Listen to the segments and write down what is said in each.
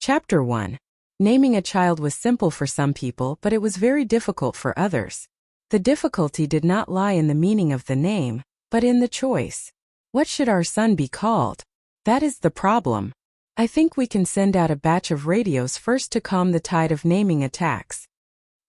Chapter 1. Naming a child was simple for some people, but it was very difficult for others. The difficulty did not lie in the meaning of the name, but in the choice. What should our son be called? That is the problem. I think we can send out a batch of radios first to calm the tide of naming attacks.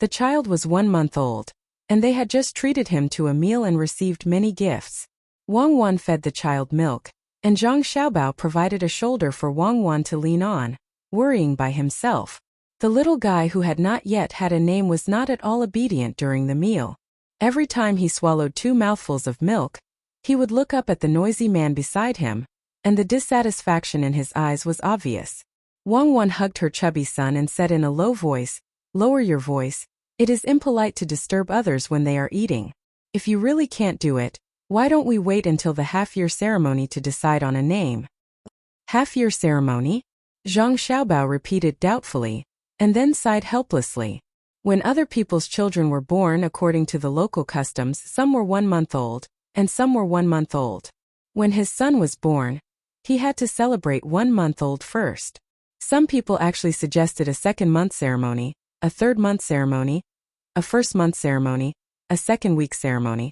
The child was 1 month old, and they had just treated him to a meal and received many gifts. Wang Wan fed the child milk, and Zhang Xiaobao provided a shoulder for Wang Wan to lean on, worrying by himself. The little guy who had not yet had a name was not at all obedient during the meal. Every time he swallowed 2 mouthfuls of milk, he would look up at the noisy man beside him, and the dissatisfaction in his eyes was obvious. Wang Wan hugged her chubby son and said in a low voice, "Lower your voice. It is impolite to disturb others when they are eating. If you really can't do it, why don't we wait until the half-year ceremony to decide on a name?" Half-year ceremony? Zhang Xiaobao repeated doubtfully, and then sighed helplessly. When other people's children were born according to the local customs, some were 1 month old, and some were 1 month old. When his son was born, he had to celebrate 1 month old first. Some people actually suggested a 2nd month ceremony, a 3rd month ceremony, a 1st month ceremony, a 2nd week ceremony.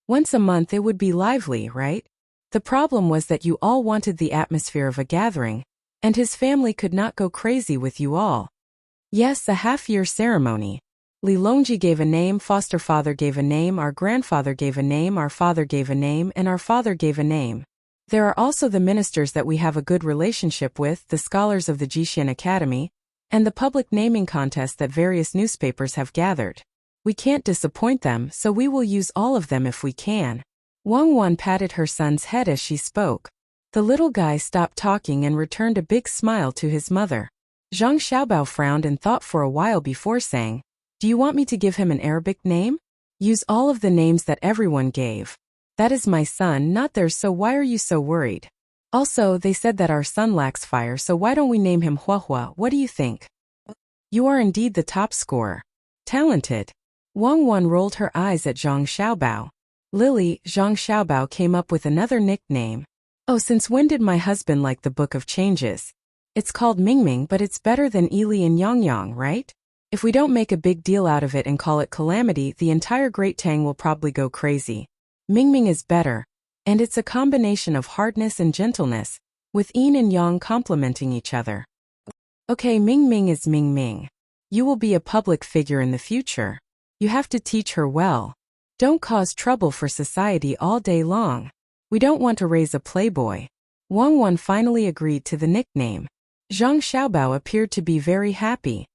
Once a month it would be lively, right? The problem was that you all wanted the atmosphere of a gathering, and his family could not go crazy with you all. Yes, a half-year ceremony. Li Longji gave a name, foster father gave a name, our grandfather gave a name, our father gave a name, and our father gave a name. There are also the ministers that we have a good relationship with, the scholars of the Jixian Academy, and the public naming contest that various newspapers have gathered. We can't disappoint them, so we will use all of them if we can. Wang Wan patted her son's head as she spoke. The little guy stopped talking and returned a big smile to his mother. Zhang Xiaobao frowned and thought for a while before saying, "Do you want me to give him an Arabic name? Use all of the names that everyone gave. That is my son, not theirs, so why are you so worried? Also, they said that our son lacks fire, so why don't we name him Huahua? What do you think?" "You are indeed the top scorer. Talented." Wang Wan rolled her eyes at Zhang Xiaobao. Lily, Zhang Xiaobao came up with another nickname. "Oh, since when did my husband like the Book of Changes? It's called Mingming, but it's better than Ili and Yangyang, right? If we don't make a big deal out of it and call it Calamity, the entire Great Tang will probably go crazy. Mingming is better, and it's a combination of hardness and gentleness, with yin and yang complementing each other." "Okay, Mingming is Mingming. You will be a public figure in the future. You have to teach her well. Don't cause trouble for society all day long. We don't want to raise a playboy." Wang Wan finally agreed to the nickname. Zhang Xiaobao appeared to be very happy.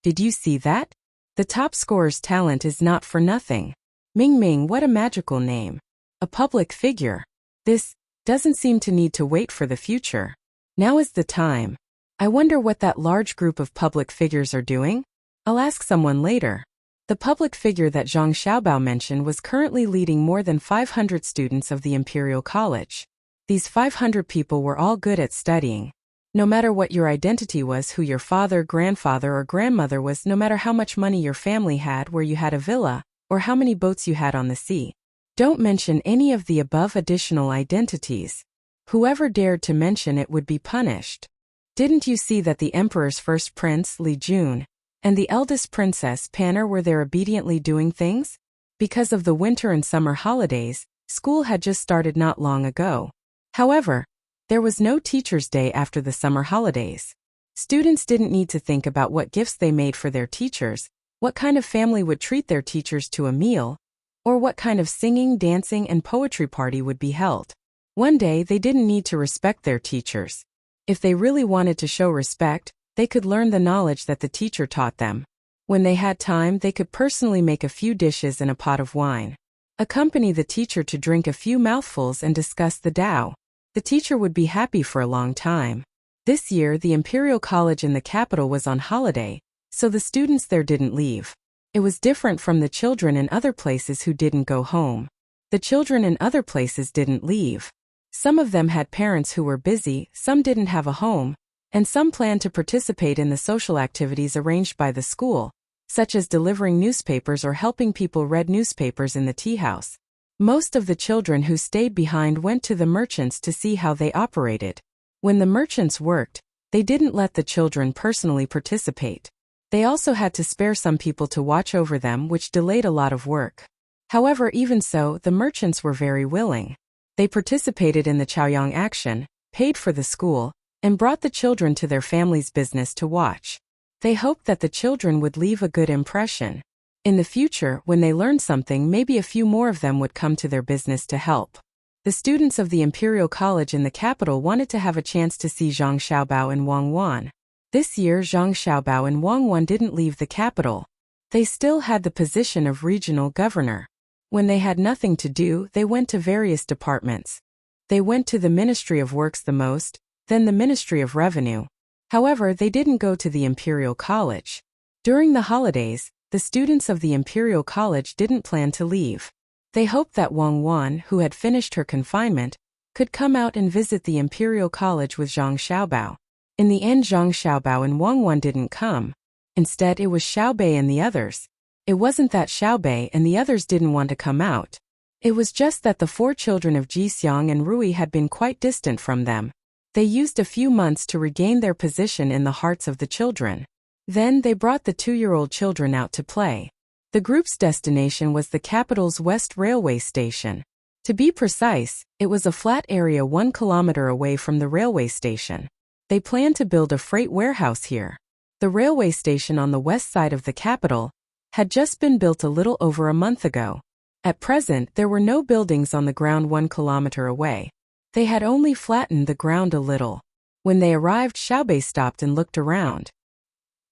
"Did you see that? The top scorer's talent is not for nothing. Mingming, what a magical name. A public figure. This doesn't seem to need to wait for the future. Now is the time. I wonder what that large group of public figures are doing? I'll ask someone later." The public figure that Zhang Xiaobao mentioned was currently leading more than 500 students of the Imperial College. These 500 people were all good at studying. No matter what your identity was, who your father, grandfather, or grandmother was, no matter how much money your family had, where you had a villa, or how many boats you had on the sea. Don't mention any of the above additional identities. Whoever dared to mention it would be punished. Didn't you see that the emperor's first prince, Li Jun, and the eldest princess, Panner, were there obediently doing things? Because of the winter and summer holidays, school had just started not long ago. However, there was no Teacher's Day after the summer holidays. Students didn't need to think about what gifts they made for their teachers, what kind of family would treat their teachers to a meal, or what kind of singing, dancing, and poetry party would be held. One day they didn't need to respect their teachers. If they really wanted to show respect, they could learn the knowledge that the teacher taught them. When they had time, they could personally make a few dishes and a pot of wine. Accompany the teacher to drink a few mouthfuls and discuss the Tao. The teacher would be happy for a long time. This year, the Imperial College in the capital was on holiday, so the students there didn't leave. It was different from the children in other places who didn't go home. The children in other places didn't leave. Some of them had parents who were busy, some didn't have a home, and some planned to participate in the social activities arranged by the school, such as delivering newspapers or helping people read newspapers in the tea house. Most of the children who stayed behind went to the merchants to see how they operated. When the merchants worked, They didn't let the children personally participate. They also had to spare some people to watch over them, which delayed a lot of work. However, even so, the merchants were very willing. They participated in the Chaoyang action, paid for the school, and brought the children to their family's business to watch. They hoped that the children would leave a good impression. In the future, when they learned something, maybe a few more of them would come to their business to help. The students of the Imperial College in the capital wanted to have a chance to see Zhang Xiaobao and Wang Wan. This year, Zhang Xiaobao and Wang Wan didn't leave the capital. They still had the position of regional governor. When they had nothing to do, they went to various departments. They went to the Ministry of Works the most, then the Ministry of Revenue. However, they didn't go to the Imperial College. During the holidays, the students of the Imperial College didn't plan to leave. They hoped that Wang Wan, who had finished her confinement, could come out and visit the Imperial College with Zhang Xiaobao. In the end, Zhang Xiaobao and Wang Wan didn't come. Instead, it was Xiaobei and the others. It wasn't that Xiaobei and the others didn't want to come out. It was just that the 4 children of Jixiang and Rui had been quite distant from them. They used a few months to regain their position in the hearts of the children. Then they brought the 2-year-old children out to play. The group's destination was the capital's West Railway Station. To be precise, it was a flat area 1 kilometer away from the railway station. They planned to build a freight warehouse here. The railway station on the west side of the capital had just been built a little over a month ago. At present, there were no buildings on the ground 1 kilometer away. They had only flattened the ground a little. When they arrived, Xiaobei stopped and looked around.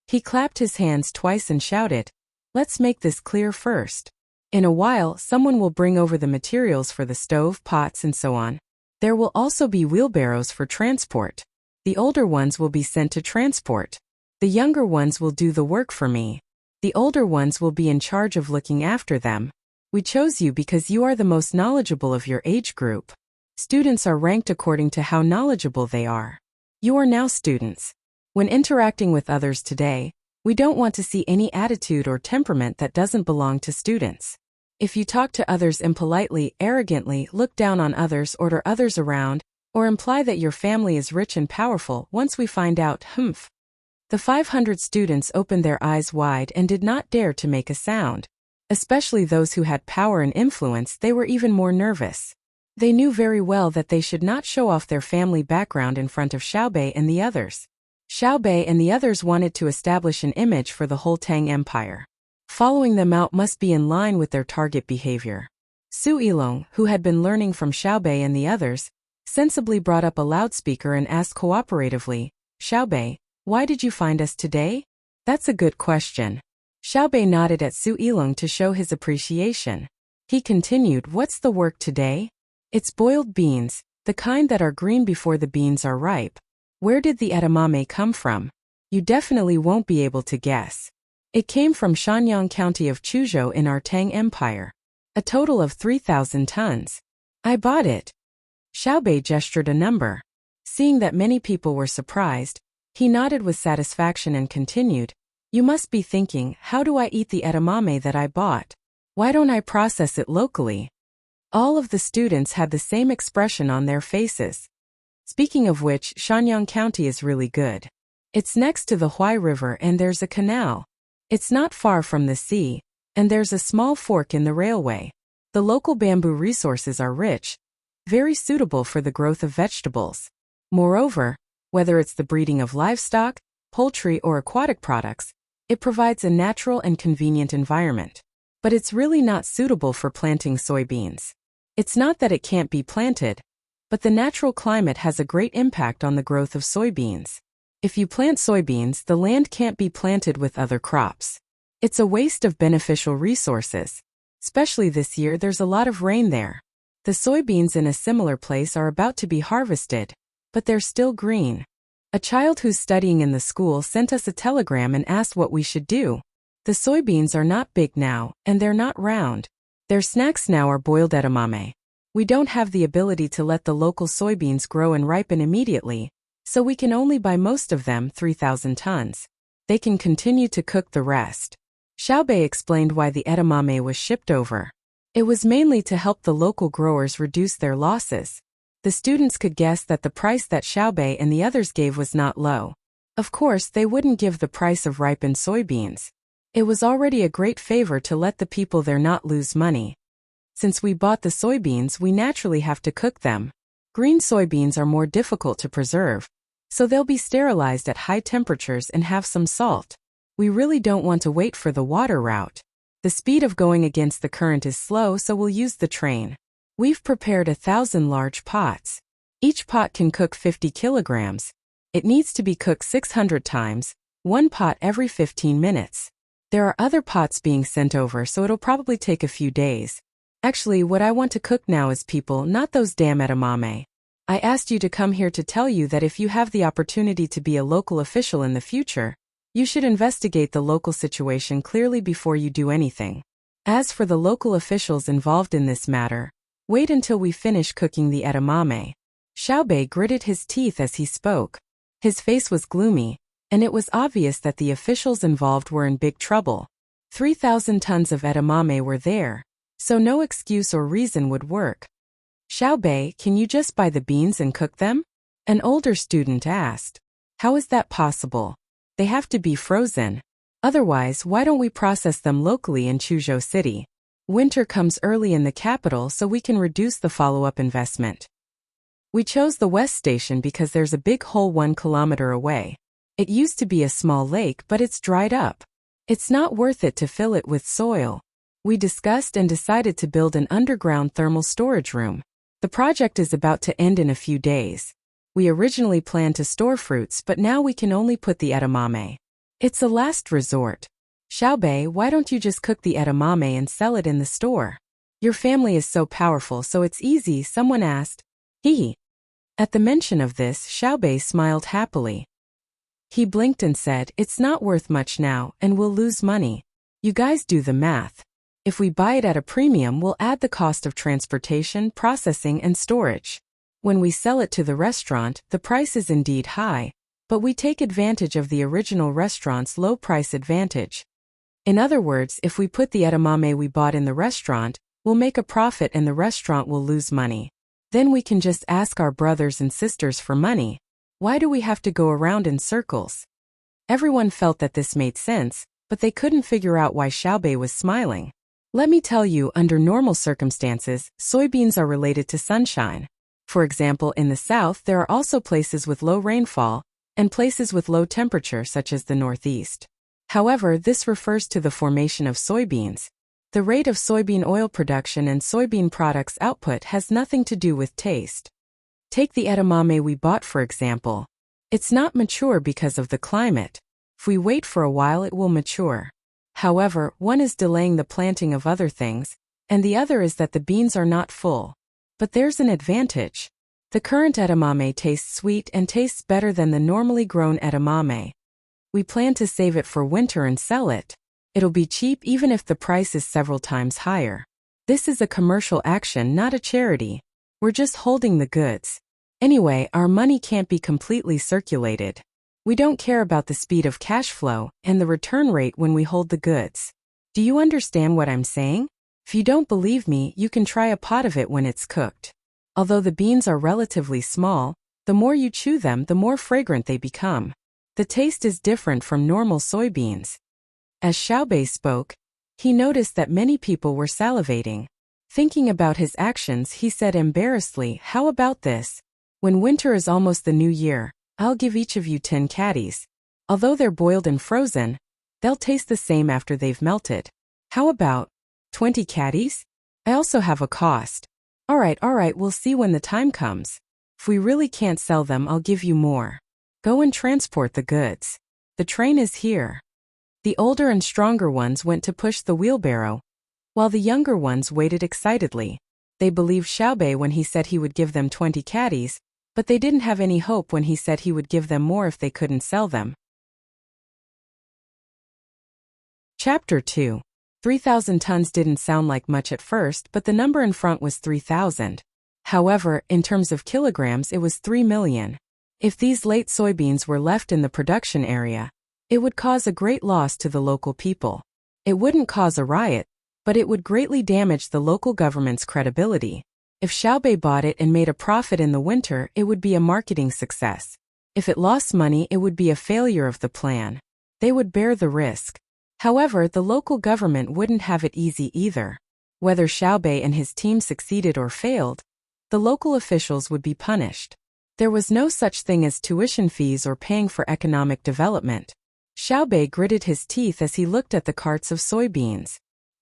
He clapped his hands twice and shouted, "Let's make this clear first. In a while, someone will bring over the materials for the stove, pots, and so on. There will also be wheelbarrows for transport. The older ones will be sent to transport. The younger ones will do the work for me. The older ones will be in charge of looking after them. We chose you because you are the most knowledgeable of your age group. Students are ranked according to how knowledgeable they are. You are now students. When interacting with others today, we don't want to see any attitude or temperament that doesn't belong to students. If you talk to others impolitely, arrogantly, look down on others, order others around, or imply that your family is rich and powerful, once we find out, The 500 students opened their eyes wide and did not dare to make a sound. Especially those who had power and influence, they were even more nervous. They knew very well that they should not show off their family background in front of Xiaobei and the others. Xiaobei and the others wanted to establish an image for the whole Tang Empire. Following them out must be in line with their target behavior. Su Yilong, who had been learning from Xiaobei and the others, sensibly brought up a loudspeaker and asked cooperatively, "Xiaobei, why did you find us today?" "That's a good question." Xiaobei nodded at Su Yilong to show his appreciation. He continued, "What's the work today?" "It's boiled beans, the kind that are green before the beans are ripe." "Where did the edamame come from?" "You definitely won't be able to guess. It came from Shanyang County of Chuzhou in our Tang Empire. A total of 3,000 tons. I bought it." Xiaobei gestured a number. Seeing that many people were surprised, he nodded with satisfaction and continued, "You must be thinking, how do I eat the edamame that I bought? Why don't I process it locally?" All of the students had the same expression on their faces. Speaking of which, Shanyang County is really good. It's next to the Huai River and there's a canal. It's not far from the sea, and there's a small fork in the railway. The local bamboo resources are rich, very suitable for the growth of vegetables. Moreover, whether it's the breeding of livestock, poultry, or aquatic products, it provides a natural and convenient environment. But it's really not suitable for planting soybeans. It's not that it can't be planted, but the natural climate has a great impact on the growth of soybeans. If you plant soybeans, the land can't be planted with other crops. It's a waste of beneficial resources. Especially this year, there's a lot of rain there. The soybeans in a similar place are about to be harvested, but they're still green. A child who's studying in the school sent us a telegram and asked what we should do. The soybeans are not big now, and they're not round. Their snacks now are boiled edamame. We don't have the ability to let the local soybeans grow and ripen immediately, so we can only buy most of them, 3,000 tons. They can continue to cook the rest. Xiaobei explained why the edamame was shipped over. It was mainly to help the local growers reduce their losses. The students could guess that the price that Xiaobei and the others gave was not low. Of course, they wouldn't give the price of ripened soybeans. It was already a great favor to let the people there not lose money. Since we bought the soybeans, we naturally have to cook them. Green soybeans are more difficult to preserve, so they'll be sterilized at high temperatures and have some salt. We really don't want to wait for the water route. The speed of going against the current is slow, so we'll use the train. We've prepared 1,000 large pots. Each pot can cook 50 kilograms. It needs to be cooked 600 times, one pot every 15 minutes. There are other pots being sent over, so it'll probably take a few days. Actually, what I want to cook now is people, not those damn edamame. I asked you to come here to tell you that if you have the opportunity to be a local official in the future, you should investigate the local situation clearly before you do anything. As for the local officials involved in this matter, wait until we finish cooking the edamame. Xiaobei gritted his teeth as he spoke. His face was gloomy, and it was obvious that the officials involved were in big trouble. 3,000 tons of edamame were there, so no excuse or reason would work. Xiaobei, can you just buy the beans and cook them? An older student asked. How is that possible? They have to be frozen. Otherwise, why don't we process them locally in Chuzhou City? Winter comes early in the capital, so we can reduce the follow-up investment. We chose the West Station because there's a big hole 1 kilometer away. It used to be a small lake, but it's dried up. It's not worth it to fill it with soil. We discussed and decided to build an underground thermal storage room. The project is about to end in a few days. We originally planned to store fruits, but now we can only put the edamame. It's a last resort. Xiaobei, why don't you just cook the edamame and sell it in the store? Your family is so powerful, so it's easy, someone asked. Hee. At the mention of this, Xiaobei smiled happily. He blinked and said, it's not worth much now, and we'll lose money. You guys do the math. If we buy it at a premium, we'll add the cost of transportation, processing, and storage. When we sell it to the restaurant, the price is indeed high, but we take advantage of the original restaurant's low price advantage. In other words, if we put the edamame we bought in the restaurant, we'll make a profit and the restaurant will lose money. Then we can just ask our brothers and sisters for money. Why do we have to go around in circles? Everyone felt that this made sense, but they couldn't figure out why Xiaobei was smiling. Let me tell you, under normal circumstances, soybeans are related to sunshine. For example, in the south there are also places with low rainfall, and places with low temperature such as the northeast. However, this refers to the formation of soybeans. The rate of soybean oil production and soybean products output has nothing to do with taste. Take the edamame we bought for example. It's not mature because of the climate. If we wait for a while it will mature. However, one is delaying the planting of other things, and the other is that the beans are not full. But there's an advantage. The current edamame tastes sweet and tastes better than the normally grown edamame. We plan to save it for winter and sell it. It'll be cheap even if the price is several times higher. This is a commercial action, not a charity. We're just holding the goods. Anyway, our money can't be completely circulated. We don't care about the speed of cash flow and the return rate when we hold the goods. Do you understand what I'm saying? If you don't believe me, you can try a pot of it when it's cooked. Although the beans are relatively small, the more you chew them, the more fragrant they become. The taste is different from normal soybeans. As Xiaobei spoke, he noticed that many people were salivating. Thinking about his actions, he said embarrassedly, how about this? When winter is almost the new year, I'll give each of you 10 caddies. Although they're boiled and frozen, they'll taste the same after they've melted. How about 20 caddies? I also have a cost. All right, we'll see when the time comes. If we really can't sell them, I'll give you more. Go and transport the goods. The train is here. The older and stronger ones went to push the wheelbarrow, while the younger ones waited excitedly. They believed Xiaobei when he said he would give them 20 caddies, but they didn't have any hope when he said he would give them more if they couldn't sell them. Chapter 2. 3,000 tons didn't sound like much at first, but the number in front was 3,000. However, in terms of kilograms, it was 3 million. If these late soybeans were left in the production area, it would cause a great loss to the local people. It wouldn't cause a riot, but it would greatly damage the local government's credibility. If Xiaobei bought it and made a profit in the winter, it would be a marketing success. If it lost money, it would be a failure of the plan. They would bear the risk. However, the local government wouldn't have it easy either. Whether Xiaobei and his team succeeded or failed, the local officials would be punished. There was no such thing as tuition fees or paying for economic development. Xiaobei gritted his teeth as he looked at the carts of soybeans.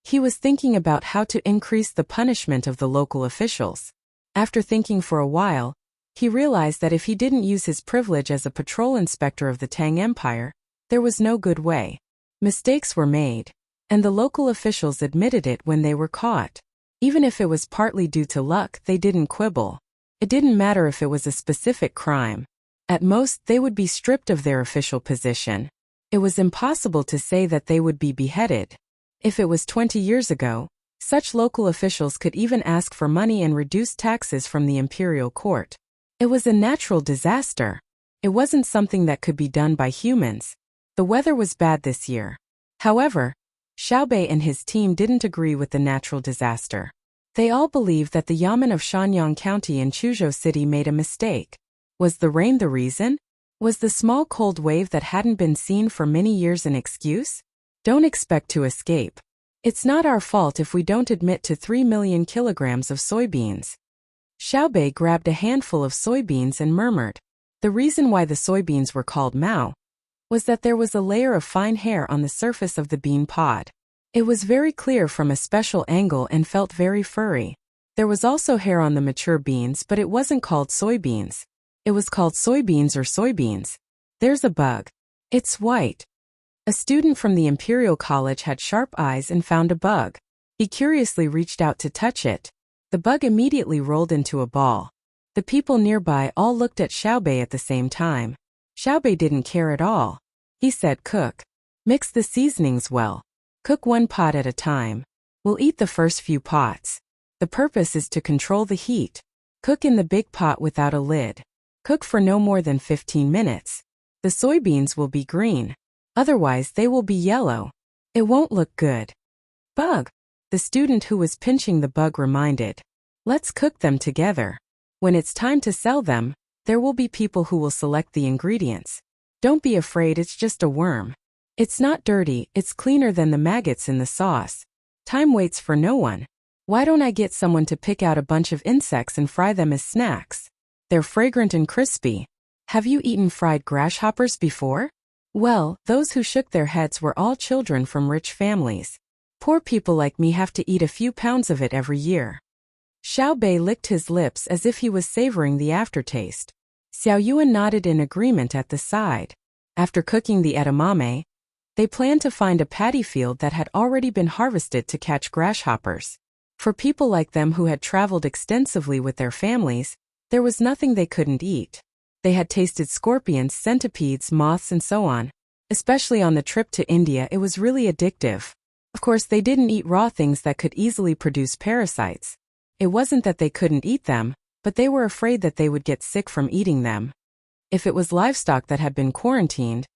He was thinking about how to increase the punishment of the local officials. After thinking for a while, he realized that if he didn't use his privilege as a patrol inspector of the Tang Empire, there was no good way. Mistakes were made, and the local officials admitted it when they were caught. Even if it was partly due to luck, they didn't quibble. It didn't matter if it was a specific crime. At most, they would be stripped of their official position. It was impossible to say that they would be beheaded. If it was 20 years ago, such local officials could even ask for money and reduce taxes from the imperial court. It was a natural disaster. It wasn't something that could be done by humans. The weather was bad this year. However, Xiaobei and his team didn't agree with the natural disaster. They all believed that the Yamen of Shanyang County in Chuzhou City made a mistake. Was the rain the reason? Was the small cold wave that hadn't been seen for many years an excuse? Don't expect to escape. It's not our fault if we don't admit to 3 million kilograms of soybeans. Xiaobei grabbed a handful of soybeans and murmured. The reason why the soybeans were called Mao was that there was a layer of fine hair on the surface of the bean pod. It was very clear from a special angle and felt very furry. There was also hair on the mature beans, but it wasn't called soybeans. It was called soybeans or soybeans. There's a bug. It's white. A student from the Imperial College had sharp eyes and found a bug. He curiously reached out to touch it. The bug immediately rolled into a ball. The people nearby all looked at Xiaobei at the same time. Xiaobei didn't care at all. He said, "Cook. Mix the seasonings well. Cook one pot at a time. We'll eat the first few pots. The purpose is to control the heat. Cook in the big pot without a lid. Cook for no more than 15 minutes. The soybeans will be green. Otherwise, they will be yellow. It won't look good." Bug. The student who was pinching the bug reminded. "Let's cook them together. When it's time to sell them, there will be people who will select the ingredients. Don't be afraid, it's just a worm. It's not dirty, it's cleaner than the maggots in the sauce. Time waits for no one. Why don't I get someone to pick out a bunch of insects and fry them as snacks? They're fragrant and crispy. Have you eaten fried grasshoppers before?" Well, those who shook their heads were all children from rich families. Poor people like me have to eat a few pounds of it every year. Xiaobei licked his lips as if he was savoring the aftertaste. Xiao Yuan nodded in agreement at the side. After cooking the edamame, they planned to find a paddy field that had already been harvested to catch grasshoppers. For people like them who had traveled extensively with their families, there was nothing they couldn't eat. They had tasted scorpions, centipedes, moths, and so on. Especially on the trip to India, it was really addictive. Of course, they didn't eat raw things that could easily produce parasites. It wasn't that they couldn't eat them, but they were afraid that they would get sick from eating them. If it was livestock that had been quarantined,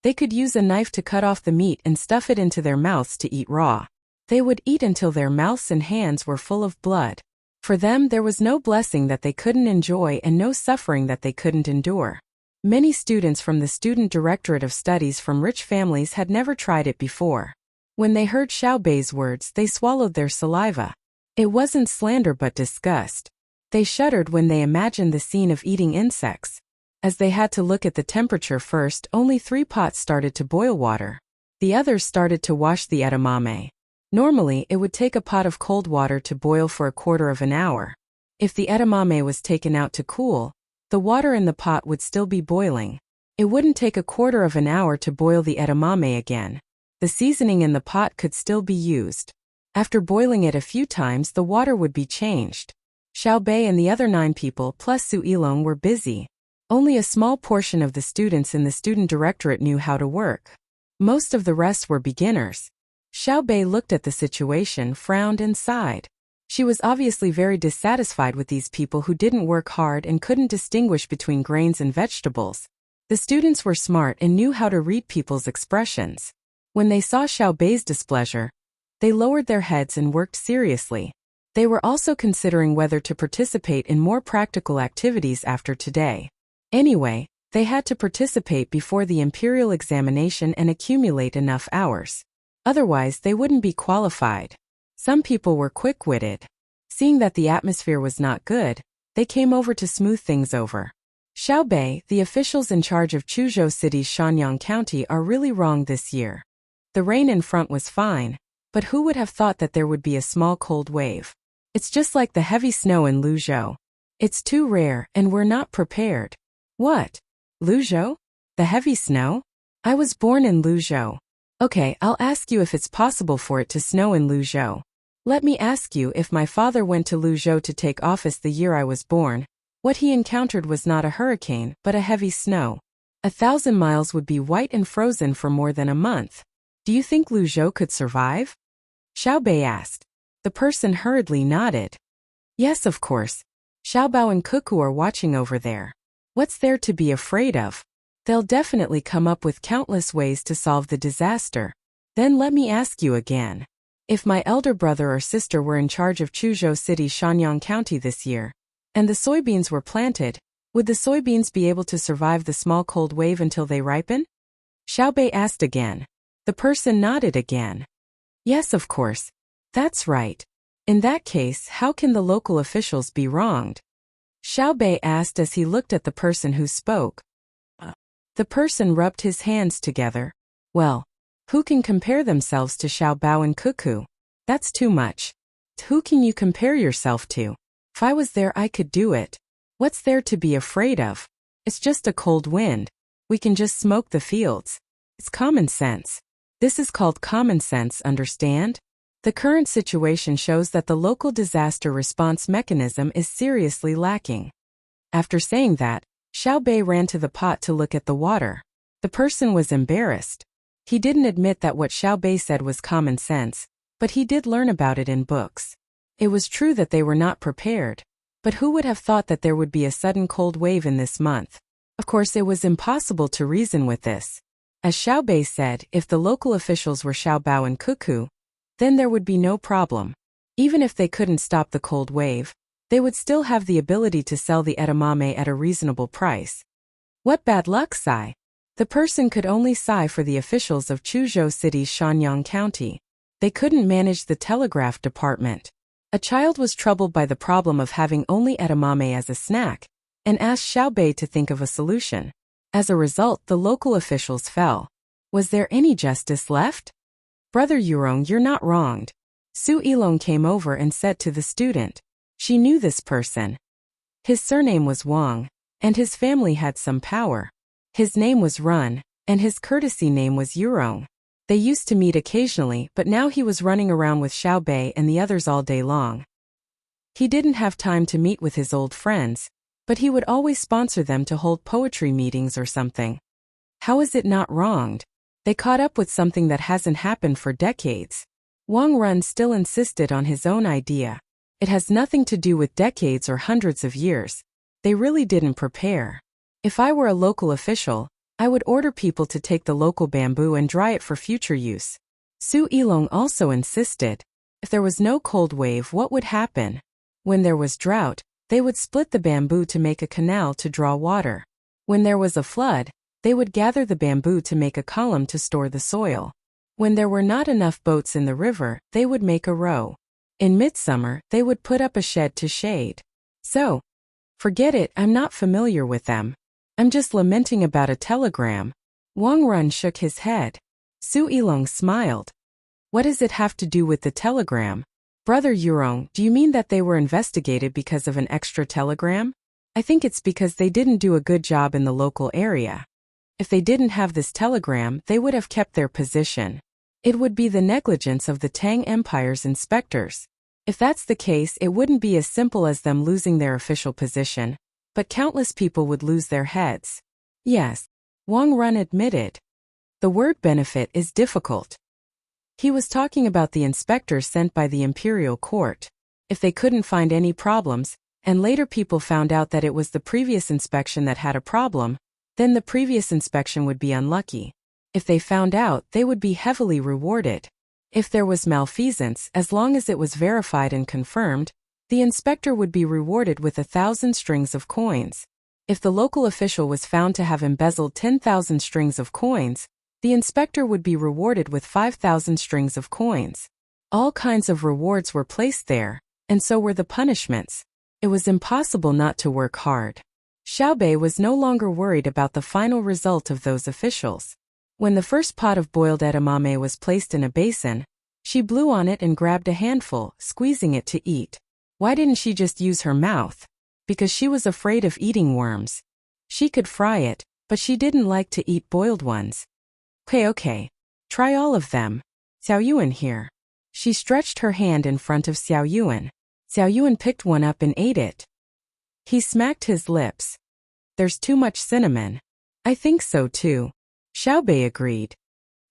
they could use a knife to cut off the meat and stuff it into their mouths to eat raw. They would eat until their mouths and hands were full of blood. For them, there was no blessing that they couldn't enjoy and no suffering that they couldn't endure. Many students from the Student Directorate of Studies from rich families had never tried it before. When they heard Xiaobei's words, they swallowed their saliva. It wasn't slander but disgust. They shuddered when they imagined the scene of eating insects. As they had to look at the temperature first, only 3 pots started to boil water. The others started to wash the edamame. Normally, it would take a pot of cold water to boil for a quarter of an hour. If the edamame was taken out to cool, the water in the pot would still be boiling. It wouldn't take a quarter of an hour to boil the edamame again. The seasoning in the pot could still be used. After boiling it a few times, the water would be changed. Xiaobei and the other 9 people plus Su Yilong were busy. Only a small portion of the students in the student directorate knew how to work. Most of the rest were beginners. Xiaobei looked at the situation, frowned and sighed. She was obviously very dissatisfied with these people who didn't work hard and couldn't distinguish between grains and vegetables. The students were smart and knew how to read people's expressions. When they saw Xiaobei's displeasure, they lowered their heads and worked seriously. They were also considering whether to participate in more practical activities after today. Anyway, they had to participate before the imperial examination and accumulate enough hours. Otherwise, they wouldn't be qualified. Some people were quick-witted. Seeing that the atmosphere was not good, they came over to smooth things over. Xiaobei, the officials in charge of Chuzhou City's Shanyang County are really wrong this year. The rain in front was fine, but who would have thought that there would be a small cold wave? It's just like the heavy snow in Luzhou. It's too rare, and we're not prepared. What? Luzhou? The heavy snow? I was born in Luzhou. Okay, I'll ask you if it's possible for it to snow in Luzhou. Let me ask you, if my father went to Luzhou to take office the year I was born, what he encountered was not a hurricane, but a heavy snow. 1,000 miles would be white and frozen for more than a month. Do you think Luzhou could survive? Xiaobei asked. The person hurriedly nodded. Yes, of course. Xiaobao and Cuckoo are watching over there. What's there to be afraid of? They'll definitely come up with countless ways to solve the disaster. Then let me ask you again. If my elder brother or sister were in charge of Chuzhou City's Shanyang County this year, and the soybeans were planted, would the soybeans be able to survive the small cold wave until they ripen? Xiaobei asked again. The person nodded again. Yes, of course. That's right. In that case, how can the local officials be wronged? Xiaobei asked as he looked at the person who spoke. The person rubbed his hands together. Well, who can compare themselves to Xiaobao and Cuckoo? That's too much. Who can you compare yourself to? If I was there, I could do it. What's there to be afraid of? It's just a cold wind. We can just smoke the fields. It's common sense. This is called common sense, understand? The current situation shows that the local disaster response mechanism is seriously lacking. After saying that, Xiaobei ran to the pot to look at the water. The person was embarrassed. He didn't admit that what Xiaobei said was common sense, but he did learn about it in books. It was true that they were not prepared. But who would have thought that there would be a sudden cold wave in this month? Of course, it was impossible to reason with this. As Xiaobei said, if the local officials were Xiaobao and Cuckoo, then there would be no problem. Even if they couldn't stop the cold wave, they would still have the ability to sell the edamame at a reasonable price. What bad luck, sigh. The person could only sigh for the officials of Chuzhou City's Shanyang County. They couldn't manage the telegraph department. A child was troubled by the problem of having only edamame as a snack, and asked Xiaobei to think of a solution. As a result, the local officials fell. Was there any justice left? Brother Yurong, you're not wronged. Su Ilong came over and said to the student. She knew this person. His surname was Wang, and his family had some power. His name was Run, and his courtesy name was Yurong. They used to meet occasionally, but now he was running around with Xiaobei and the others all day long. He didn't have time to meet with his old friends, but he would always sponsor them to hold poetry meetings or something. How is it not wronged? They caught up with something that hasn't happened for decades. Wang Run still insisted on his own idea. It has nothing to do with decades or hundreds of years. They really didn't prepare. If I were a local official, I would order people to take the local bamboo and dry it for future use. Su Ilong also insisted. If there was no cold wave, what would happen? When there was drought, they would split the bamboo to make a canal to draw water. When there was a flood, they would gather the bamboo to make a column to store the soil. When there were not enough boats in the river, they would make a row. In midsummer, they would put up a shed to shade. So, forget it, I'm not familiar with them. I'm just lamenting about a telegram. Wang Run shook his head. Su Ilong smiled. What does it have to do with the telegram? Brother Yurong, do you mean that they were investigated because of an extra telegram? I think it's because they didn't do a good job in the local area. If they didn't have this telegram, they would have kept their position. It would be the negligence of the Tang Empire's inspectors. If that's the case, it wouldn't be as simple as them losing their official position, but countless people would lose their heads. Yes, Wang Run admitted. The word benefit is difficult. He was talking about the inspectors sent by the imperial court. If they couldn't find any problems, and later people found out that it was the previous inspection that had a problem, then the previous inspection would be unlucky. If they found out, they would be heavily rewarded. If there was malfeasance, as long as it was verified and confirmed, the inspector would be rewarded with 1,000 strings of coins. If the local official was found to have embezzled 10,000 strings of coins, the inspector would be rewarded with 5,000 strings of coins. All kinds of rewards were placed there, and so were the punishments. It was impossible not to work hard. Xiaobei was no longer worried about the final result of those officials. When the first pot of boiled edamame was placed in a basin, she blew on it and grabbed a handful, squeezing it to eat. Why didn't she just use her mouth? Because she was afraid of eating worms. She could fry it, but she didn't like to eat boiled ones. Okay. Try all of them. Xiao Yuan here. She stretched her hand in front of Xiao Yuan. Xiao Yuan picked one up and ate it. He smacked his lips. There's too much cinnamon. I think so too. Xiaobei agreed.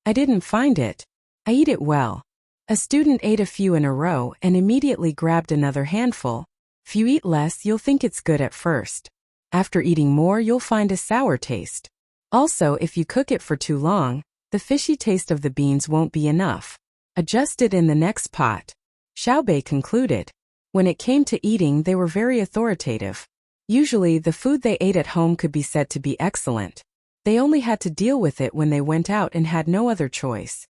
I didn't find it. I eat it well. A student ate a few in a row and immediately grabbed another handful. If you eat less, you'll think it's good at first. After eating more, you'll find a sour taste. Also, if you cook it for too long, the fishy taste of the beans won't be enough. Adjust it in the next pot. Xiaobei concluded. When it came to eating, they were very authoritative. Usually, the food they ate at home could be said to be excellent. They only had to deal with it when they went out and had no other choice.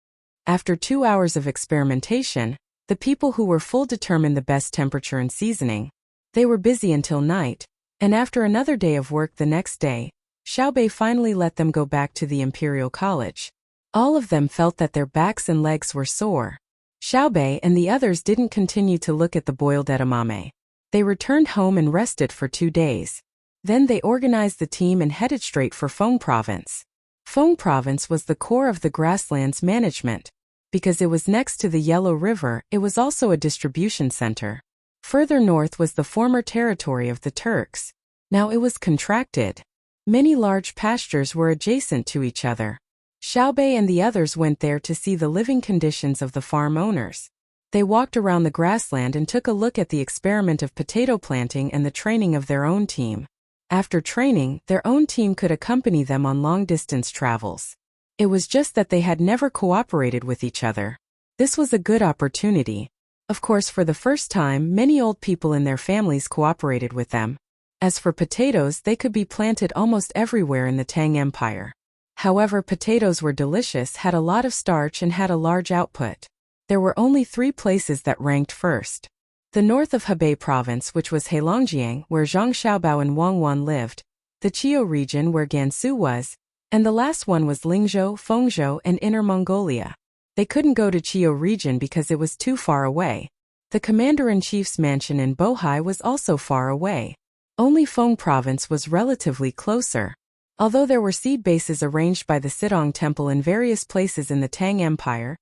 After 2 hours of experimentation, the people who were full determined the best temperature and seasoning. They were busy until night, and after another day of work the next day, Xiaobei finally let them go back to the Imperial College. All of them felt that their backs and legs were sore. Xiaobei and the others didn't continue to look at the boiled edamame. They returned home and rested for 2 days. Then they organized the team and headed straight for Feng Province. Feng Province was the core of the grasslands management. Because it was next to the Yellow River, it was also a distribution center. Further north was the former territory of the Turks. Now it was contracted. Many large pastures were adjacent to each other. Xiaobei and the others went there to see the living conditions of the farm owners. They walked around the grassland and took a look at the experiment of potato planting and the training of their own team. After training, their own team could accompany them on long-distance travels. It was just that they had never cooperated with each other. This was a good opportunity. Of course, for the first time, many old people in their families cooperated with them. As for potatoes, they could be planted almost everywhere in the Tang Empire. However, potatoes were delicious, had a lot of starch and had a large output. There were only 3 places that ranked first. The north of Hebei province, which was Heilongjiang, where Zhang Xiaobao and Wang Wan lived, the Qiu region where Gansu was, and the last one was Lingzhou, Fengzhou, and Inner Mongolia. They couldn't go to Qiu region because it was too far away. The commander-in-chief's mansion in Bohai was also far away. Only Feng province was relatively closer. Although there were seed bases arranged by the Sidong Temple in various places in the Tang Empire,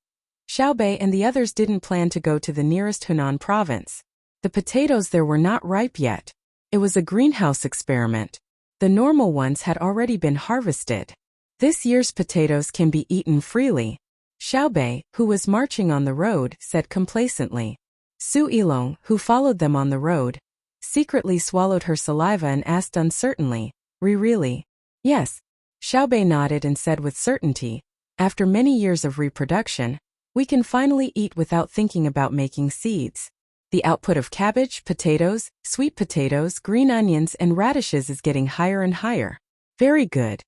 Xiaobei and the others didn't plan to go to the nearest Hunan province. The potatoes there were not ripe yet. It was a greenhouse experiment. The normal ones had already been harvested. This year's potatoes can be eaten freely. Xiaobei, who was marching on the road, said complacently. Su Yilong, who followed them on the road, secretly swallowed her saliva and asked uncertainly, Really? Yes. Xiaobei nodded and said with certainty, after many years of reproduction, we can finally eat without thinking about making seeds. The output of cabbage, potatoes, sweet potatoes, green onions, and radishes is getting higher and higher. Very good.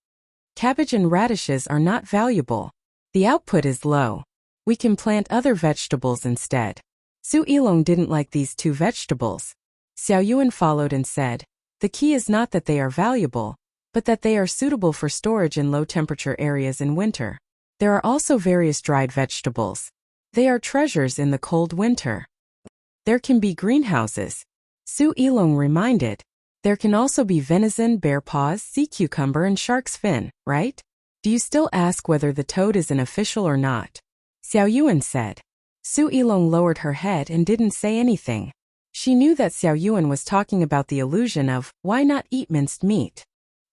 Cabbage and radishes are not valuable. The output is low. We can plant other vegetables instead. Su Yilong didn't like these 2 vegetables. Xiao Yuan followed and said, the key is not that they are valuable, but that they are suitable for storage in low-temperature areas in winter. There are also various dried vegetables. They are treasures in the cold winter. There can be greenhouses. Su Yilong reminded. There can also be venison, bear paws, sea cucumber, and shark's fin, right? Do you still ask whether the toad is an official or not? Xiao Yuan said. Su Yilong lowered her head and didn't say anything. She knew that Xiao Yuan was talking about the illusion of, why not eat minced meat?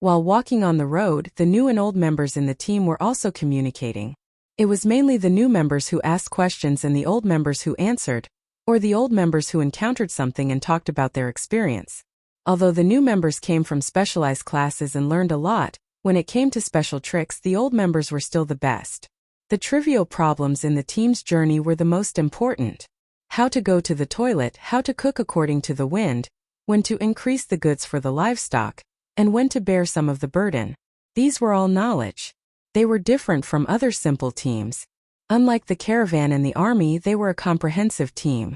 While walking on the road, the new and old members in the team were also communicating. It was mainly the new members who asked questions and the old members who answered, or the old members who encountered something and talked about their experience. Although the new members came from specialized classes and learned a lot, when it came to special tricks, the old members were still the best. The trivial problems in the team's journey were the most important. How to go to the toilet, how to cook according to the wind, when to increase the goods for the livestock, and when to bear some of the burden. These were all knowledge. They were different from other simple teams. Unlike the caravan and the army, they were a comprehensive team.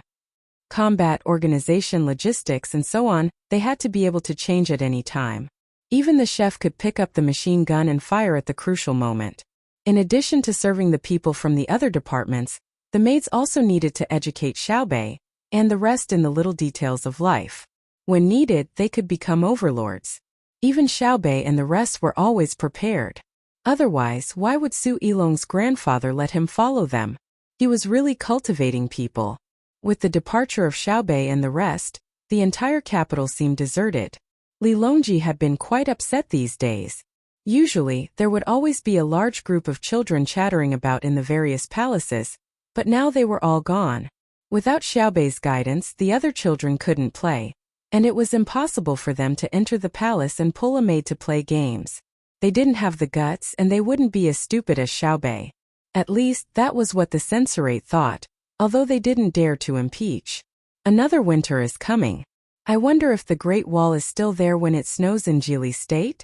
Combat, organization, logistics, and so on, they had to be able to change at any time. Even the chef could pick up the machine gun and fire at the crucial moment. In addition to serving the people from the other departments, the maids also needed to educate Xiaobei and the rest in the little details of life. When needed, they could become overlords. Even Xiaobei and the rest were always prepared. Otherwise, why would Su Yilong's grandfather let him follow them? He was really cultivating people. With the departure of Xiaobei and the rest, the entire capital seemed deserted. Li Longji had been quite upset these days. Usually, there would always be a large group of children chattering about in the various palaces, but now they were all gone. Without Xiaobei's guidance, the other children couldn't play, and it was impossible for them to enter the palace and pull a maid to play games. They didn't have the guts and they wouldn't be as stupid as Xiaobei. At least, that was what the censorate thought, although they didn't dare to impeach. Another winter is coming. I wonder if the Great Wall is still there when it snows in Jili State?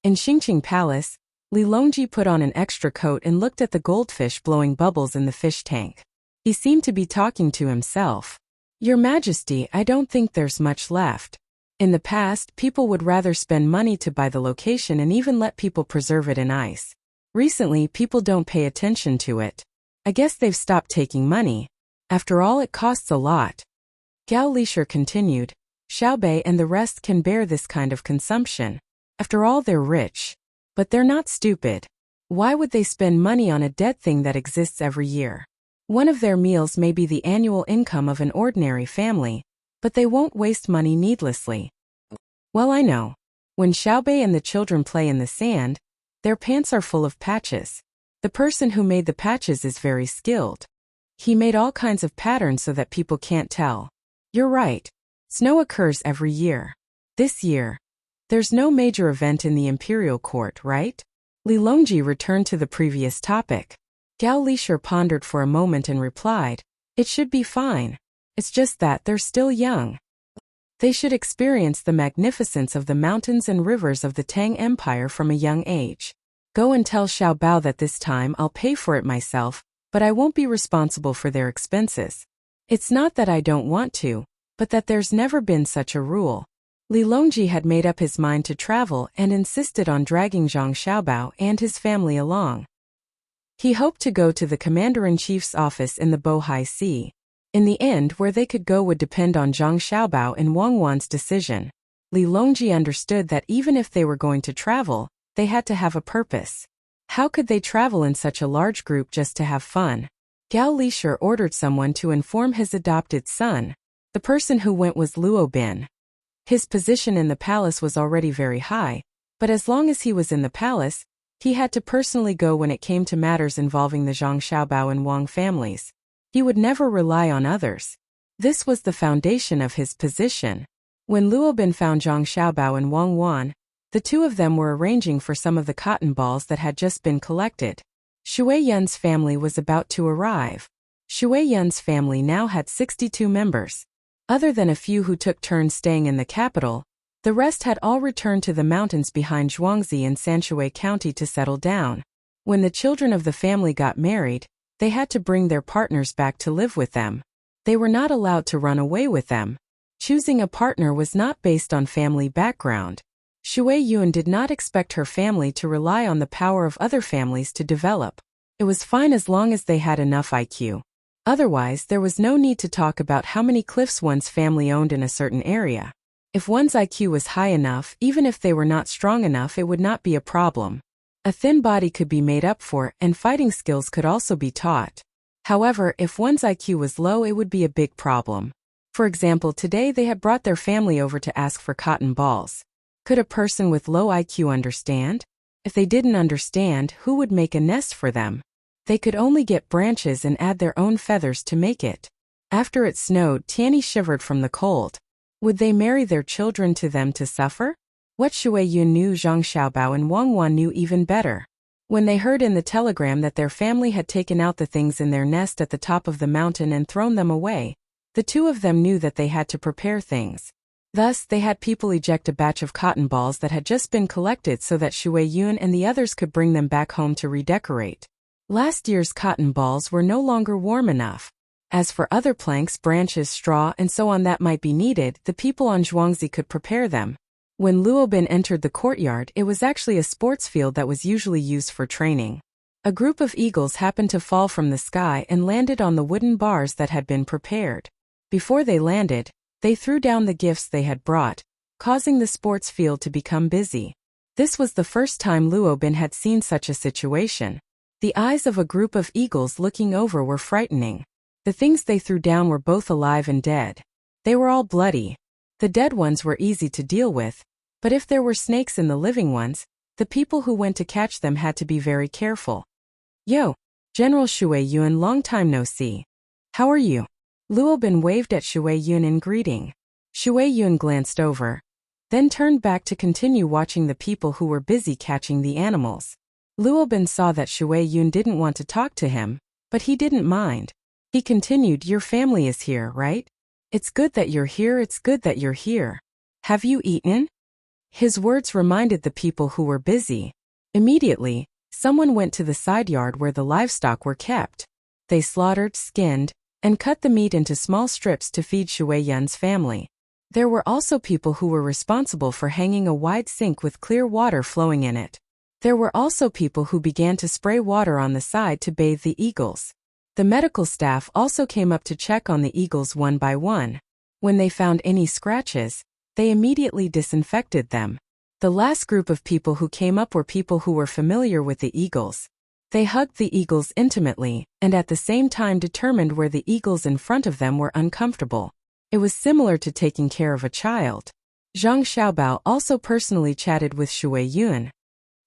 In Xingqing Palace, Li Longji put on an extra coat and looked at the goldfish blowing bubbles in the fish tank. He seemed to be talking to himself. Your Majesty, I don't think there's much left. In the past, people would rather spend money to buy the location and even let people preserve it in ice. Recently, people don't pay attention to it. I guess they've stopped taking money. After all, it costs a lot. Gao Lisher continued, Xiaobei and the rest can bear this kind of consumption. After all, they're rich. But they're not stupid. Why would they spend money on a dead thing that exists every year? One of their meals may be the annual income of an ordinary family, but they won't waste money needlessly. Well, I know. When Xiaobei and the children play in the sand, their pants are full of patches. The person who made the patches is very skilled. He made all kinds of patterns so that people can't tell. You're right. Snow occurs every year. This year, there's no major event in the imperial court, right? Li Longji returned to the previous topic. Gao Lisher pondered for a moment and replied, it should be fine. It's just that they're still young. They should experience the magnificence of the mountains and rivers of the Tang Empire from a young age. Go and tell Xiao Bao that this time I'll pay for it myself, but I won't be responsible for their expenses. It's not that I don't want to, but that there's never been such a rule. Li Longji had made up his mind to travel and insisted on dragging Zhang Xiaobao and his family along. He hoped to go to the commander-in-chief's office in the Bohai Sea. In the end, where they could go would depend on Zhang Xiaobao and Wang Wan's decision. Li Longji understood that even if they were going to travel, they had to have a purpose. How could they travel in such a large group just to have fun? Gao Lisher ordered someone to inform his adopted son. The person who went was Luo Bin. His position in the palace was already very high, but as long as he was in the palace, he had to personally go when it came to matters involving the Zhang Xiaobao and Wang families. He would never rely on others. This was the foundation of his position. When Luo Bin found Zhang Xiaobao and Wang Wan, the two of them were arranging for some of the cotton balls that had just been collected. Shui Yun's family was about to arrive. Shui Yun's family now had 62 members. Other than a few who took turns staying in the capital, the rest had all returned to the mountains behind Zhuangzi in Sanshui County to settle down. When the children of the family got married, they had to bring their partners back to live with them. They were not allowed to run away with them. Choosing a partner was not based on family background. Shui Yun did not expect her family to rely on the power of other families to develop. It was fine as long as they had enough IQ. Otherwise, there was no need to talk about how many cliffs one's family owned in a certain area. If one's IQ was high enough, even if they were not strong enough, it would not be a problem. A thin body could be made up for, and fighting skills could also be taught. However, if one's IQ was low, it would be a big problem. For example, today they had brought their family over to ask for cotton balls. Could a person with low IQ understand? If they didn't understand, who would make a nest for them? They could only get branches and add their own feathers to make it. After it snowed, Tianyi shivered from the cold. Would they marry their children to them to suffer? What Shui Yun knew Zhang Xiaobao and Wang Wan knew even better. When they heard in the telegram that their family had taken out the things in their nest at the top of the mountain and thrown them away, the two of them knew that they had to prepare things. Thus, they had people eject a batch of cotton balls that had just been collected so that Shui Yun and the others could bring them back home to redecorate. Last year's cotton balls were no longer warm enough. As for other planks, branches, straw, and so on that might be needed, the people on Zhuangzi could prepare them. When Luobin entered the courtyard, it was actually a sports field that was usually used for training. A group of eagles happened to fall from the sky and landed on the wooden bars that had been prepared. Before they landed, they threw down the gifts they had brought, causing the sports field to become busy. This was the first time Luobin had seen such a situation. The eyes of a group of eagles looking over were frightening. The things they threw down were both alive and dead. They were all bloody. The dead ones were easy to deal with, but if there were snakes in the living ones, the people who went to catch them had to be very careful. Yo, General Shui Yun, long time no see. How are you? Luobin waved at Shui Yun in greeting. Shui Yun glanced over, then turned back to continue watching the people who were busy catching the animals. Luobin saw that Shui Yun didn't want to talk to him, but he didn't mind. He continued, your family is here, right? It's good that you're here, it's good that you're here. Have you eaten? His words reminded the people who were busy. Immediately, someone went to the side yard where the livestock were kept. They slaughtered, skinned, and cut the meat into small strips to feed Shui Yun's family. There were also people who were responsible for hanging a wide sink with clear water flowing in it. There were also people who began to spray water on the side to bathe the eagles. The medical staff also came up to check on the eagles one by one. When they found any scratches, they immediately disinfected them. The last group of people who came up were people who were familiar with the eagles. They hugged the eagles intimately, and at the same time determined where the eagles in front of them were uncomfortable. It was similar to taking care of a child. Zhang Xiaobao also personally chatted with Shui Yun.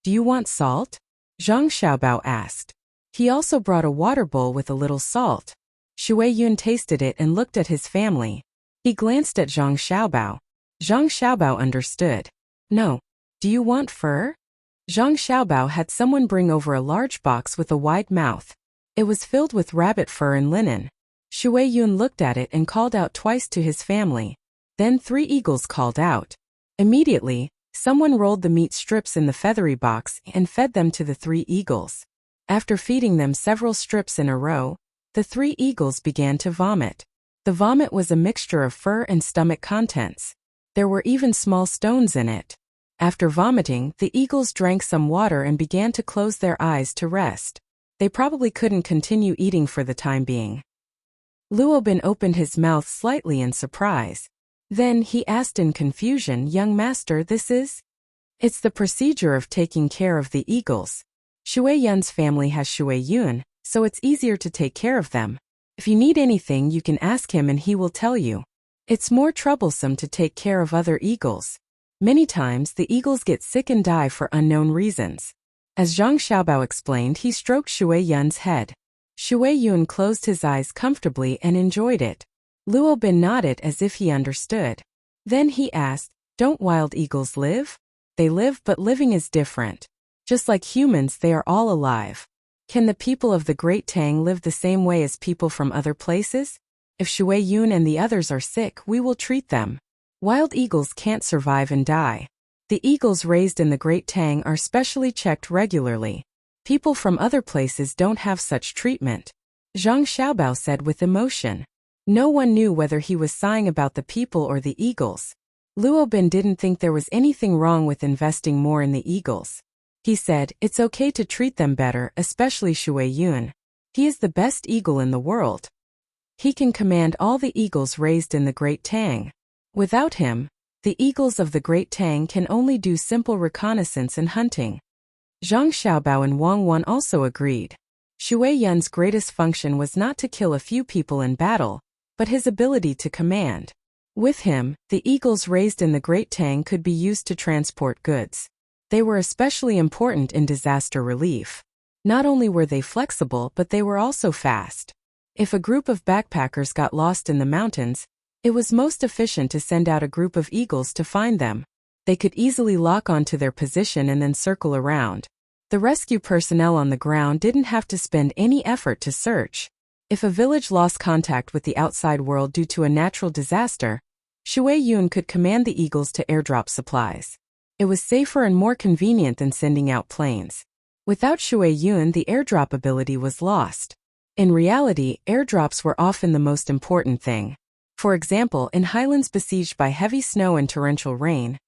Do you want salt? Zhang Xiaobao asked. He also brought a water bowl with a little salt. Shui Yun tasted it and looked at his family. He glanced at Zhang Xiaobao. Zhang Xiaobao understood. No. Do you want fur? Zhang Xiaobao had someone bring over a large box with a wide mouth. It was filled with rabbit fur and linen. Shui Yun looked at it and called out twice to his family. Then 3 eagles called out. Immediately, someone rolled the meat strips in the feathery box and fed them to the 3 eagles. After feeding them several strips in a row, the 3 eagles began to vomit. The vomit was a mixture of fur and stomach contents. There were even small stones in it. After vomiting, the eagles drank some water and began to close their eyes to rest. They probably couldn't continue eating for the time being. Luobin opened his mouth slightly in surprise. Then he asked in confusion, Young master, this is? It's the procedure of taking care of the eagles. Shui Yun's family has Shui Yun, so it's easier to take care of them. If you need anything, you can ask him and he will tell you. It's more troublesome to take care of other eagles. Many times, the eagles get sick and die for unknown reasons. As Zhang Xiaobao explained, he stroked Shui Yun's head. Shui Yun closed his eyes comfortably and enjoyed it. Luobin nodded as if he understood. Then he asked, Don't wild eagles live? They live, but living is different. Just like humans, they are all alive. Can the people of the Great Tang live the same way as people from other places? If Shui Yun and the others are sick, we will treat them. Wild eagles can't survive and die. The eagles raised in the Great Tang are specially checked regularly. People from other places don't have such treatment. Zhang Xiaobao said with emotion. No one knew whether he was sighing about the people or the eagles. Luobin didn't think there was anything wrong with investing more in the eagles. He said, it's okay to treat them better, especially Shui Yun. He is the best eagle in the world. He can command all the eagles raised in the Great Tang. Without him, the eagles of the Great Tang can only do simple reconnaissance and hunting. Zhang Xiaobao and Wang Wan also agreed. Shui Yun's greatest function was not to kill a few people in battle, but his ability to command. With him, the eagles raised in the Great Tang could be used to transport goods. They were especially important in disaster relief. Not only were they flexible, but they were also fast. If a group of backpackers got lost in the mountains, it was most efficient to send out a group of eagles to find them. They could easily lock onto their position and then circle around. The rescue personnel on the ground didn't have to spend any effort to search. If a village lost contact with the outside world due to a natural disaster, Shui Yun could command the eagles to airdrop supplies. It was safer and more convenient than sending out planes. Without Shui Yun, the airdrop ability was lost. In reality, airdrops were often the most important thing. For example, in highlands besieged by heavy snow and torrential rain,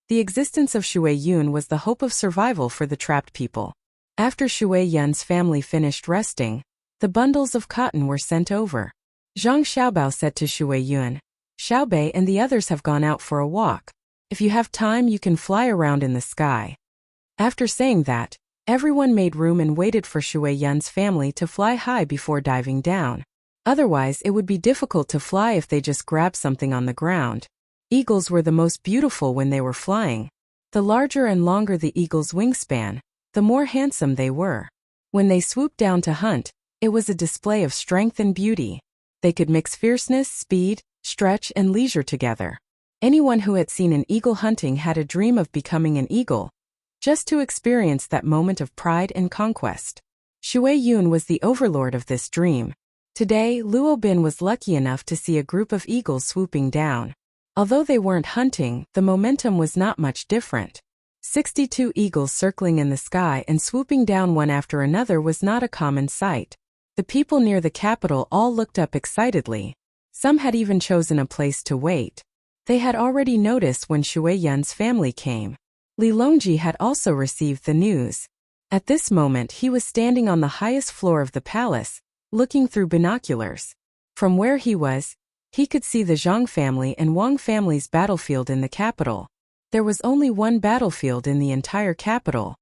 the existence of Shui Yun was the hope of survival for the trapped people. After Shui Yun's family finished resting, the bundles of cotton were sent over. Zhang Xiaobao said to Shui Yun, "Xiaobei and the others have gone out for a walk. If you have time, you can fly around in the sky." After saying that, everyone made room and waited for Shui Yun's family to fly high before diving down. Otherwise, it would be difficult to fly if they just grabbed something on the ground. Eagles were the most beautiful when they were flying. The larger and longer the eagle's wingspan, the more handsome they were. When they swooped down to hunt, it was a display of strength and beauty. They could mix fierceness, speed, stretch, and leisure together. Anyone who had seen an eagle hunting had a dream of becoming an eagle, just to experience that moment of pride and conquest. Shui Yun was the overlord of this dream. Today, Luo Bin was lucky enough to see a group of eagles swooping down. Although they weren't hunting, the momentum was not much different. 62 eagles circling in the sky and swooping down one after another was not a common sight. The people near the capital all looked up excitedly. Some had even chosen a place to wait. They had already noticed when Shui Yun's family came. Li Longji had also received the news. At this moment he was standing on the highest floor of the palace, looking through binoculars. From where he was, he could see the Zhang family and Wang family's battlefield in the capital. There was only one battlefield in the entire capital.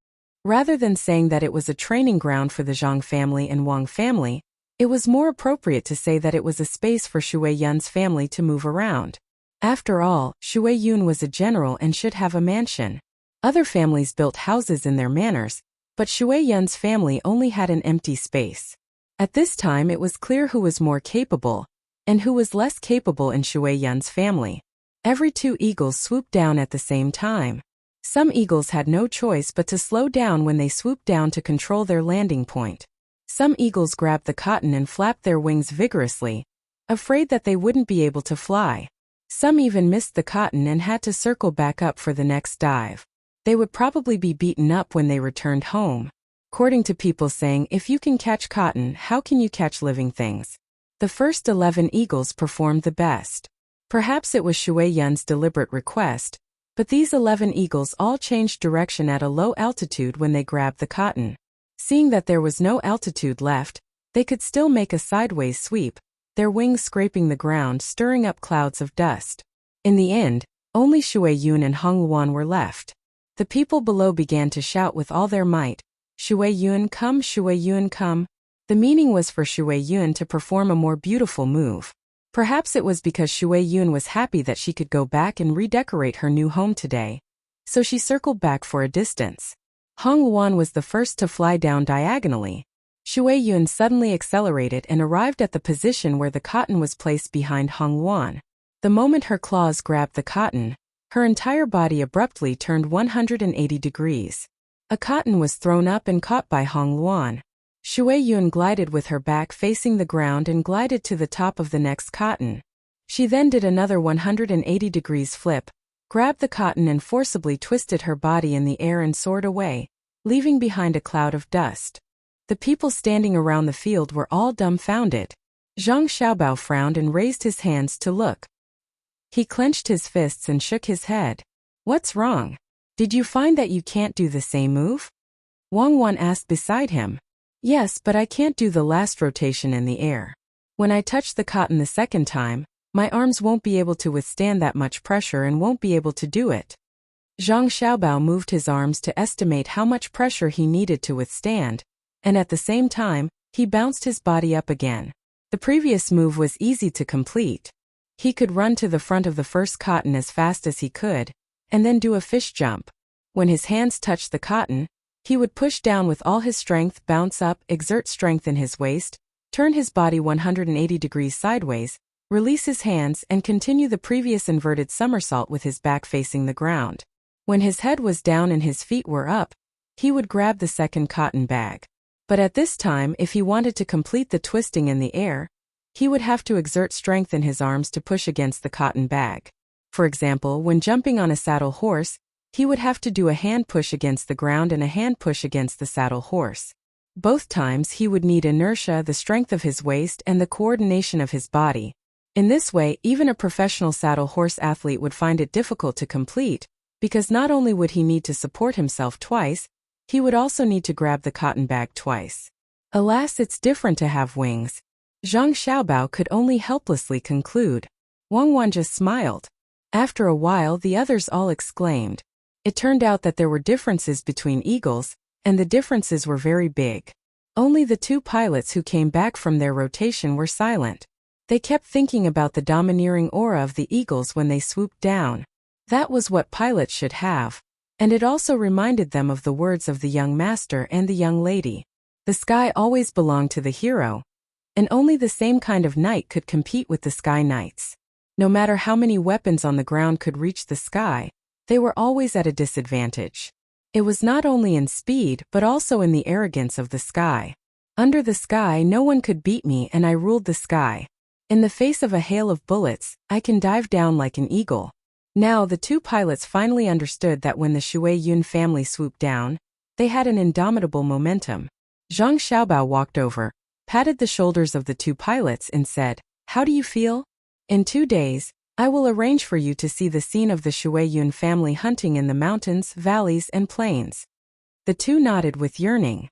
Rather than saying that it was a training ground for the Zhang family and Wang family, it was more appropriate to say that it was a space for Shui Yun's family to move around. After all, Shui Yun was a general and should have a mansion. Other families built houses in their manors, but Shui Yun's family only had an empty space. At this time it was clear who was more capable, and who was less capable in Shui Yun's family. Every 2 eagles swooped down at the same time. Some eagles had no choice but to slow down when they swooped down to control their landing point. Some eagles grabbed the cotton and flapped their wings vigorously, afraid that they wouldn't be able to fly. Some even missed the cotton and had to circle back up for the next dive. They would probably be beaten up when they returned home. According to people saying, if you can catch cotton, how can you catch living things? The first 11 eagles performed the best. Perhaps it was Shui Yun's deliberate request, but these 11 eagles all changed direction at a low altitude when they grabbed the cotton. Seeing that there was no altitude left, they could still make a sideways sweep, their wings scraping the ground, stirring up clouds of dust. In the end, only Shui Yun and Hong Luan were left. The people below began to shout with all their might, "Shui Yun, come, Shui Yun, come." The meaning was for Shui Yun to perform a more beautiful move. Perhaps it was because Shui Yun was happy that she could go back and redecorate her new home today. So she circled back for a distance. Hong Luan was the first to fly down diagonally. Shui Yun suddenly accelerated and arrived at the position where the cotton was placed behind Hong Luan. The moment her claws grabbed the cotton, her entire body abruptly turned 180 degrees. A cotton was thrown up and caught by Hong Luan. Shui Yun glided with her back facing the ground and glided to the top of the next cotton. She then did another 180 degrees flip, grabbed the cotton and forcibly twisted her body in the air and soared away, leaving behind a cloud of dust. The people standing around the field were all dumbfounded. Zhang Xiaobao frowned and raised his hands to look. He clenched his fists and shook his head. "What's wrong? Did you find that you can't do the same move?" Wang Wan asked beside him. "Yes, but I can't do the last rotation in the air. When I touch the cotton the second time, my arms won't be able to withstand that much pressure and won't be able to do it." Zhang Xiaobao moved his arms to estimate how much pressure he needed to withstand, and at the same time, he bounced his body up again. The previous move was easy to complete. He could run to the front of the first cotton as fast as he could, and then do a fish jump. When his hands touched the cotton, he would push down with all his strength, bounce up, exert strength in his waist, turn his body 180 degrees sideways, release his hands and continue the previous inverted somersault with his back facing the ground. When his head was down and his feet were up, he would grab the second cotton bag. But at this time, if he wanted to complete the twisting in the air, he would have to exert strength in his arms to push against the cotton bag. For example, when jumping on a saddle horse, he would have to do a hand push against the ground and a hand push against the saddle horse. Both times he would need inertia, the strength of his waist, and the coordination of his body. In this way, even a professional saddle horse athlete would find it difficult to complete, because not only would he need to support himself twice, he would also need to grab the cotton bag twice. Alas, it's different to have wings. Zhang Xiaobao could only helplessly conclude. Wang Wan just smiled. After a while, the others all exclaimed. It turned out that there were differences between eagles, and the differences were very big. Only the two pilots who came back from their rotation were silent. They kept thinking about the domineering aura of the eagles when they swooped down. That was what pilots should have. And it also reminded them of the words of the young master and the young lady. The sky always belonged to the hero, and only the same kind of knight could compete with the sky knights. No matter how many weapons on the ground could reach the sky, they were always at a disadvantage. It was not only in speed but also in the arrogance of the sky. Under the sky no one could beat me, and I ruled the sky. In the face of a hail of bullets, I can dive down like an eagle. Now the two pilots finally understood that when the Shui Yun family swooped down, they had an indomitable momentum. Zhang Xiaobao walked over, patted the shoulders of the two pilots and said, "How do you feel? In 2 days, I will arrange for you to see the scene of the Shui Yun family hunting in the mountains, valleys, and plains." The two nodded with yearning.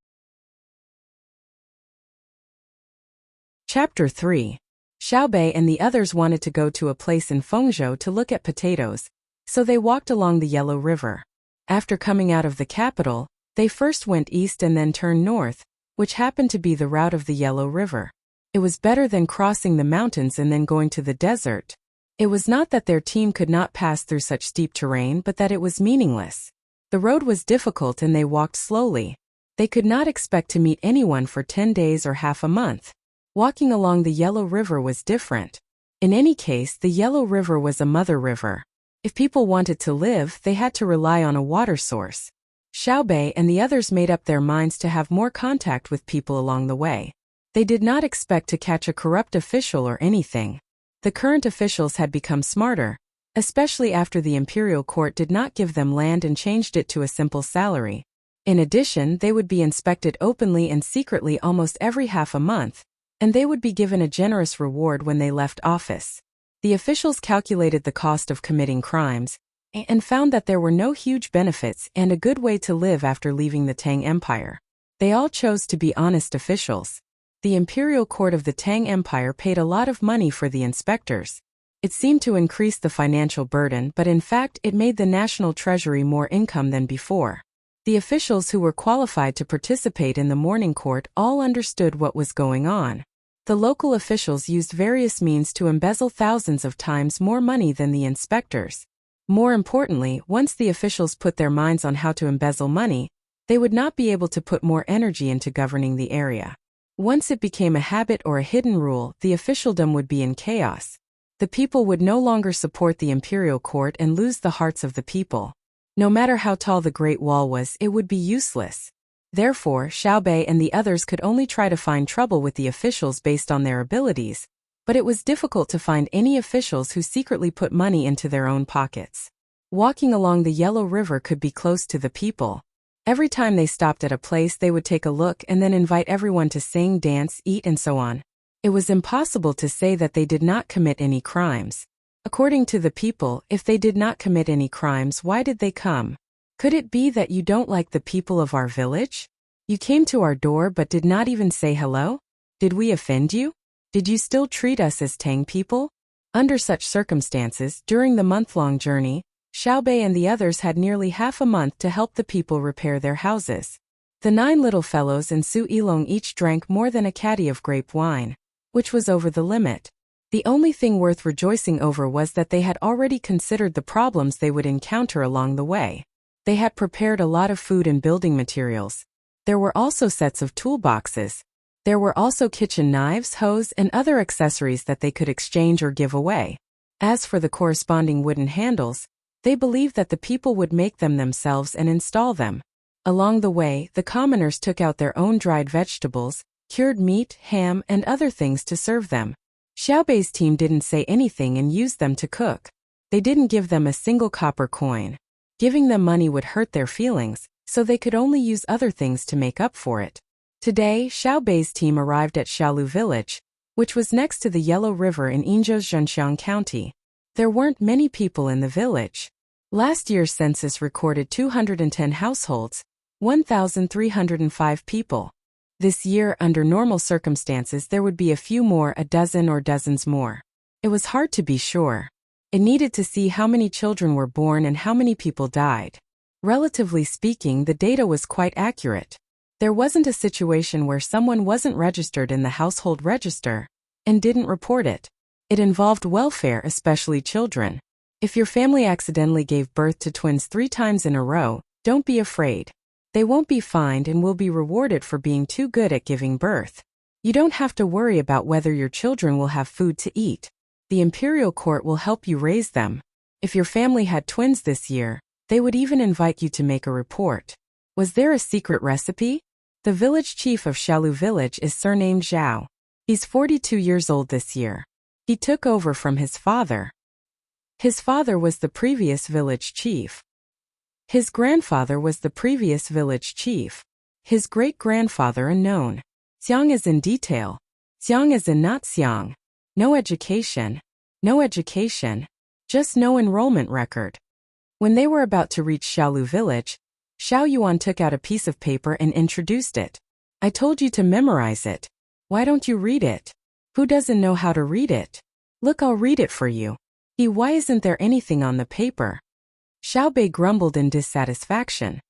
Chapter 3. Xiaobei and the others wanted to go to a place in Fengzhou to look at potatoes, so they walked along the Yellow River. After coming out of the capital, they first went east and then turned north, which happened to be the route of the Yellow River. It was better than crossing the mountains and then going to the desert. It was not that their team could not pass through such steep terrain, but that it was meaningless. The road was difficult and they walked slowly. They could not expect to meet anyone for 10 days or half a month. Walking along the Yellow River was different. In any case, the Yellow River was a mother river. If people wanted to live, they had to rely on a water source. Xiaobei and the others made up their minds to have more contact with people along the way. They did not expect to catch a corrupt official or anything. The current officials had become smarter, especially after the imperial court did not give them land and changed it to a simple salary. In addition, they would be inspected openly and secretly almost every half a month, and they would be given a generous reward when they left office. The officials calculated the cost of committing crimes, and found that there were no huge benefits and a good way to live after leaving the Tang Empire. They all chose to be honest officials. The imperial court of the Tang Empire paid a lot of money for the inspectors. It seemed to increase the financial burden, but in fact it made the national treasury more income than before. The officials who were qualified to participate in the morning court all understood what was going on. The local officials used various means to embezzle thousands of times more money than the inspectors. More importantly, once the officials put their minds on how to embezzle money, they would not be able to put more energy into governing the area. Once it became a habit or a hidden rule, the officialdom would be in chaos. The people would no longer support the imperial court and lose the hearts of the people. No matter how tall the Great Wall was, it would be useless. Therefore, Xiaobei and the others could only try to find trouble with the officials based on their abilities, but it was difficult to find any officials who secretly put money into their own pockets. Walking along the Yellow River could be close to the people. Every time they stopped at a place, they would take a look and then invite everyone to sing, dance, eat, and so on. It was impossible to say that they did not commit any crimes. According to the people, if they did not commit any crimes, why did they come? Could it be that you don't like the people of our village? You came to our door but did not even say hello? Did we offend you? Did you still treat us as Tang people? Under such circumstances, during the month-long journey, Xiaobei and the others had nearly half a month to help the people repair their houses. The 9 little fellows and Su Yilong each drank more than a caddy of grape wine, which was over the limit. The only thing worth rejoicing over was that they had already considered the problems they would encounter along the way. They had prepared a lot of food and building materials. There were also sets of toolboxes. There were also kitchen knives, hose, and other accessories that they could exchange or give away. As for the corresponding wooden handles, they believed that the people would make them themselves and install them. Along the way, the commoners took out their own dried vegetables, cured meat, ham, and other things to serve them. Xiaobei's team didn't say anything and used them to cook. They didn't give them a single copper coin. Giving them money would hurt their feelings, so they could only use other things to make up for it. Today, Xiaobei's team arrived at Xiaolu village, which was next to the Yellow River in Yinzhou's Zhenxiang County. There weren't many people in the village. Last year's census recorded 210 households, 1,305 people. This year, under normal circumstances, there would be a few more, a dozen or dozens more. It was hard to be sure. It needed to see how many children were born and how many people died. Relatively speaking, the data was quite accurate. There wasn't a situation where someone wasn't registered in the household register and didn't report it. It involved welfare, especially children. If your family accidentally gave birth to twins 3 times in a row, don't be afraid. They won't be fined and will be rewarded for being too good at giving birth. You don't have to worry about whether your children will have food to eat. The imperial court will help you raise them. If your family had twins this year, they would even invite you to make a report. Was there a secret recipe? The village chief of Xiaolu village is surnamed Zhao. He's 42 years old this year. He took over from his father. His father was the previous village chief. His grandfather was the previous village chief. His great-grandfather unknown. Xiang is in detail. Xiang is in not Xiang. No education. No education. Just no enrollment record. When they were about to reach Xiaolu village, Xiao Yuan took out a piece of paper and introduced it. I told you to memorize it. Why don't you read it? Who doesn't know how to read it? Look, I'll read it for you. Why isn't there anything on the paper? Xiaobei grumbled in dissatisfaction.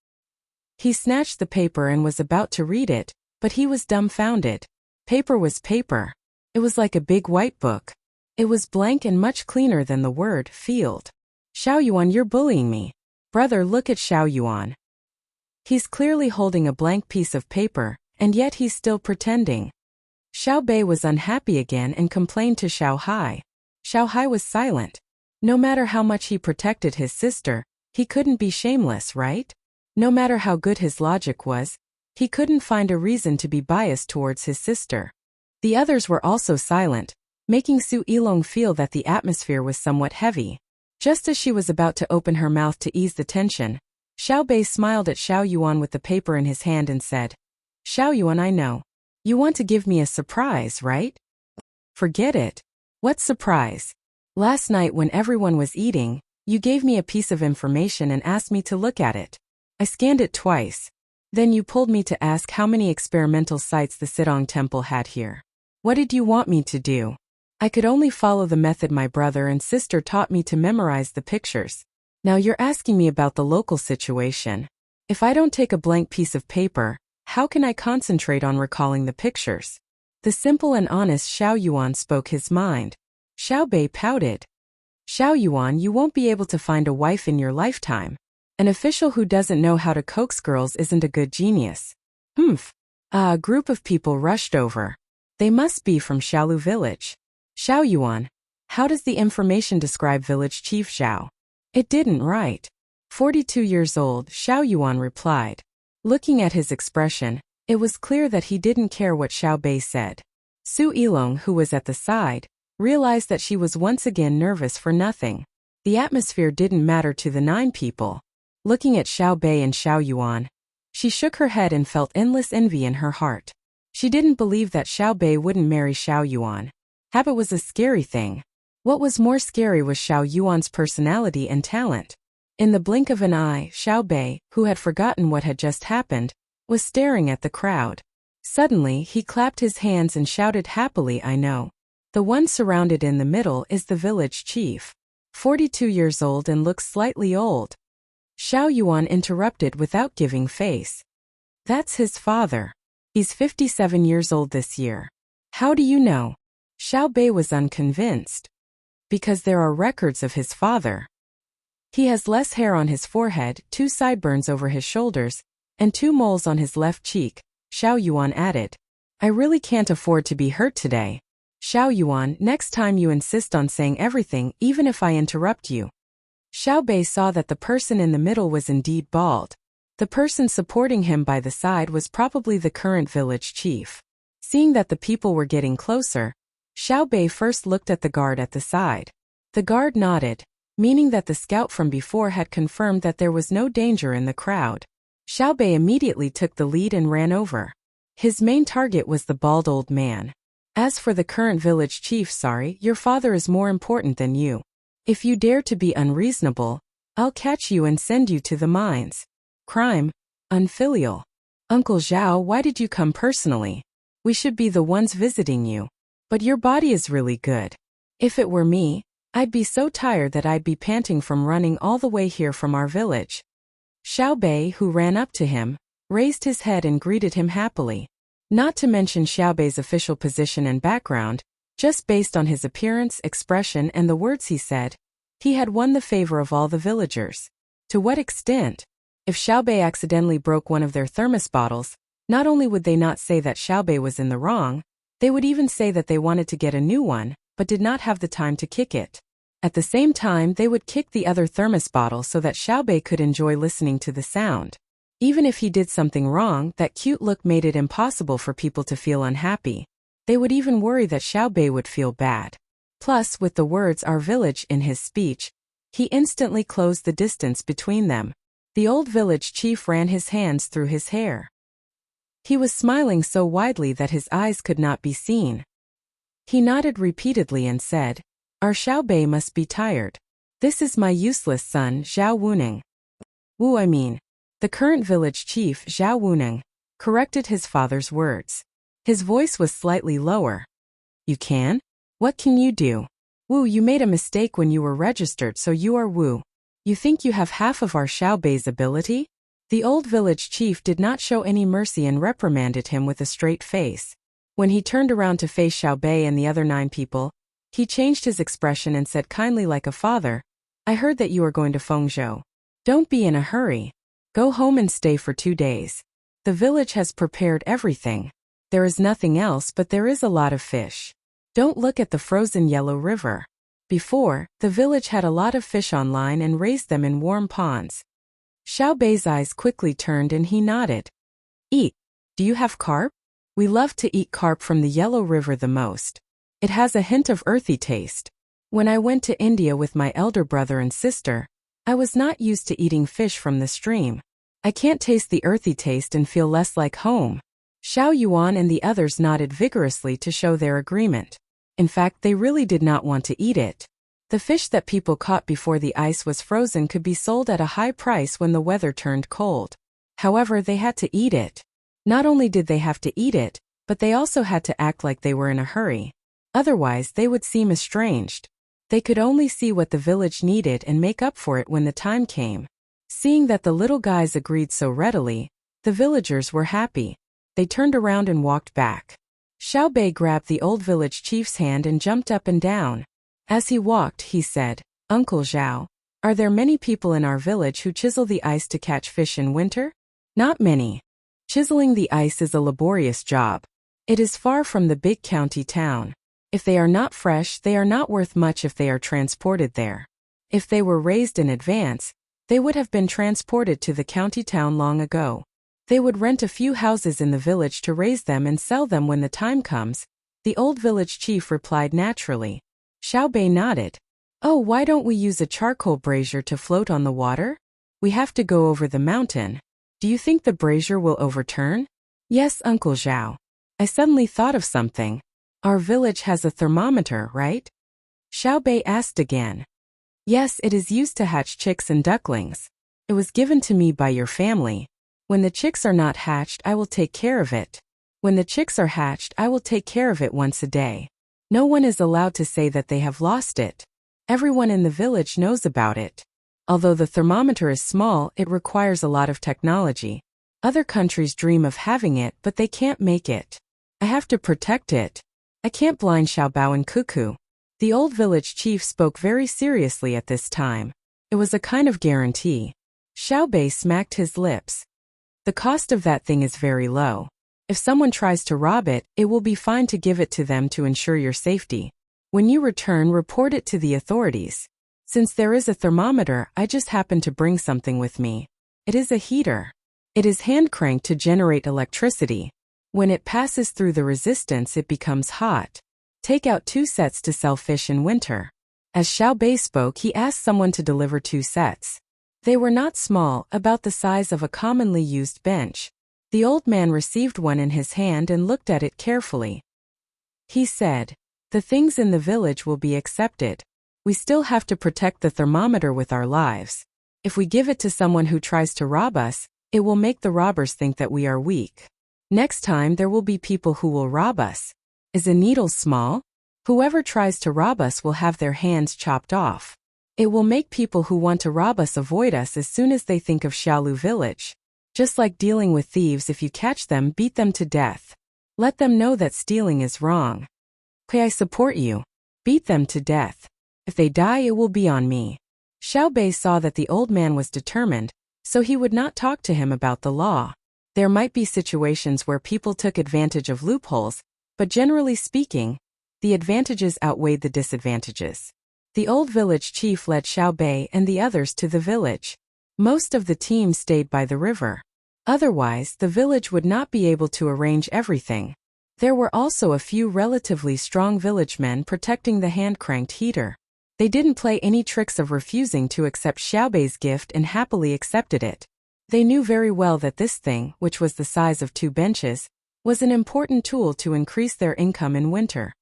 He snatched the paper and was about to read it, but he was dumbfounded. Paper was paper. It was like a big white book. It was blank and much cleaner than the word field. Xiao Yuan, you're bullying me. Brother, look at Xiao Yuan. He's clearly holding a blank piece of paper, and yet he's still pretending. Xiaobei was unhappy again and complained to Xiao Hai. Xiao Hai was silent. No matter how much he protected his sister, he couldn't be shameless, right? No matter how good his logic was, he couldn't find a reason to be biased towards his sister. The others were also silent, making Su Yilong feel that the atmosphere was somewhat heavy. Just as she was about to open her mouth to ease the tension, Xiaobei smiled at Xiao Yuan with the paper in his hand and said, Xiao Yuan, I know. You want to give me a surprise, right? Forget it. What surprise? Last night when everyone was eating, you gave me a piece of information and asked me to look at it. I scanned it twice. Then you pulled me to ask how many experimental sites the Sidong Temple had here. What did you want me to do? I could only follow the method my brother and sister taught me to memorize the pictures. Now you're asking me about the local situation. If I don't take a blank piece of paper, how can I concentrate on recalling the pictures? The simple and honest Xiao Yuan spoke his mind. Xiaobei pouted. Xiao Yuan, you won't be able to find a wife in your lifetime. An official who doesn't know how to coax girls isn't a good genius. A group of people rushed over. They must be from Xiaolu village. Xiao Yuan, how does the information describe village chief Zhao? It didn't, right? 42 years old, Xiao Yuan replied. Looking at his expression, it was clear that he didn't care what Xiaobei said. Su Yilong, who was at the side, realized that she was once again nervous for nothing. The atmosphere didn't matter to the 9 people. Looking at Xiaobei and Xiao Yuan, she shook her head and felt endless envy in her heart. She didn't believe that Xiaobei wouldn't marry Xiao Yuan. Habit was a scary thing. What was more scary was Xiao Yuan's personality and talent. In the blink of an eye, Xiaobei, who had forgotten what had just happened, was staring at the crowd. Suddenly, he clapped his hands and shouted happily, I know. The one surrounded in the middle is the village chief. 42 years old and looks slightly old. Xiao Yuan interrupted without giving face. That's his father. He's 57 years old this year. How do you know? Xiaobei was unconvinced. Because there are records of his father. He has less hair on his forehead, 2 sideburns over his shoulders, and 2 moles on his left cheek, Xiao Yuan added. I really can't afford to be hurt today. Xiao Yuan, next time you insist on saying everything, even if I interrupt you. Xiaobei saw that the person in the middle was indeed bald. The person supporting him by the side was probably the current village chief. Seeing that the people were getting closer, Xiao Bei first looked at the guard at the side. The guard nodded, meaning that the scout from before had confirmed that there was no danger in the crowd. Xiao Bei immediately took the lead and ran over. His main target was the bald old man. As for the current village chief, sorry, your father is more important than you. If you dare to be unreasonable, I'll catch you and send you to the mines. Crime, unfilial. Uncle Zhao, why did you come personally? We should be the ones visiting you. But your body is really good. If it were me, I'd be so tired that I'd be panting from running all the way here from our village. Xiao Bei, who ran up to him, raised his head and greeted him happily. Not to mention Xiao Bei's official position and background, just based on his appearance, expression, and the words he said, he had won the favor of all the villagers. To what extent? If Xiao Bei accidentally broke one of their thermos bottles, not only would they not say that Xiao Bei was in the wrong, they would even say that they wanted to get a new one, but did not have the time to kick it. At the same time, they would kick the other thermos bottle so that Xiao Bei could enjoy listening to the sound. Even if he did something wrong, that cute look made it impossible for people to feel unhappy. They would even worry that Xiao Bei would feel bad. Plus, with the words "our village" in his speech, he instantly closed the distance between them. The old village chief ran his hands through his hair. He was smiling so widely that his eyes could not be seen. He nodded repeatedly and said, "Our Xiao Bei must be tired. This is my useless son, Zhao Wuning." The current village chief, Zhao Wuning, corrected his father's words. His voice was slightly lower. "You can? What can you do? Wu, you made a mistake when you were registered, so you are Wu. You think you have half of our Xiao Bei's ability?" The old village chief did not show any mercy and reprimanded him with a straight face. When he turned around to face Xiao Bei and the other 9 people, he changed his expression and said kindly like a father, "I heard that you are going to Fengzhou. Don't be in a hurry. Go home and stay for 2 days. The village has prepared everything. There is nothing else, but there is a lot of fish. Don't look at the frozen yellow river. Before, the village had a lot of fish on line and raised them in warm ponds." Xiao Bei's eyes quickly turned and he nodded. "Eat. Do you have carp? We love to eat carp from the yellow river the most. It has a hint of earthy taste. When I went to India with my elder brother and sister, I was not used to eating fish from the stream. I can't taste the earthy taste and feel less like home." Xiao Yuan and the others nodded vigorously to show their agreement. In fact, they really did not want to eat it. The fish that people caught before the ice was frozen could be sold at a high price when the weather turned cold. However, they had to eat it. Not only did they have to eat it, but they also had to act like they were in a hurry. Otherwise, they would seem estranged. They could only see what the village needed and make up for it when the time came. Seeing that the little guys agreed so readily, the villagers were happy. They turned around and walked back. Xiao Bei grabbed the old village chief's hand and jumped up and down. As he walked, he said, "Uncle Zhao, are there many people in our village who chisel the ice to catch fish in winter?" "Not many. Chiseling the ice is a laborious job. It is far from the big county town. If they are not fresh, they are not worth much if they are transported there. If they were raised in advance, they would have been transported to the county town long ago. They would rent a few houses in the village to raise them and sell them when the time comes," the old village chief replied naturally. Xiao Bei nodded. "Oh, why don't we use a charcoal brazier to float on the water? We have to go over the mountain. Do you think the brazier will overturn?" "Yes, Uncle Zhao. I suddenly thought of something. Our village has a thermometer, right?" Xiao Bei asked again. "Yes, it is used to hatch chicks and ducklings. It was given to me by your family. When the chicks are not hatched, I will take care of it. When the chicks are hatched, I will take care of it once a day. No one is allowed to say that they have lost it. Everyone in the village knows about it. Although the thermometer is small, it requires a lot of technology. Other countries dream of having it, but they can't make it. I have to protect it. I can't blind Xiaobao and Cuckoo." The old village chief spoke very seriously at this time. It was a kind of guarantee. Xiao Bei smacked his lips. "The cost of that thing is very low. If someone tries to rob it, it will be fine to give it to them to ensure your safety. When you return, report it to the authorities. Since there is a thermometer, I just happened to bring something with me. It is a heater. It is hand-cranked to generate electricity. When it passes through the resistance, it becomes hot. Take out 2 sets to sell fish in winter. As Xiao Bei spoke, he asked someone to deliver 2 sets. They were not small, about the size of a commonly used bench. The old man received one in his hand and looked at it carefully. He said, "The things in the village will be accepted. We still have to protect the thermometer with our lives. If we give it to someone who tries to rob us, it will make the robbers think that we are weak. Next time there will be people who will rob us. Is a needle small? Whoever tries to rob us will have their hands chopped off. It will make people who want to rob us avoid us as soon as they think of Xiaolu village. Just like dealing with thieves, if you catch them, beat them to death. Let them know that stealing is wrong. Okay, I support you. Beat them to death. If they die, it will be on me." Xiao Bei saw that the old man was determined, so he would not talk to him about the law. There might be situations where people took advantage of loopholes, but generally speaking, the advantages outweighed the disadvantages. The old village chief led Xiao Bei and the others to the village. Most of the team stayed by the river. Otherwise, the village would not be able to arrange everything. There were also a few relatively strong village men protecting the hand-cranked heater. They didn't play any tricks of refusing to accept Xiao Bei's gift and happily accepted it. They knew very well that this thing, which was the size of 2 benches, was an important tool to increase their income in winter.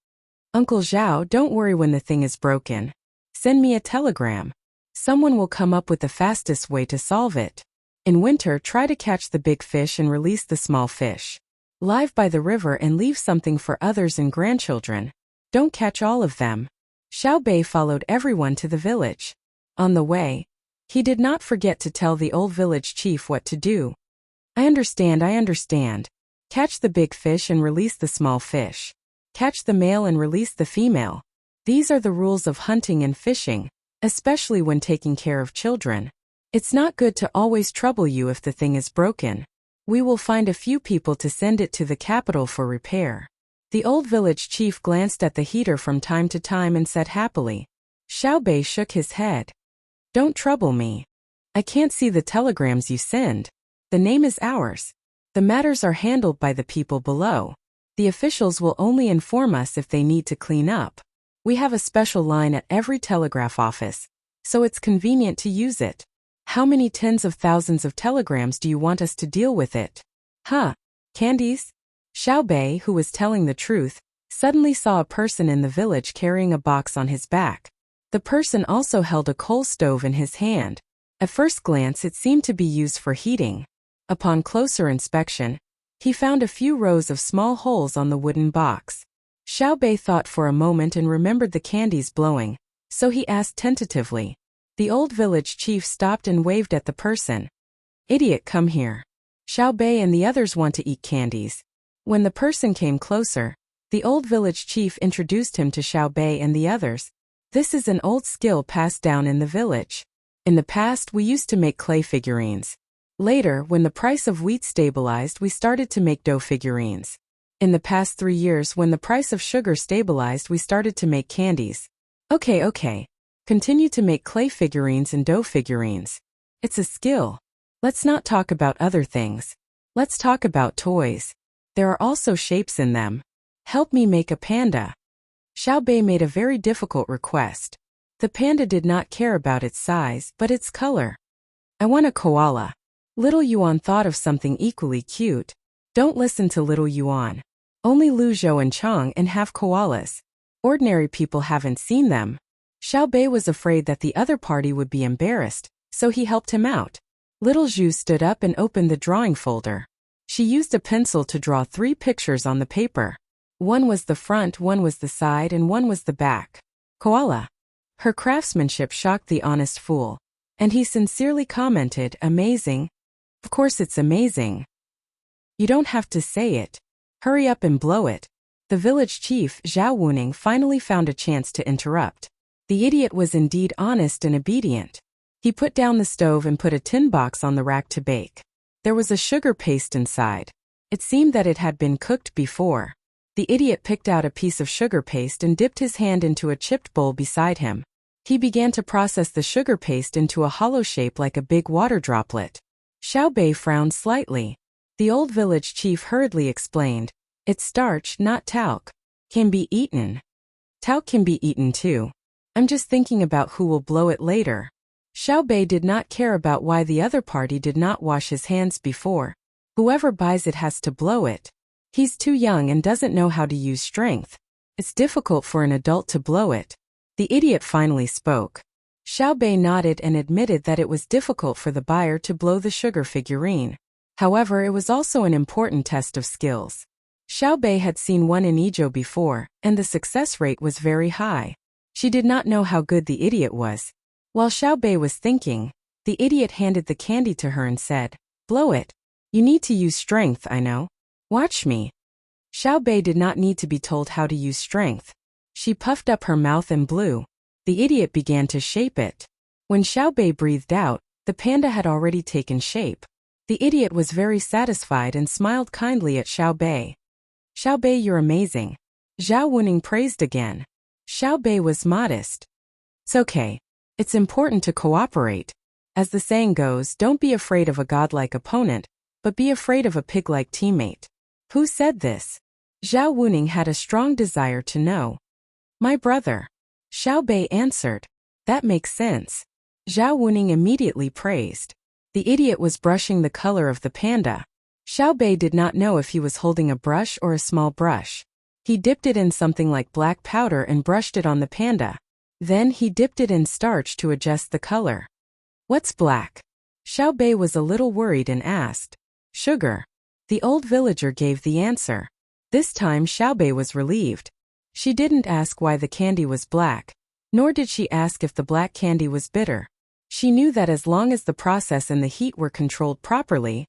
"Uncle Zhao, don't worry when the thing is broken. Send me a telegram. Someone will come up with the fastest way to solve it. In winter, try to catch the big fish and release the small fish. Live by the river and leave something for others and grandchildren. Don't catch all of them." Xiao Bei followed everyone to the village. On the way, he did not forget to tell the old village chief what to do. I understand. Catch the big fish and release the small fish. Catch the male and release the female. These are the rules of hunting and fishing, especially when taking care of children. It's not good to always trouble you if the thing is broken. We will find a few people to send it to the capital for repair." The old village chief glanced at the heater from time to time and said happily. Xiao Bei shook his head. "Don't trouble me. I can't see the telegrams you send. The name is ours. The matters are handled by the people below. The officials will only inform us if they need to clean up. We have a special line at every telegraph office, so it's convenient to use it. How many tens of thousands of telegrams do you want us to deal with it?" Candies? Xiao Bei, who was telling the truth, suddenly saw a person in the village carrying a box on his back. The person also held a coal stove in his hand. At first glance, it seemed to be used for heating. Upon closer inspection, he found a few rows of small holes on the wooden box. Xiao Bei thought for a moment and remembered the candies blowing, so he asked tentatively. The old village chief stopped and waved at the person. "Idiot, come here. Xiao Bei and the others want to eat candies." When the person came closer, the old village chief introduced him to Xiao Bei and the others. "This is an old skill passed down in the village. In the past, we used to make clay figurines. Later, when the price of wheat stabilized, we started to make dough figurines. In the past 3 years, when the price of sugar stabilized, we started to make candies. Okay. Continue to make clay figurines and dough figurines. It's a skill. Let's not talk about other things. Let's talk about toys. There are also shapes in them. Help me make a panda." Xiao Bei made a very difficult request. The panda did not care about its size, but its color. "I want a koala." Little Yuan thought of something equally cute. Don't listen to Little Yuan. Only Lu Zhou and Chang and have koalas. Ordinary people haven't seen them. Xiao Bei was afraid that the other party would be embarrassed, so he helped him out. Little Zhu stood up and opened the drawing folder. She used a pencil to draw 3 pictures on the paper. One was the front, one was the side, and one was the back. Koala. Her craftsmanship shocked the honest fool, and he sincerely commented, "Amazing." "Of course it's amazing. You don't have to say it. Hurry up and blow it." The village chief, Zhao Wuning, finally found a chance to interrupt. The idiot was indeed honest and obedient. He put down the stove and put a tin box on the rack to bake. There was a sugar paste inside. It seemed that it had been cooked before. The idiot picked out a piece of sugar paste and dipped his hand into a chipped bowl beside him. He began to process the sugar paste into a hollow shape like a big water droplet. Xiao Bei frowned slightly. The old village chief hurriedly explained, "It's starch, not talc. Can be eaten. Talc can be eaten too. I'm just thinking about who will blow it later." Xiao Bei did not care about why the other party did not wash his hands before. Whoever buys it has to blow it. He's too young and doesn't know how to use strength. It's difficult for an adult to blow it. The idiot finally spoke. Xiao Bei nodded and admitted that it was difficult for the buyer to blow the sugar figurine. However, it was also an important test of skills. Xiao Bei had seen one in Idyll before, and the success rate was very high. She did not know how good the idiot was. While Xiao Bei was thinking, the idiot handed the candy to her and said, "Blow it. You need to use strength, I know. Watch me." Xiao Bei did not need to be told how to use strength. She puffed up her mouth and blew. The idiot began to shape it. When Xiao Bei breathed out, the panda had already taken shape. The idiot was very satisfied and smiled kindly at Xiao Bei. "Xiao Bei, you're amazing." Zhao Wuning praised again. Xiao Bei was modest. "It's okay. It's important to cooperate. As the saying goes, don't be afraid of a godlike opponent, but be afraid of a pig-like teammate." "Who said this?" Zhao Wuning had a strong desire to know. "My brother." Xiao Bei answered. "That makes sense." Zhao Wuning immediately praised. The idiot was brushing the color of the panda. Xiao Bei did not know if he was holding a brush or a small brush. He dipped it in something like black powder and brushed it on the panda. Then he dipped it in starch to adjust the color. "What's black?" Xiao Bei was a little worried and asked. "Sugar." The old villager gave the answer. This time Xiao Bei was relieved. She didn't ask why the candy was black, nor did she ask if the black candy was bitter. She knew that as long as the process and the heat were controlled properly,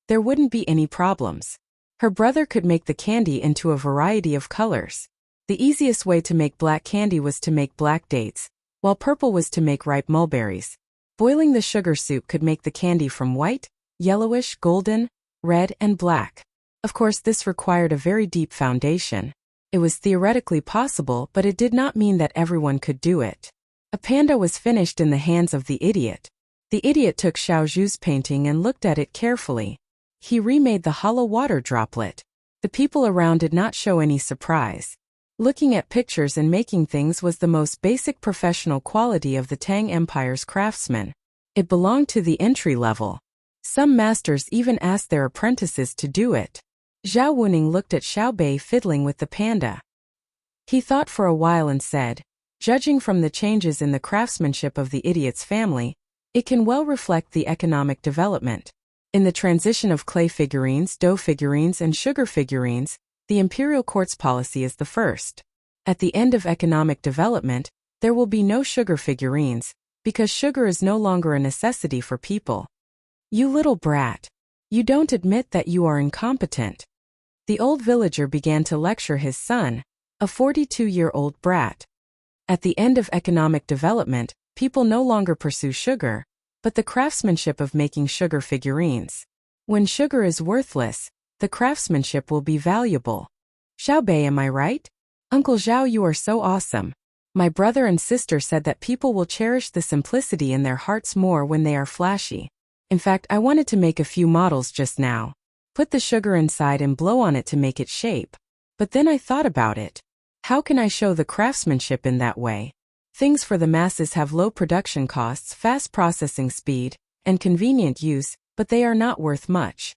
there wouldn't be any problems. Her brother could make the candy into a variety of colors. The easiest way to make black candy was to make black dates, while purple was to make ripe mulberries. Boiling the sugar soup could make the candy from white, yellowish, golden, red, and black. Of course, this required a very deep foundation. It was theoretically possible, but it did not mean that everyone could do it. A panda was finished in the hands of the idiot. The idiot took Xiao Zhu's painting and looked at it carefully. He remade the hollow water droplet. The people around did not show any surprise. Looking at pictures and making things was the most basic professional quality of the Tang Empire's craftsmen. It belonged to the entry level. Some masters even asked their apprentices to do it. Zhao Wuning looked at Xiao Bei fiddling with the panda. He thought for a while and said, "Judging from the changes in the craftsmanship of the idiot's family, it can well reflect the economic development. In the transition of clay figurines, dough figurines, and sugar figurines, the imperial court's policy is the first. At the end of economic development, there will be no sugar figurines, because sugar is no longer a necessity for people." "You little brat. You don't admit that you are incompetent." The old villager began to lecture his son, a 42-year-old brat. At the end of economic development, people no longer pursue sugar, but the craftsmanship of making sugar figurines. When sugar is worthless, the craftsmanship will be valuable. "Xiao Bei, am I right? Uncle Zhao, you are so awesome. My brother and sister said that people will cherish the simplicity in their hearts more when they are flashy. In fact, I wanted to make a few models just now. Put the sugar inside and blow on it to make it shape. But then I thought about it. How can I show the craftsmanship in that way? Things for the masses have low production costs, fast processing speed, and convenient use, but they are not worth much."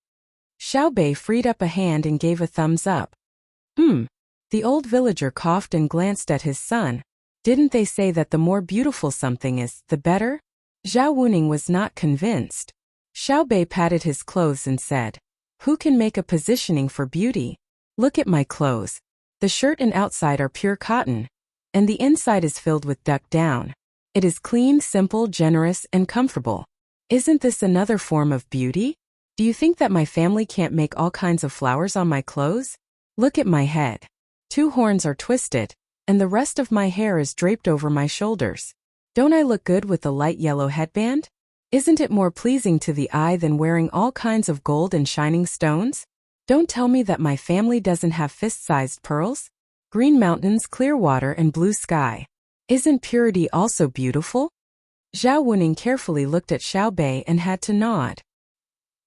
Xiao Bei freed up a hand and gave a thumbs up. The old villager coughed and glanced at his son. "Didn't they say that the more beautiful something is, the better?" Zhao Wuning was not convinced. Xiao Bei patted his clothes and said, "Who can make a positioning for beauty? Look at my clothes. The shirt and outside are pure cotton, and the inside is filled with duck down. It is clean, simple, generous, and comfortable. Isn't this another form of beauty? Do you think that my family can't make all kinds of flowers on my clothes? Look at my head. 2 horns are twisted, and the rest of my hair is draped over my shoulders. Don't I look good with the light yellow headband? Isn't it more pleasing to the eye than wearing all kinds of gold and shining stones? Don't tell me that my family doesn't have fist-sized pearls, green mountains, clear water, and blue sky. Isn't purity also beautiful?" Zhao Wuning carefully looked at Xiao Bei and had to nod.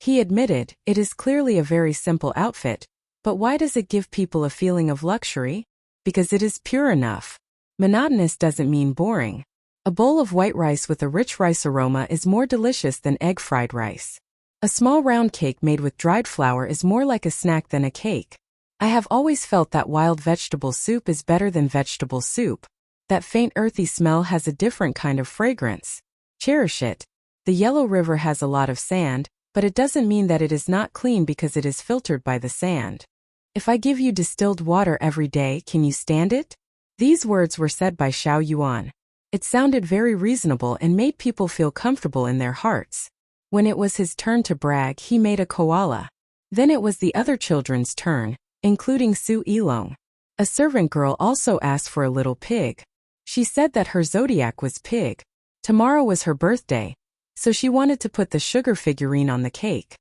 He admitted, "It is clearly a very simple outfit, but why does it give people a feeling of luxury? Because it is pure enough. Monotonous doesn't mean boring. A bowl of white rice with a rich rice aroma is more delicious than egg fried rice. A small round cake made with dried flour is more like a snack than a cake. I have always felt that wild vegetable soup is better than vegetable soup. That faint earthy smell has a different kind of fragrance. Cherish it. The Yellow River has a lot of sand, but it doesn't mean that it is not clean because it is filtered by the sand. If I give you distilled water every day, can you stand it?" These words were said by Xiao Yuan. It sounded very reasonable and made people feel comfortable in their hearts. When it was his turn to brag, he made a koala. Then it was the other children's turn, including Su Yilong. A servant girl also asked for a little pig. She said that her zodiac was pig. Tomorrow was her birthday, so she wanted to put the sugar figurine on the cake.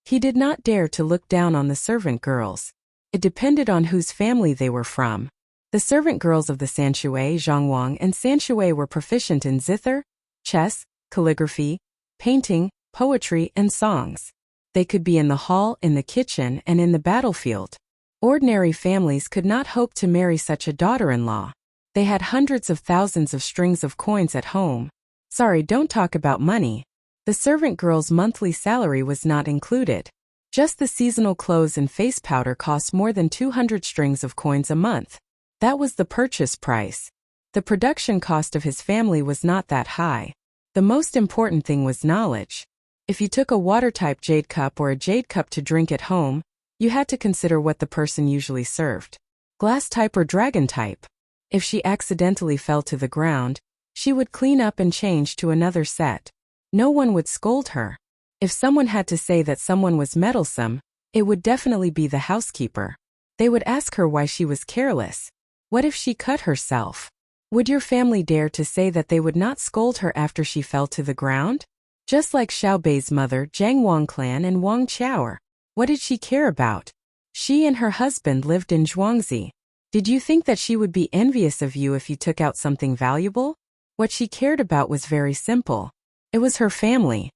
He did not dare to look down on the servant girls. It depended on whose family they were from. The servant girls of the Sanshui, Zhangwang and Sanshui were proficient in zither, chess, calligraphy, painting, poetry, and songs. They could be in the hall, in the kitchen, and in the battlefield. Ordinary families could not hope to marry such a daughter-in-law. They had hundreds of thousands of strings of coins at home. Sorry, don't talk about money. The servant girl's monthly salary was not included. Just the seasonal clothes and face powder cost more than 200 strings of coins a month. That was the purchase price. The production cost of his family was not that high. The most important thing was knowledge. If you took a water-type jade cup or a jade cup to drink at home, you had to consider what the person usually served. Glass-type or dragon-type. If she accidentally fell to the ground, she would clean up and change to another set. No one would scold her. If someone had to say that someone was meddlesome, it would definitely be the housekeeper. They would ask her why she was careless. What if she cut herself? Would your family dare to say that they would not scold her after she fell to the ground? Just like Xiao Bei's mother, Zhang Wangclan and Wang Qiao. What did she care about? She and her husband lived in Zhuangzi. Did you think that she would be envious of you if you took out something valuable? What she cared about was very simple. It was her family.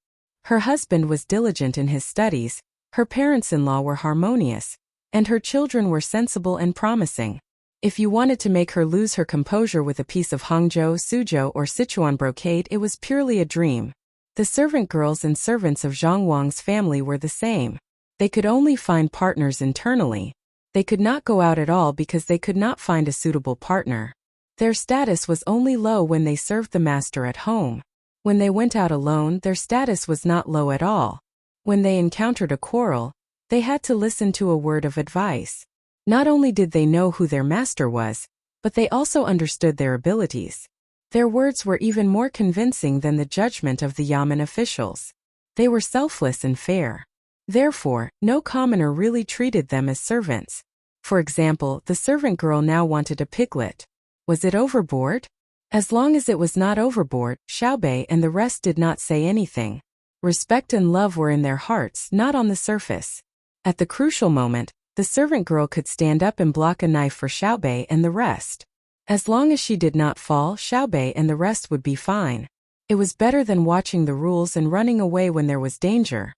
Her husband was diligent in his studies, her parents-in-law were harmonious, and her children were sensible and promising. If you wanted to make her lose her composure with a piece of Hangzhou, Suzhou, or Sichuan brocade, it was purely a dream. The servant girls and servants of Zhang Wang's family were the same. They could only find partners internally. They could not go out at all because they could not find a suitable partner. Their status was only low when they served the master at home. When they went out alone, their status was not low at all. When they encountered a quarrel, they had to listen to a word of advice. Not only did they know who their master was, but they also understood their abilities. Their words were even more convincing than the judgment of the Yamen officials. They were selfless and fair. Therefore, no commoner really treated them as servants. For example, the servant girl now wanted a piglet. Was it overboard? As long as it was not overboard, Xiaobei and the rest did not say anything. Respect and love were in their hearts, not on the surface. At the crucial moment, the servant girl could stand up and block a knife for Xiaobei and the rest. As long as she did not fall, Xiaobei and the rest would be fine. It was better than watching the rules and running away when there was danger.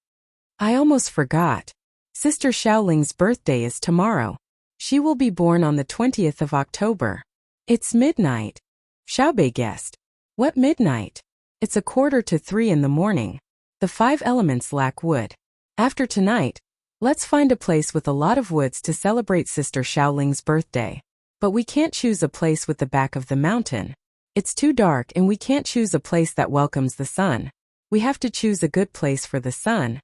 I almost forgot. Sister Xiaoling's birthday is tomorrow. She will be born on the 20th of October. It's midnight. Xiaobei guessed. What midnight? It's 2:45 in the morning. The 5 elements lack wood. After tonight, let's find a place with a lot of woods to celebrate Sister Xiaoling's birthday. But we can't choose a place with the back of the mountain. It's too dark and we can't choose a place that welcomes the sun. We have to choose a good place for the sun.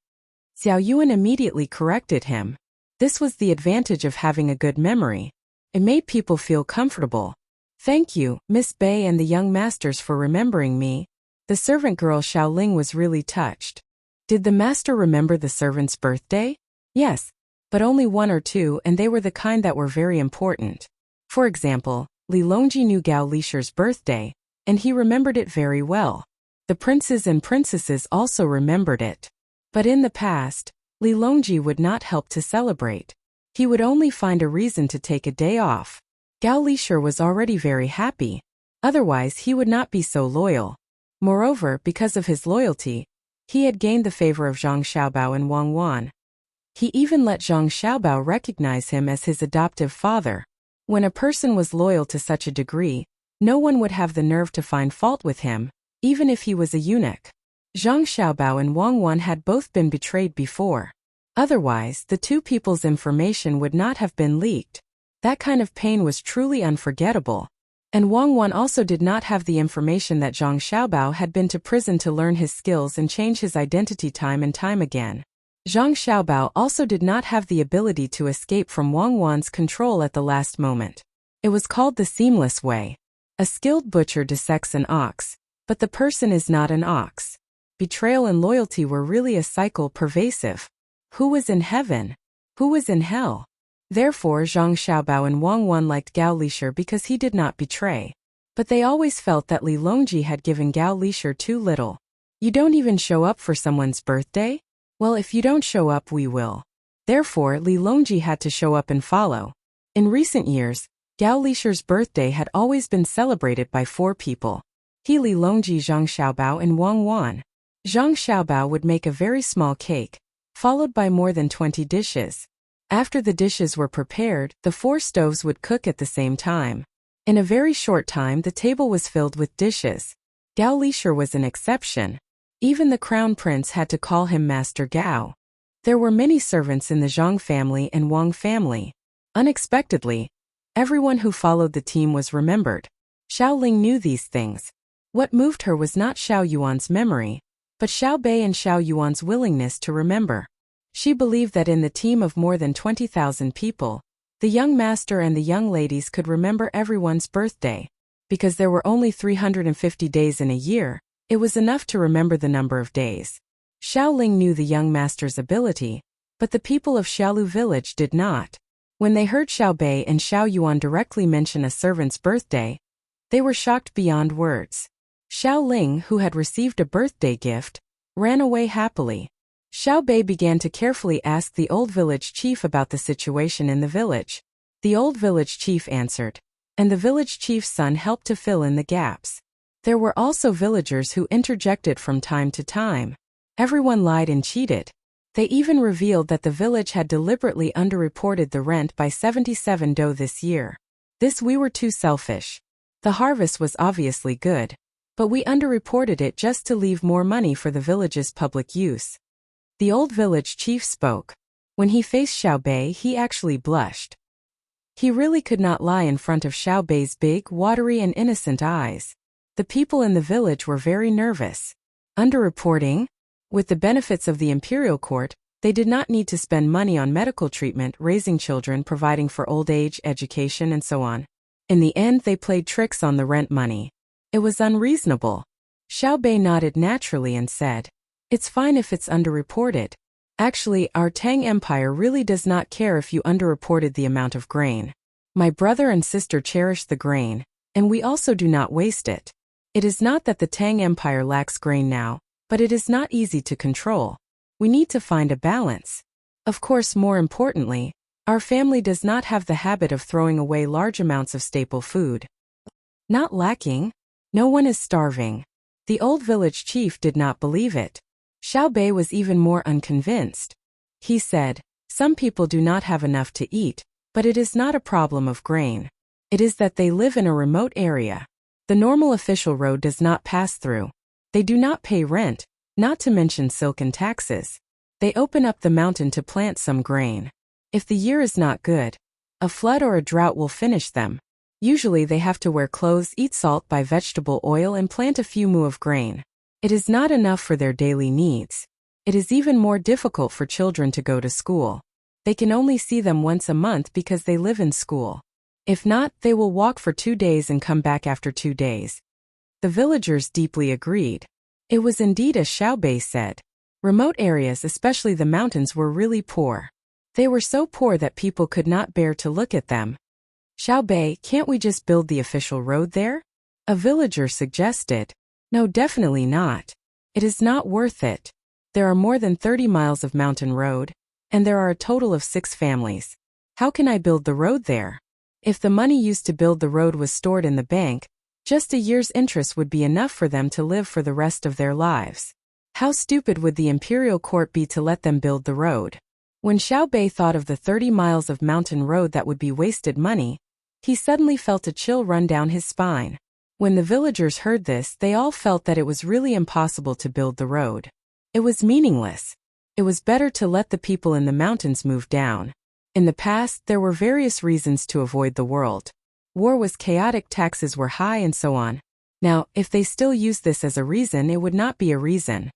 Xiao Yuan immediately corrected him. This was the advantage of having a good memory. It made people feel comfortable. Thank you, Miss Bei and the young masters for remembering me. The servant girl Xiaoling was really touched. Did the master remember the servant's birthday? Yes, but only 1 or 2, and they were the kind that were very important. For example, Li Longji knew Gao Lisher's birthday, and he remembered it very well. The princes and princesses also remembered it. But in the past, Li Longji would not help to celebrate. He would only find a reason to take a day off. Gao Lisher was already very happy. Otherwise he would not be so loyal. Moreover, because of his loyalty, He had gained the favor of Zhang Xiaobao and Wang Wan. He even let Zhang Xiaobao recognize him as his adoptive father. When a person was loyal to such a degree, no one would have the nerve to find fault with him, even if he was a eunuch. Zhang Xiaobao and Wang Wan had both been betrayed before. Otherwise, the two people's information would not have been leaked. That kind of pain was truly unforgettable. And Wang Wan also did not have the information that Zhang Xiaobao had been to prison to learn his skills and change his identity time and time again. Zhang Xiaobao also did not have the ability to escape from Wang Wan's control at the last moment. It was called the seamless way. A skilled butcher dissects an ox, but the person is not an ox. Betrayal and loyalty were really a cycle pervasive. Who was in heaven? Who was in hell? Therefore Zhang Xiaobao and Wang Wan liked Gao Lishir because he did not betray. But they always felt that Li Longji had given Gao Lishir too little. You don't even show up for someone's birthday? Well, if you don't show up, we will. Therefore, Li Longji had to show up and follow. In recent years, Gao Lishir's birthday had always been celebrated by 4 people. He, Li Longji, Zhang Xiaobao, and Wang Wan. Zhang Xiaobao would make a very small cake, followed by more than 20 dishes. After the dishes were prepared, the 4 stoves would cook at the same time. In a very short time, the table was filled with dishes. Gao Lishir was an exception. Even the crown prince had to call him Master Gao. There were many servants in the Zhang family and Wang family. Unexpectedly, everyone who followed the team was remembered. Xiao Ling knew these things. What moved her was not Xiao Yuan's memory, but Xiao Bei and Xiao Yuan's willingness to remember. She believed that in the team of more than 20,000 people, the young master and the young ladies could remember everyone's birthday. Because there were only 350 days in a year, it was enough to remember the number of days. Xiao Ling knew the young master's ability, but the people of Xiaolu village did not. When they heard Xiao Bei and Xiao Yuan directly mention a servant's birthday, they were shocked beyond words. Xiao Ling, who had received a birthday gift, ran away happily. Xiao Bei began to carefully ask the old village chief about the situation in the village. The old village chief answered, and the village chief's son helped to fill in the gaps. There were also villagers who interjected from time to time. Everyone lied and cheated. They even revealed that the village had deliberately underreported the rent by 77 do this year. We were too selfish. The harvest was obviously good, but we underreported it just to leave more money for the village's public use. The old village chief spoke. When he faced Xiao Bei, he actually blushed. He really could not lie in front of Xiao Bei's big, watery and innocent eyes. The people in the village were very nervous. Underreporting? With the benefits of the imperial court, they did not need to spend money on medical treatment, raising children, providing for old age, education, and so on. In the end, they played tricks on the rent money. It was unreasonable. Xiao Bei nodded naturally and said, "It's fine if it's underreported. Actually, our Tang Empire really does not care if you underreported the amount of grain. My brother and sister cherish the grain, and we also do not waste it. It is not that the Tang Empire lacks grain now, but it is not easy to control. We need to find a balance. Of course, more importantly, our family does not have the habit of throwing away large amounts of staple food. Not lacking? No one is starving." The old village chief did not believe it. Xiao Bei was even more unconvinced. He said, "Some people do not have enough to eat, but it is not a problem of grain. It is that they live in a remote area. The normal official road does not pass through. They do not pay rent, not to mention silken taxes. They open up the mountain to plant some grain. If the year is not good, a flood or a drought will finish them. Usually they have to wear clothes, eat salt, buy vegetable oil, and plant a few mu of grain. It is not enough for their daily needs. It is even more difficult for children to go to school. They can only see them once a month because they live in school. If not, they will walk for 2 days and come back after 2 days." The villagers deeply agreed. It was indeed as Xiao Bei said. Remote areas, especially the mountains, were really poor. They were so poor that people could not bear to look at them. "Xiao Bei, can't we just build the official road there?" a villager suggested. "No, definitely not. It is not worth it. There are more than 30 miles of mountain road, and there are a total of 6 families. How can I build the road there? If the money used to build the road was stored in the bank, just a year's interest would be enough for them to live for the rest of their lives. How stupid would the imperial court be to let them build the road? When Xiao Bei thought of the 30 miles of mountain road that would be wasted money, he suddenly felt a chill run down his spine. When the villagers heard this, they all felt that it was really impossible to build the road. It was meaningless. It was better to let the people in the mountains move down. In the past, there were various reasons to avoid the world. War was chaotic, taxes were high, and so on. Now, if they still used this as a reason, it would not be a reason.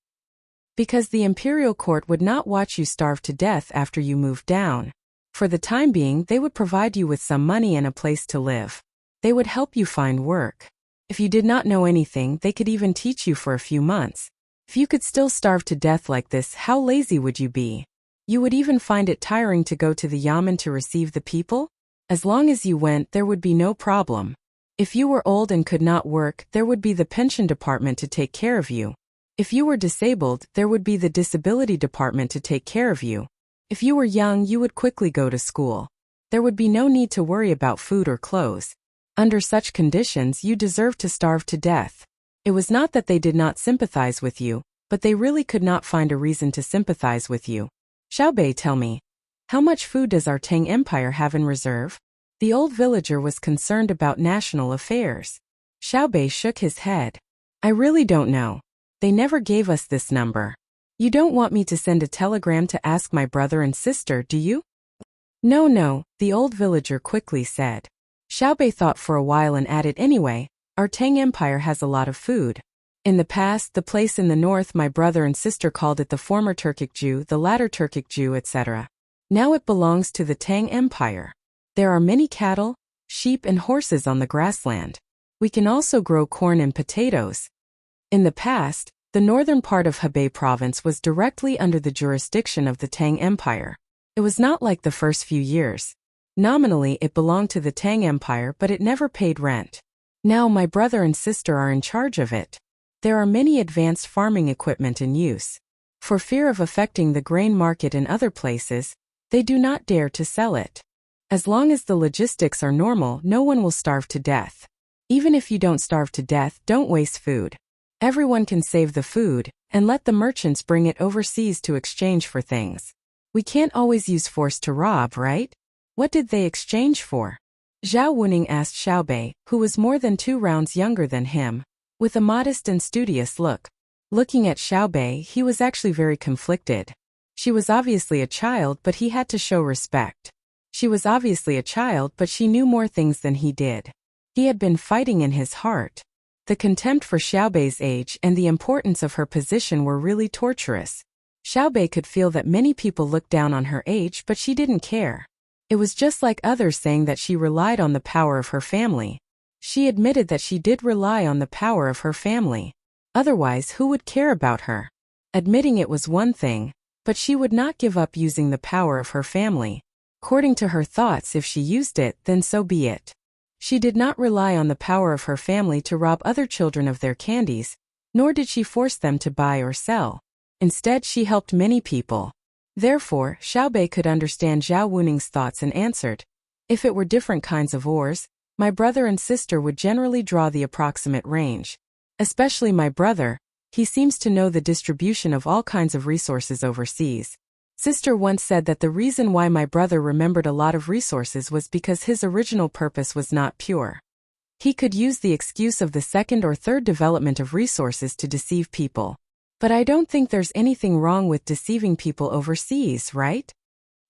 Because the imperial court would not watch you starve to death after you moved down. For the time being, they would provide you with some money and a place to live. They would help you find work. If you did not know anything, they could even teach you for a few months. If you could still starve to death like this, how lazy would you be? You would even find it tiring to go to the yamen to receive the people? As long as you went, there would be no problem. If you were old and could not work, there would be the pension department to take care of you. If you were disabled, there would be the disability department to take care of you. If you were young, you would quickly go to school. There would be no need to worry about food or clothes. Under such conditions, you deserved to starve to death. It was not that they did not sympathize with you, but they really could not find a reason to sympathize with you. Xiao Bei, tell me, how much food does our Tang Empire have in reserve? The old villager was concerned about national affairs. Xiao Bei shook his head. I really don't know. They never gave us this number. You don't want me to send a telegram to ask my brother and sister, do you? No, the old villager quickly said. Xiao Bei thought for a while and added, anyway, our Tang Empire has a lot of food. In the past, the place in the north, my brother and sister called it the former Turkic Jew, the latter Turkic Jew, etc. Now it belongs to the Tang Empire. There are many cattle, sheep and horses on the grassland. We can also grow corn and potatoes. In the past, the northern part of Hebei province was directly under the jurisdiction of the Tang Empire. It was not like the first few years. Nominally, it belonged to the Tang Empire, but it never paid rent. Now my brother and sister are in charge of it. There are many advanced farming equipment in use. For fear of affecting the grain market in other places, they do not dare to sell it. As long as the logistics are normal, no one will starve to death. Even if you don't starve to death, don't waste food. Everyone can save the food, and let the merchants bring it overseas to exchange for things. We can't always use force to rob, right? What did they exchange for? Zhao Wuning asked Xiao Bei, who was more than 2 rounds younger than him, with a modest and studious look. Looking at Xiao Bei, he was actually very conflicted. She was obviously a child, but he had to show respect. She was obviously a child, but she knew more things than he did. He had been fighting in his heart. The contempt for Xiao Bei's age and the importance of her position were really torturous. Xiao Bei could feel that many people looked down on her age, but she didn't care. It was just like others saying that she relied on the power of her family. She admitted that she did rely on the power of her family. Otherwise, who would care about her? Admitting it was one thing, but she would not give up using the power of her family. According to her thoughts, if she used it, then so be it. She did not rely on the power of her family to rob other children of their candies, nor did she force them to buy or sell. Instead, she helped many people. Therefore, Xiao Bei could understand Zhao Wuning's thoughts and answered, if it were different kinds of ores, my brother and sister would generally draw the approximate range. Especially my brother, he seems to know the distribution of all kinds of resources overseas. Sister once said that the reason why my brother remembered a lot of resources was because his original purpose was not pure. He could use the excuse of the second or third development of resources to deceive people. But I don't think there's anything wrong with deceiving people overseas, right?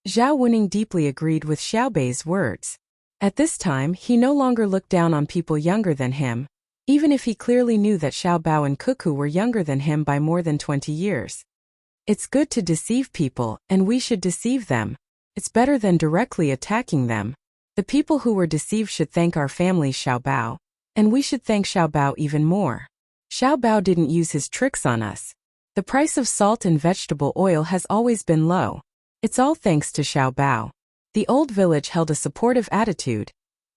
Zhao Wuning deeply agreed with Xiao Bei's words. At this time, he no longer looked down on people younger than him, even if he clearly knew that Xiao Bao and Cuckoo were younger than him by more than 20 years. It's good to deceive people, and we should deceive them. It's better than directly attacking them. The people who were deceived should thank our family Xiao Bao, and we should thank Xiao Bao even more. Xiao Bao didn't use his tricks on us. The price of salt and vegetable oil has always been low. It's all thanks to Xiao Bao. The old village held a supportive attitude,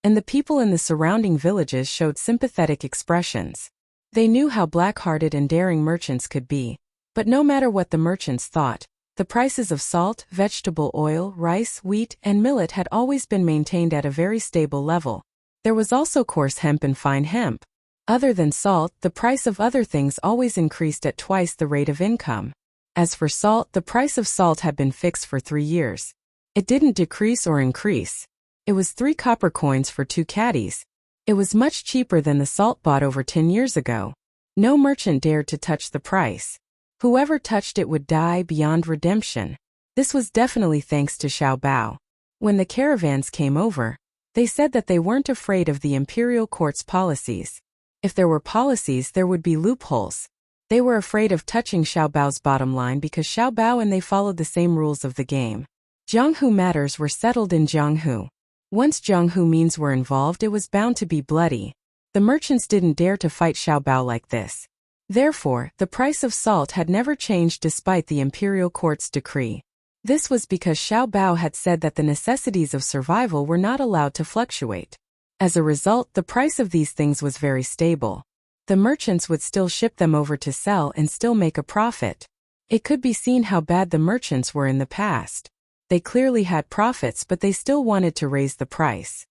and the people in the surrounding villages showed sympathetic expressions. They knew how black-hearted and daring merchants could be, but no matter what the merchants thought, the prices of salt, vegetable oil, rice, wheat, and millet had always been maintained at a very stable level. There was also coarse hemp and fine hemp. Other than salt, the price of other things always increased at twice the rate of income. As for salt, the price of salt had been fixed for 3 years. It didn't decrease or increase. It was 3 copper coins for 2 caddies. It was much cheaper than the salt bought over 10 years ago. No merchant dared to touch the price. Whoever touched it would die beyond redemption. This was definitely thanks to Xiao Bao. When the caravans came over, they said that they weren't afraid of the imperial court's policies. If there were policies, there would be loopholes. They were afraid of touching Xiao Bao's bottom line because Xiao Bao and they followed the same rules of the game. Jianghu matters were settled in Jianghu. Once Jianghu means were involved, it was bound to be bloody. The merchants didn't dare to fight Xiao Bao like this. Therefore, the price of salt had never changed despite the imperial court's decree. This was because Xiao Bao had said that the necessities of survival were not allowed to fluctuate. As a result, the price of these things was very stable. The merchants would still ship them over to sell and still make a profit. It could be seen how bad the merchants were in the past. They clearly had profits, but they still wanted to raise the price.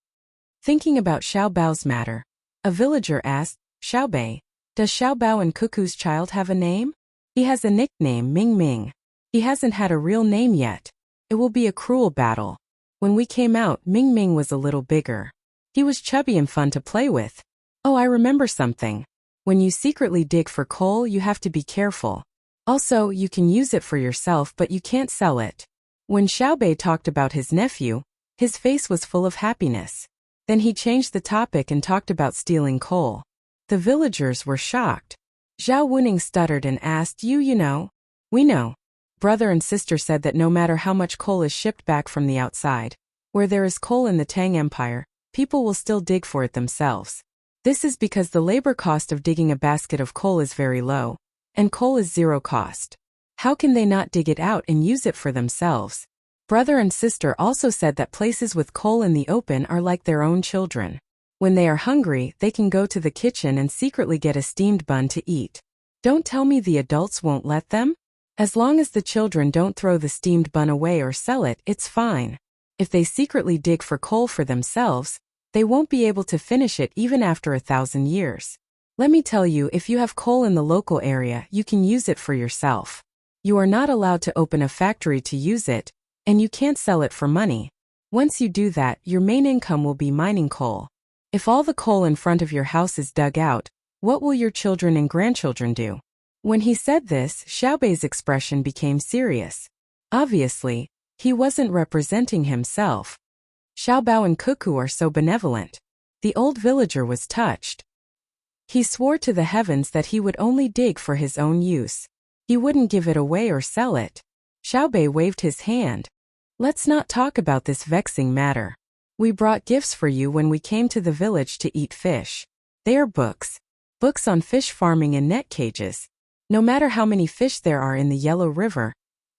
Thinking about Xiao Bao's matter, a villager asked, "Xiao Bei, does Xiao Bao and Cuckoo's child have a name? He has a nickname, Ming Ming. He hasn't had a real name yet. It will be a cruel battle." When we came out, Ming Ming was a little bigger. He was chubby and fun to play with. Oh, I remember something. When you secretly dig for coal, you have to be careful. Also, you can use it for yourself, but you can't sell it. When Xiao Bei talked about his nephew, his face was full of happiness. Then he changed the topic and talked about stealing coal. The villagers were shocked. Zhao Wuning stuttered and asked, You know? We know. Brother and sister said that no matter how much coal is shipped back from the outside, where there is coal in the Tang Empire, people will still dig for it themselves. This is because the labor cost of digging a basket of coal is very low, and coal is zero cost. How can they not dig it out and use it for themselves? Brother and sister also said that places with coal in the open are like their own children. When they are hungry, they can go to the kitchen and secretly get a steamed bun to eat. Don't tell me the adults won't let them? As long as the children don't throw the steamed bun away or sell it, it's fine. If they secretly dig for coal for themselves, they won't be able to finish it even after 1,000 years. Let me tell you, if you have coal in the local area, you can use it for yourself. You are not allowed to open a factory to use it, and you can't sell it for money. Once you do that, your main income will be mining coal. If all the coal in front of your house is dug out, what will your children and grandchildren do? When he said this, Xiao Bei's expression became serious. Obviously, he wasn't representing himself. Xiao Bao and Cuckoo are so benevolent. The old villager was touched. He swore to the heavens that he would only dig for his own use. He wouldn't give it away or sell it. Xiao Bei waved his hand. Let's not talk about this vexing matter. We brought gifts for you when we came to the village to eat fish. They are books. Books on fish farming and net cages. No matter how many fish there are in the Yellow River,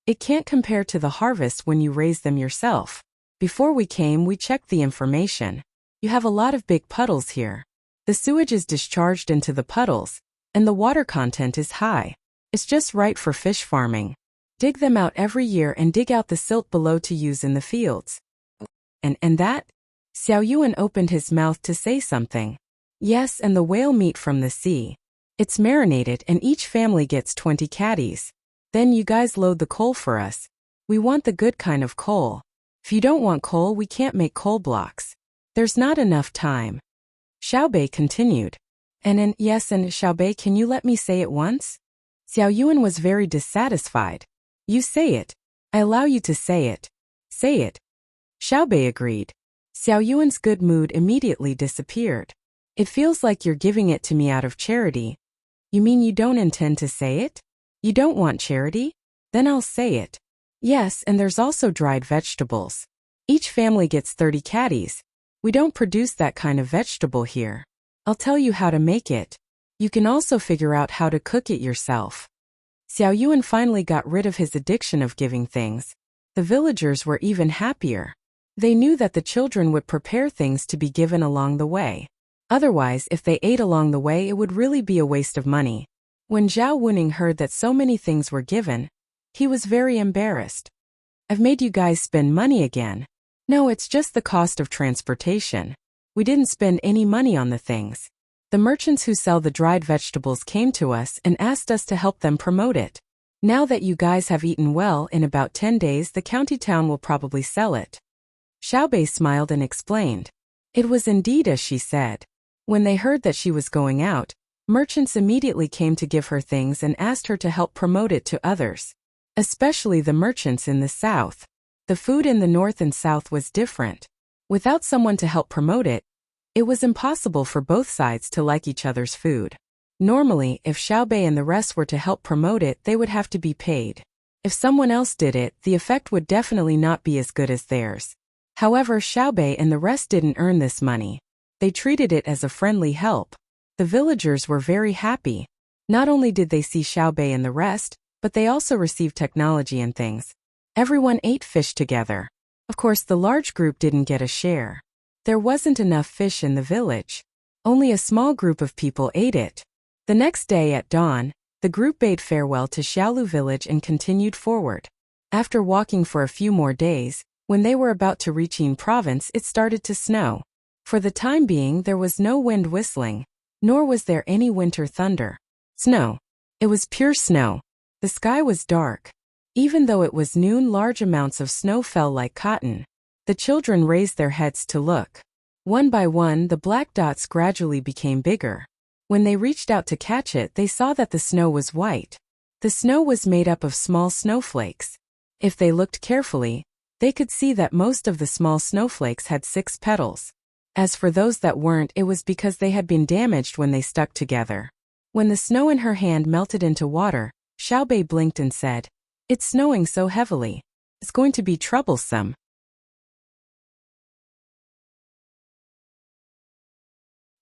it can't compare to the harvest when you raise them yourself. Before we came, we checked the information. You have a lot of big puddles here. The sewage is discharged into the puddles, and the water content is high. It's just right for fish farming. Dig them out every year and dig out the silt below to use in the fields. And that? Xiao Yuan opened his mouth to say something. Yes, and the whale meat from the sea. It's marinated and each family gets 20 caddies. Then you guys load the coal for us. We want the good kind of coal. If you don't want coal, we can't make coal blocks. There's not enough time. Xiao Bei continued. Yes, and Xiao Bei, can you let me say it once? Xiao Yuan was very dissatisfied. You say it. I allow you to say it. Say it. Xiao Bei agreed. Xiao Yuan's good mood immediately disappeared. It feels like you're giving it to me out of charity. You mean you don't intend to say it? You don't want charity? Then I'll say it. Yes, and there's also dried vegetables. Each family gets 30 caddies. We don't produce that kind of vegetable here. I'll tell you how to make it. You can also figure out how to cook it yourself. Xiao Yuan finally got rid of his addiction of giving things. The villagers were even happier. They knew that the children would prepare things to be given along the way. Otherwise, if they ate along the way, it would really be a waste of money. When Zhao Wuning heard that so many things were given, he was very embarrassed. I've made you guys spend money again. No, it's just the cost of transportation. We didn't spend any money on the things. The merchants who sell the dried vegetables came to us and asked us to help them promote it. Now that you guys have eaten well, in about 10 days the county town will probably sell it. Xiaobei smiled and explained. It was indeed as she said. When they heard that she was going out, merchants immediately came to give her things and asked her to help promote it to others. Especially the merchants in the south. The food in the north and south was different. Without someone to help promote it, it was impossible for both sides to like each other's food. Normally, if Xiaobei and the rest were to help promote it, they would have to be paid. If someone else did it, the effect would definitely not be as good as theirs. However, Xiaobei and the rest didn't earn this money. They treated it as a friendly help. The villagers were very happy. Not only did they see Xiaobei and the rest, but they also received technology and things. Everyone ate fish together. Of course, the large group didn't get a share. There wasn't enough fish in the village. Only a small group of people ate it. The next day at dawn, the group bade farewell to Xiaolu village and continued forward. After walking for a few more days, when they were about to reach Yin province, it started to snow. For the time being, there was no wind whistling, nor was there any winter thunder. Snow. It was pure snow. The sky was dark. Even though it was noon, large amounts of snow fell like cotton. The children raised their heads to look. One by one, the black dots gradually became bigger. When they reached out to catch it, they saw that the snow was white. The snow was made up of small snowflakes. If they looked carefully, they could see that most of the small snowflakes had 6 petals. As for those that weren't, it was because they had been damaged when they stuck together. When the snow in her hand melted into water, Xiaobei blinked and said, "It's snowing so heavily. It's going to be troublesome."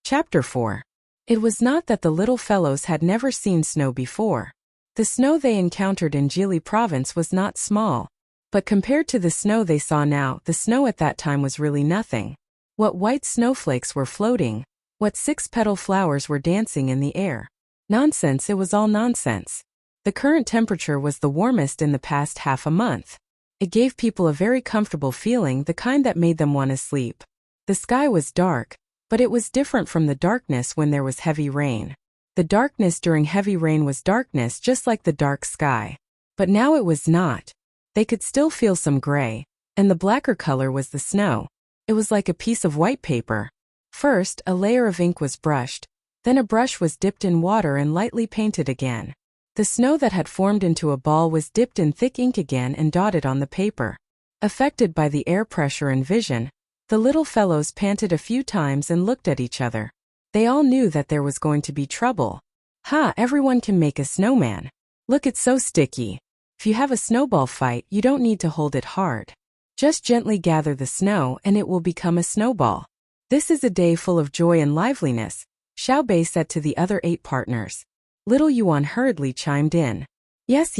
Chapter 4. It was not that the little fellows had never seen snow before. The snow they encountered in Jili province was not small. But compared to the snow they saw now, the snow at that time was really nothing. What white snowflakes were floating, what 6-petal flowers were dancing in the air. Nonsense, it was all nonsense. The current temperature was the warmest in the past half a month. It gave people a very comfortable feeling, the kind that made them want to sleep. The sky was dark, but it was different from the darkness when there was heavy rain. The darkness during heavy rain was darkness just like the dark sky. But now it was not. They could still feel some gray, and the blacker color was the snow. It was like a piece of white paper. First, a layer of ink was brushed, then a brush was dipped in water and lightly painted again. The snow that had formed into a ball was dipped in thick ink again and dotted on the paper. Affected by the air pressure and vision, the little fellows panted a few times and looked at each other. They all knew that there was going to be trouble. Ha, everyone can make a snowman. Look, it's so sticky. If you have a snowball fight, you don't need to hold it hard. Just gently gather the snow and it will become a snowball. This is a day full of joy and liveliness, Xiaobei said to the other 8 partners. Little Yuan hurriedly chimed in. Yes,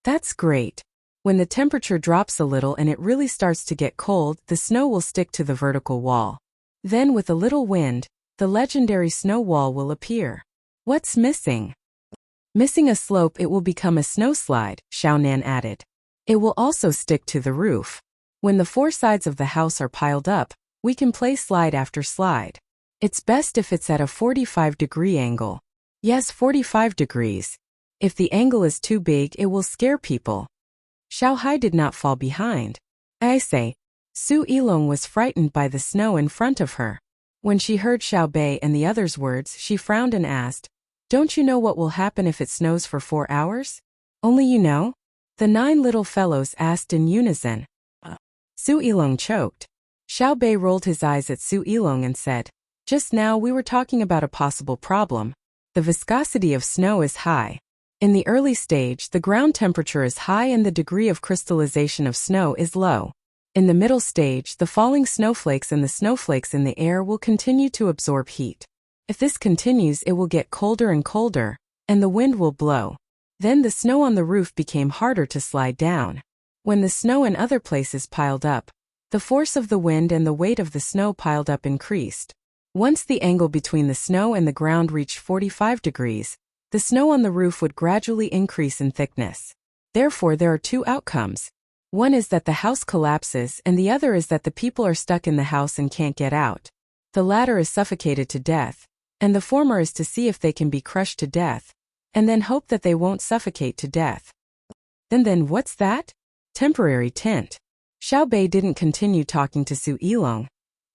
that's great. When the temperature drops a little and it really starts to get cold, the snow will stick to the vertical wall. Then with a little wind, the legendary snow wall will appear. What's missing? Missing a slope, it will become a snowslide, Xiaonan added. It will also stick to the roof. When the 4 sides of the house are piled up, we can play slide after slide. It's best if it's at a 45-degree angle. Yes, 45 degrees. If the angle is too big, it will scare people. Xiao Hai did not fall behind. I say, Su Yilong was frightened by the snow in front of her. When she heard Xiaobei and the others' words, she frowned and asked, "Don't you know what will happen if it snows for 4 hours? Only you know?" The 9 little fellows asked in unison. Su Yilong choked. Xiaobei rolled his eyes at Su Yilong and said, "Just now we were talking about a possible problem. The viscosity of snow is high. In the early stage, the ground temperature is high and the degree of crystallization of snow is low. In the middle stage, the falling snowflakes and the snowflakes in the air will continue to absorb heat. If this continues, it will get colder and colder, and the wind will blow. Then the snow on the roof became harder to slide down. When the snow in other places piled up, the force of the wind and the weight of the snow piled up increased. Once the angle between the snow and the ground reached 45 degrees, the snow on the roof would gradually increase in thickness. Therefore, there are 2 outcomes. One is that the house collapses, and the other is that the people are stuck in the house and can't get out. The latter is suffocated to death. and the former is to see if they can be crushed to death, and then hope that they won't suffocate to death. Then what's that? Temporary tent. Xiao Bei didn't continue talking to Su Yilong,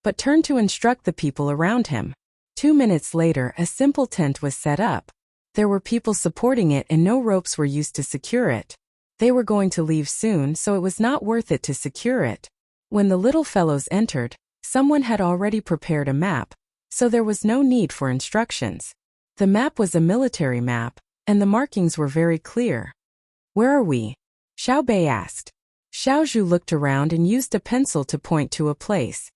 but turned to instruct the people around him. 2 minutes later, a simple tent was set up. There were people supporting it and no ropes were used to secure it. They were going to leave soon, so it was not worth it to secure it. When the little fellows entered, someone had already prepared a map, so there was no need for instructions. The map was a military map, and the markings were very clear. "Where are we?" Xiao Bei asked. Xiao Zhu looked around and used a pencil to point to a place.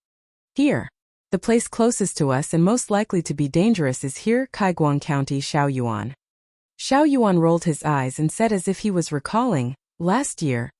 "Here. The place closest to us and most likely to be dangerous is here, Kaiguang County, Xiao Yuan." Xiao Yuan rolled his eyes and said as if he was recalling, last year,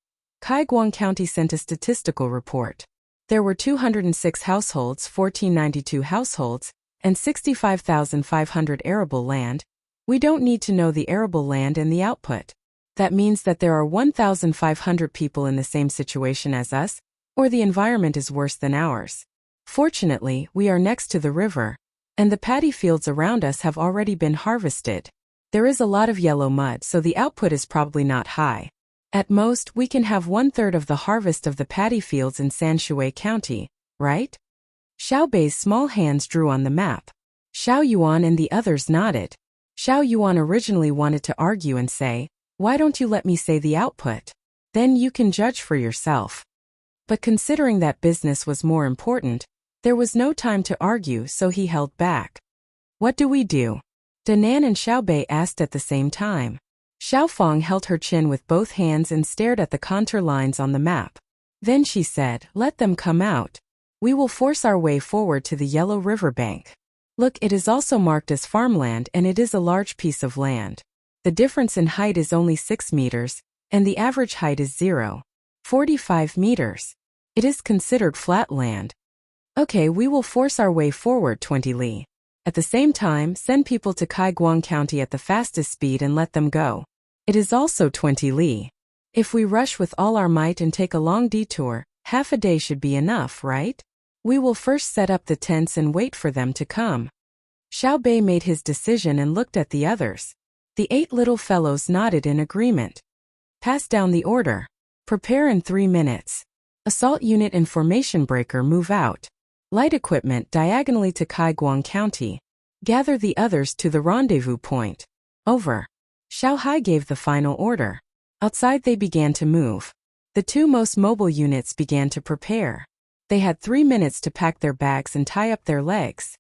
Kaiguang County sent a statistical report. There were 206 households, 1492 households, and 65,500 arable land. We don't need to know the arable land and the output. That means that there are 1,500 people in the same situation as us, or the environment is worse than ours. Fortunately, we are next to the river, and the paddy fields around us have already been harvested. There is a lot of yellow mud, so the output is probably not high. At most, we can have 1/3 of the harvest of the paddy fields in Sanshui County, right? Xiao Bei's small hands drew on the map. Xiao Yuan and the others nodded. Xiao Yuan originally wanted to argue and say, "Why don't you let me say the output? Then you can judge for yourself." But considering that business was more important, there was no time to argue, so he held back. "What do we do?" Danan and Xiao Bei asked at the same time. Xiaofang held her chin with both hands and stared at the contour lines on the map. Then she said, "Let them come out. We will force our way forward to the yellow river bank. Look, it is also marked as farmland and it is a large piece of land. The difference in height is only 6 meters, and the average height is 0.45 meters. It is considered flat land. Okay, we will force our way forward 20 li. At the same time, send people to Kaiguang County at the fastest speed and let them go. It is also 20 li. If we rush with all our might and take a long detour, half a day should be enough, right? We will first set up the tents and wait for them to come." Xiao Bei made his decision and looked at the others. The 8 little fellows nodded in agreement. "Pass down the order. Prepare in 3 minutes. Assault unit and formation breaker move out. Light equipment diagonally to Kaiguang County. Gather the others to the rendezvous point. Over." Xiao Hai gave the final order. Outside they began to move. The 2 most mobile units began to prepare. They had 3 minutes to pack their bags and tie up their legs.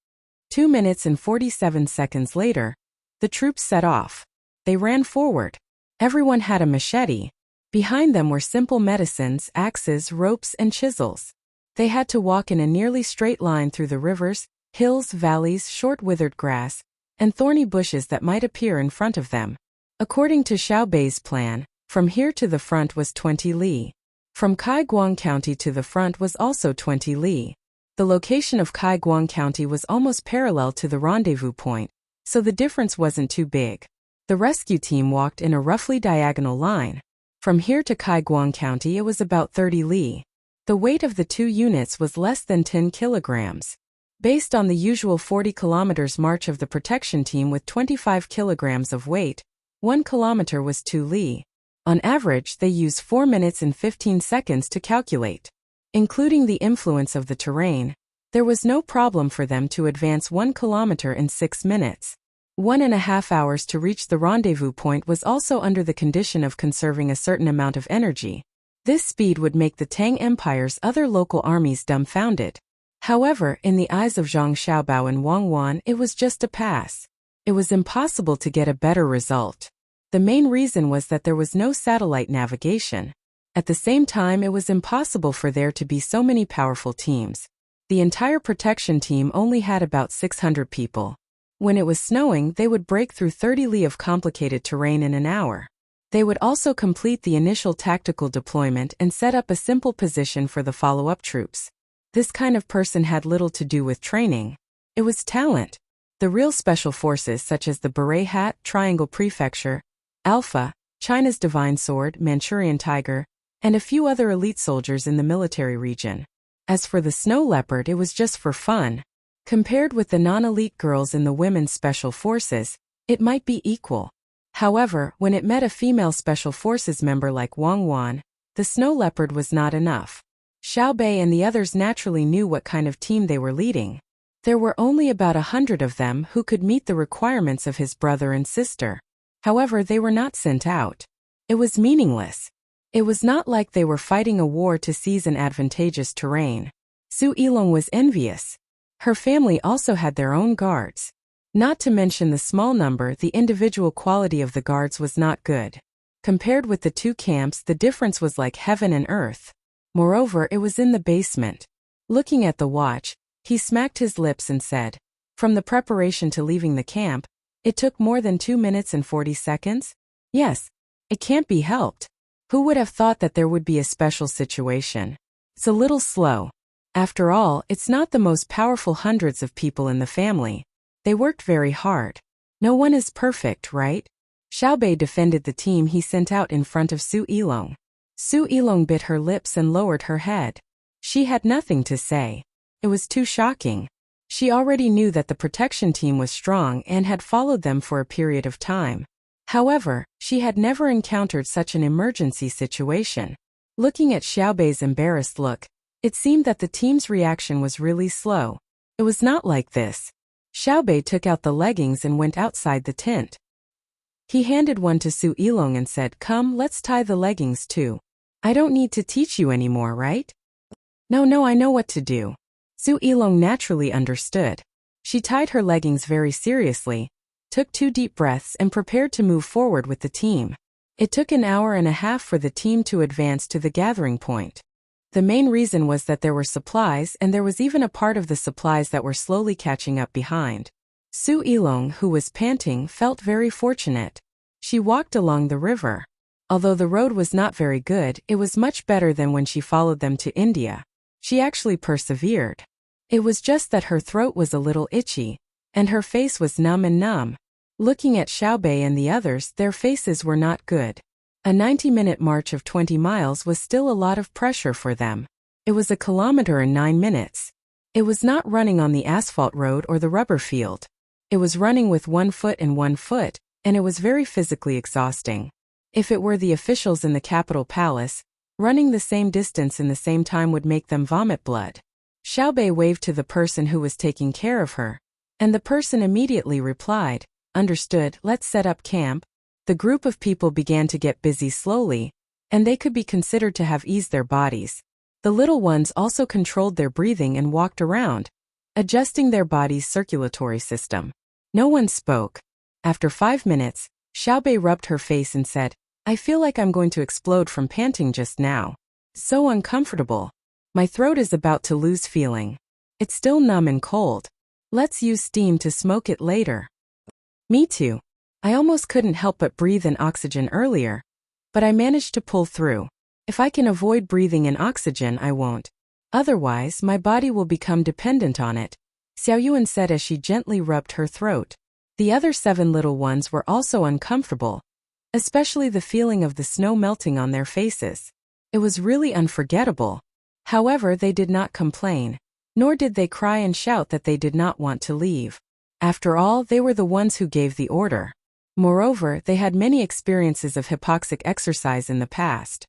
2 minutes and 47 seconds later, the troops set off. They ran forward. Everyone had a machete. Behind them were simple medicines, axes, ropes, and chisels. They had to walk in a nearly straight line through the rivers, hills, valleys, short withered grass, and thorny bushes that might appear in front of them. According to Xiao Bei's plan, from here to the front was 20 li. From Kaiguang County to the front was also 20 li. The location of Kaiguang County was almost parallel to the rendezvous point, so the difference wasn't too big. The rescue team walked in a roughly diagonal line. From here to Kaiguang County it was about 30 li. The weight of the 2 units was less than 10 kilograms. Based on the usual 40 kilometers march of the protection team with 25 kilograms of weight, 1 kilometer was 2 li. On average, they use 4 minutes and 15 seconds to calculate. Including the influence of the terrain, there was no problem for them to advance 1 kilometer in 6 minutes. 1.5 hours to reach the rendezvous point was also under the condition of conserving a certain amount of energy. This speed would make the Tang Empire's other local armies dumbfounded. However, in the eyes of Zhang Xiaobao and Wang Wan, it was just a pass. It was impossible to get a better result. The main reason was that there was no satellite navigation. At the same time, it was impossible for there to be so many powerful teams. The entire protection team only had about 600 people. When it was snowing, they would break through 30 li of complicated terrain in an hour. They would also complete the initial tactical deployment and set up a simple position for the follow-up troops. This kind of person had little to do with training. It was talent. The real special forces such as the Beret Hat, Triangle Prefecture, Alpha, China's Divine Sword, Manchurian Tiger, and a few other elite soldiers in the military region. As for the Snow Leopard, it was just for fun. Compared with the non-elite girls in the women's special forces, it might be equal. However, when it met a female special forces member like Wang Wan, the snow leopard was not enough. Xiao Bei and the others naturally knew what kind of team they were leading. There were only about 100 of them who could meet the requirements of his brother and sister. However, they were not sent out. It was meaningless. It was not like they were fighting a war to seize an advantageous terrain. Su Yilong was envious. Her family also had their own guards. Not to mention the small number, the individual quality of the guards was not good. Compared with the two camps, the difference was like heaven and earth. Moreover, it was in the basement. Looking at the watch, he smacked his lips and said, "From the preparation to leaving the camp, it took more than 2 minutes and 40 seconds? Yes, it can't be helped. Who would have thought that there would be a special situation? It's a little slow. After all, it's not the most powerful hundreds of people in the family. They worked very hard. No one is perfect, right?" Xiao Bei defended the team he sent out in front of Su Yilong. Su Yilong bit her lips and lowered her head. She had nothing to say. It was too shocking. She already knew that the protection team was strong and had followed them for a period of time. However, she had never encountered such an emergency situation. Looking at Xiao Bei's embarrassed look, it seemed that the team's reaction was really slow. It was not like this. Xiao Bei took out the leggings and went outside the tent. He handed one to Su Yilong and said, "Come, let's tie the leggings too. I don't need to teach you anymore, right?" No, I know what to do." Su Yilong naturally understood. She tied her leggings very seriously, took 2 deep breaths and prepared to move forward with the team. It took an hour and a half for the team to advance to the gathering point. The main reason was that there were supplies, and there was even a part of the supplies that were slowly catching up behind. Su Yilong, who was panting, felt very fortunate. She walked along the river. Although the road was not very good, it was much better than when she followed them to India. She actually persevered. It was just that her throat was a little itchy, and her face was numb. Looking at Xiao Bei and the others, their faces were not good. A 90-minute march of 20 miles was still a lot of pressure for them. It was 1 kilometer in 9 minutes. It was not running on the asphalt road or the rubber field. It was running with 1 foot and 1 foot, and it was very physically exhausting. If it were the officials in the capital palace, running the same distance in the same time would make them vomit blood. Xiao Bei waved to the person who was taking care of her, and the person immediately replied, "Understood, let's set up camp." The group of people began to get busy slowly, and they could be considered to have eased their bodies. The little ones also controlled their breathing and walked around, adjusting their body's circulatory system. No one spoke. After 5 minutes, Xiao Bei rubbed her face and said, "I feel like I'm going to explode from panting just now. So uncomfortable. My throat is about to lose feeling. It's still numb and cold. Let's use steam to smoke it later." "Me too. I almost couldn't help but breathe in oxygen earlier. But I managed to pull through. If I can avoid breathing in oxygen, I won't. Otherwise, my body will become dependent on it," Xiao Yuan said as she gently rubbed her throat. The other 7 little ones were also uncomfortable, especially the feeling of the snow melting on their faces. It was really unforgettable. However, they did not complain, nor did they cry and shout that they did not want to leave. After all, they were the ones who gave the order. Moreover, they had many experiences of hypoxic exercise in the past.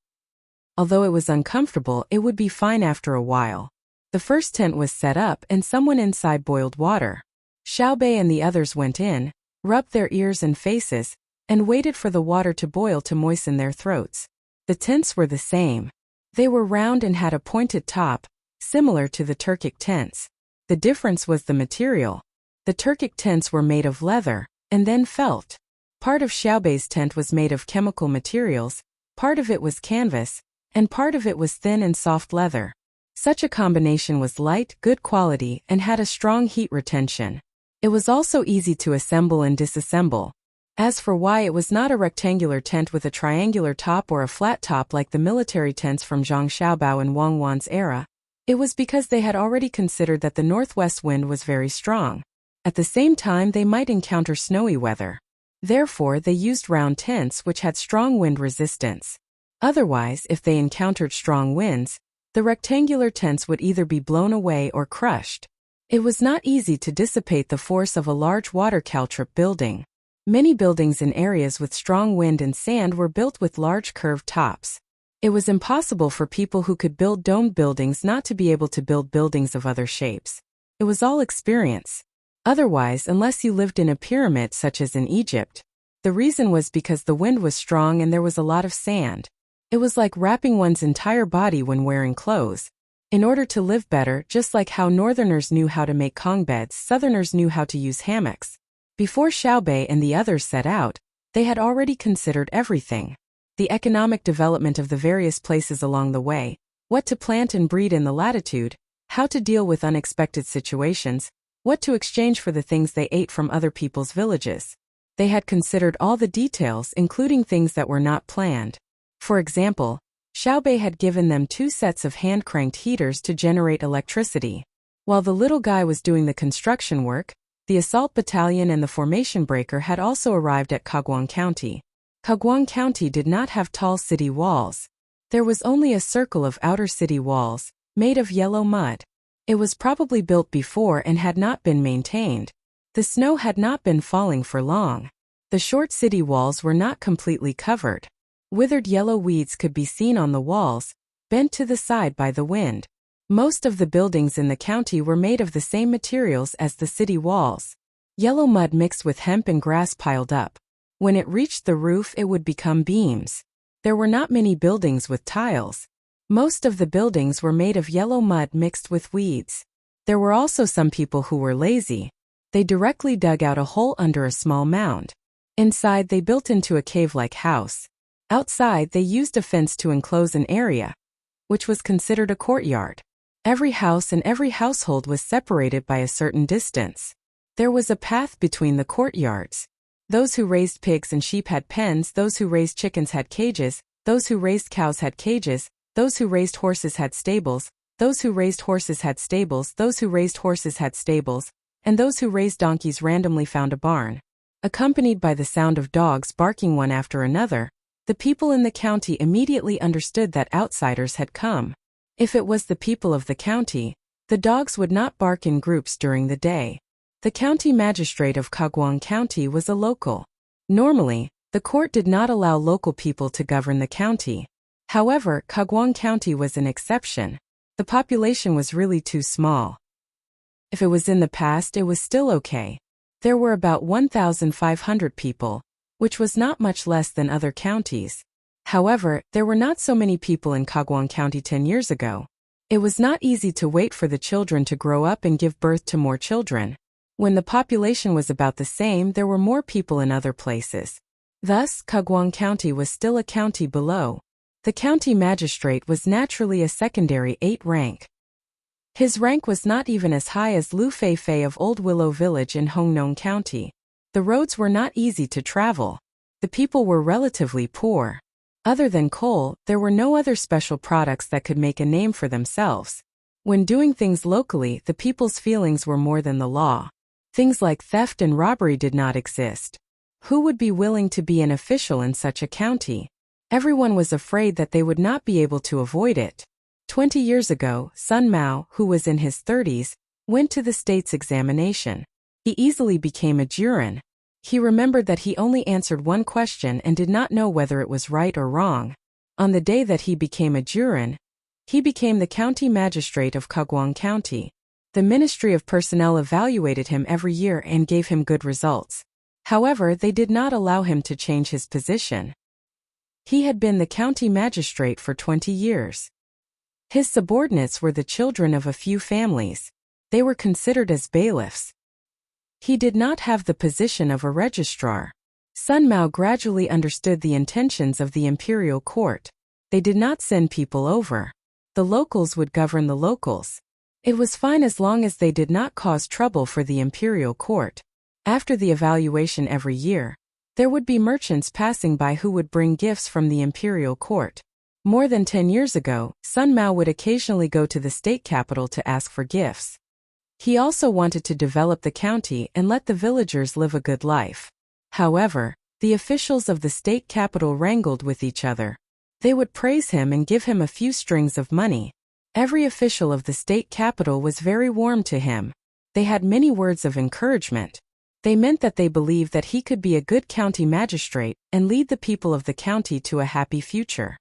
Although it was uncomfortable, it would be fine after a while. The first tent was set up and someone inside boiled water. Xiao Bei and the others went in, rubbed their ears and faces, and waited for the water to boil to moisten their throats. The tents were the same. They were round and had a pointed top, similar to the Turkic tents. The difference was the material. The Turkic tents were made of leather, and then felt. Part of Xiao Bei's tent was made of chemical materials, part of it was canvas, and part of it was thin and soft leather. Such a combination was light, good quality, and had a strong heat retention. It was also easy to assemble and disassemble. As for why it was not a rectangular tent with a triangular top or a flat top like the military tents from Zhang Xiaobao and Wang Wan's era, it was because they had already considered that the northwest wind was very strong. At the same time, they might encounter snowy weather. Therefore, they used round tents which had strong wind resistance. Otherwise, if they encountered strong winds, the rectangular tents would either be blown away or crushed. It was not easy to dissipate the force of a large water caltrip building. Many buildings in areas with strong wind and sand were built with large curved tops. It was impossible for people who could build domed buildings not to be able to build buildings of other shapes. It was all experience. Otherwise, unless you lived in a pyramid such as in Egypt, the reason was because the wind was strong and there was a lot of sand. It was like wrapping one's entire body when wearing clothes. In order to live better, just like how Northerners knew how to make Kong beds, Southerners knew how to use hammocks. Before Xiaobei and the others set out, they had already considered everything. The economic development of the various places along the way, what to plant and breed in the latitude, how to deal with unexpected situations, what to exchange for the things they ate from other people's villages. They had considered all the details, including things that were not planned. For example, Xiaobei had given them 2 sets of hand-cranked heaters to generate electricity. While the little guy was doing the construction work, the assault battalion and the formation breaker had also arrived at Kagwang County. Kagwang County did not have tall city walls. There was only a circle of outer city walls, made of yellow mud. It was probably built before and had not been maintained. The snow had not been falling for long. The short city walls were not completely covered. Withered yellow weeds could be seen on the walls, bent to the side by the wind. Most of the buildings in the county were made of the same materials as the city walls. Yellow mud mixed with hemp and grass piled up. When it reached the roof, it would become beams. There were not many buildings with tiles. Most of the buildings were made of yellow mud mixed with weeds. There were also some people who were lazy. They directly dug out a hole under a small mound. Inside, they built into a cave-like house. Outside, they used a fence to enclose an area, which was considered a courtyard. Every house and every household was separated by a certain distance. There was a path between the courtyards. Those who raised pigs and sheep had pens, those who raised chickens had cages, those who raised cows had cages, those who raised horses had stables, those who raised horses had stables, those who raised horses had stables, and those who raised donkeys randomly found a barn. Accompanied by the sound of dogs barking one after another, the people in the county immediately understood that outsiders had come. If it was the people of the county, the dogs would not bark in groups during the day. The county magistrate of Kagwang County was a local. Normally, the court did not allow local people to govern the county. However, Kagwang County was an exception. The population was really too small. If it was in the past, it was still okay. There were about 1,500 people, which was not much less than other counties. However, there were not so many people in Kagwang County 10 years ago. It was not easy to wait for the children to grow up and give birth to more children. When the population was about the same, there were more people in other places. Thus, Kagwang County was still a county below. The county magistrate was naturally a secondary 8 rank. His rank was not even as high as Lu Feifei of Old Willow Village in Hongnong County. The roads were not easy to travel. The people were relatively poor. Other than coal, there were no other special products that could make a name for themselves. When doing things locally, the people's feelings were more than the law. Things like theft and robbery did not exist. Who would be willing to be an official in such a county? Everyone was afraid that they would not be able to avoid it. 20 years ago, Sun Mao, who was in his 30s, went to the state's examination. He easily became a juror. He remembered that he only answered one question and did not know whether it was right or wrong. On the day that he became a juror, he became the county magistrate of Kagwang County. The Ministry of Personnel evaluated him every year and gave him good results. However, they did not allow him to change his position. He had been the county magistrate for 20 years. His subordinates were the children of a few families. They were considered as bailiffs. He did not have the position of a registrar. Sun Mao gradually understood the intentions of the imperial court. They did not send people over. The locals would govern the locals. It was fine as long as they did not cause trouble for the imperial court. After the evaluation every year, there would be merchants passing by who would bring gifts from the imperial court. More than 10 years ago, Sun Mao would occasionally go to the state capital to ask for gifts. He also wanted to develop the county and let the villagers live a good life. However, the officials of the state capital wrangled with each other. They would praise him and give him a few strings of money. Every official of the state capital was very warm to him. They had many words of encouragement. They meant that they believed that he could be a good county magistrate and lead the people of the county to a happy future.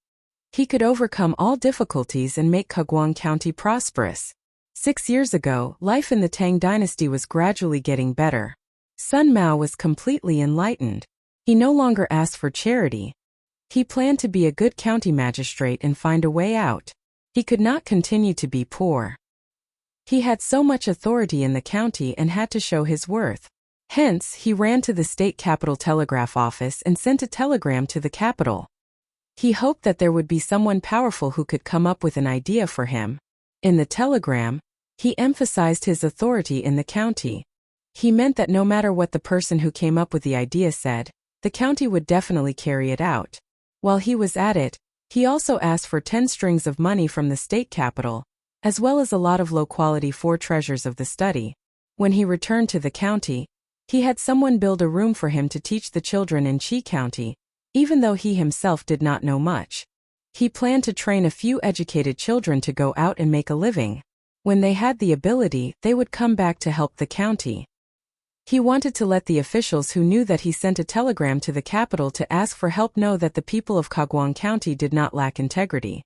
He could overcome all difficulties and make Kagwang County prosperous. 6 years ago, life in the Tang dynasty was gradually getting better. Sun Mao was completely enlightened. He no longer asked for charity. He planned to be a good county magistrate and find a way out. He could not continue to be poor. He had so much authority in the county and had to show his worth. Hence, he ran to the state capital telegraph office and sent a telegram to the capital. He hoped that there would be someone powerful who could come up with an idea for him. In the telegram, he emphasized his authority in the county. He meant that no matter what the person who came up with the idea said, the county would definitely carry it out. While he was at it, he also asked for 10 strings of money from the state capital, as well as a lot of low-quality 4 treasures of the study. When he returned to the county, he had someone build a room for him to teach the children in Qi County, even though he himself did not know much. He planned to train a few educated children to go out and make a living. When they had the ability, they would come back to help the county. He wanted to let the officials who knew that he sent a telegram to the capital to ask for help know that the people of Kagwang County did not lack integrity.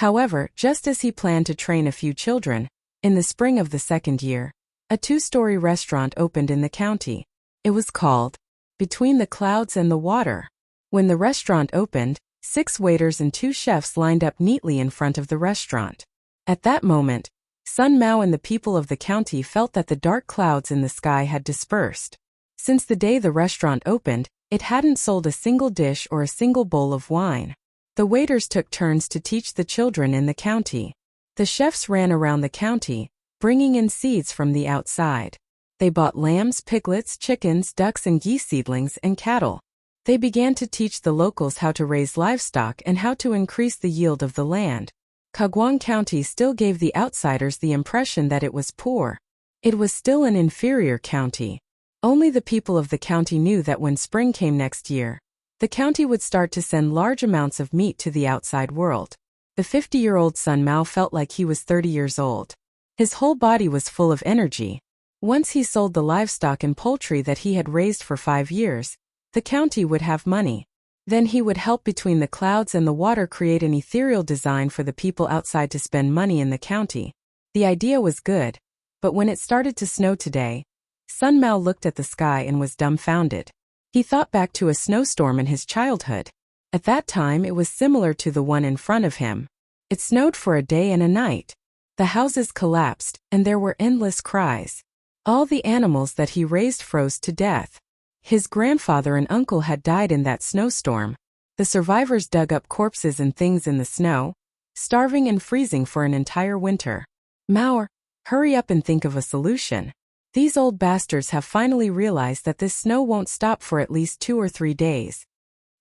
However, just as he planned to train a few children, in the spring of the second year, a 2-story restaurant opened in the county. It was called Between the Clouds and the Water. When the restaurant opened, 6 waiters and 2 chefs lined up neatly in front of the restaurant. At that moment, Sun Mao and the people of the county felt that the dark clouds in the sky had dispersed. Since the day the restaurant opened, it hadn't sold a single dish or a single bowl of wine. The waiters took turns to teach the children in the county. The chefs ran around the county, bringing in seeds from the outside. They bought lambs, piglets, chickens, ducks and geese seedlings and cattle. They began to teach the locals how to raise livestock and how to increase the yield of the land. Kagwang County still gave the outsiders the impression that it was poor. It was still an inferior county. Only the people of the county knew that when spring came next year, the county would start to send large amounts of meat to the outside world. The 50-year-old Sun Mao felt like he was 30 years old. His whole body was full of energy. Once he sold the livestock and poultry that he had raised for 5 years, the county would have money. Then he would help Between the Clouds and the Water create an ethereal design for the people outside to spend money in the county. The idea was good, but when it started to snow today, Sun Mao looked at the sky and was dumbfounded. He thought back to a snowstorm in his childhood. At that time it was similar to the one in front of him. It snowed for a day and a night. The houses collapsed, and there were endless cries. All the animals that he raised froze to death. His grandfather and uncle had died in that snowstorm. The survivors dug up corpses and things in the snow, starving and freezing for an entire winter. Mao, hurry up and think of a solution. These old bastards have finally realized that this snow won't stop for at least 2 or 3 days.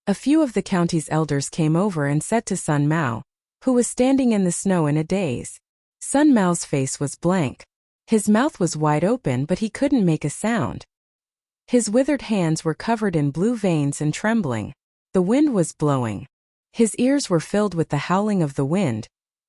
A few of the county's elders came over and said to Sun Mao, who was standing in the snow in a daze. Sun Mao's face was blank. His mouth was wide open, but he couldn't make a sound. His withered hands were covered in blue veins and trembling. The wind was blowing. His ears were filled with the howling of the wind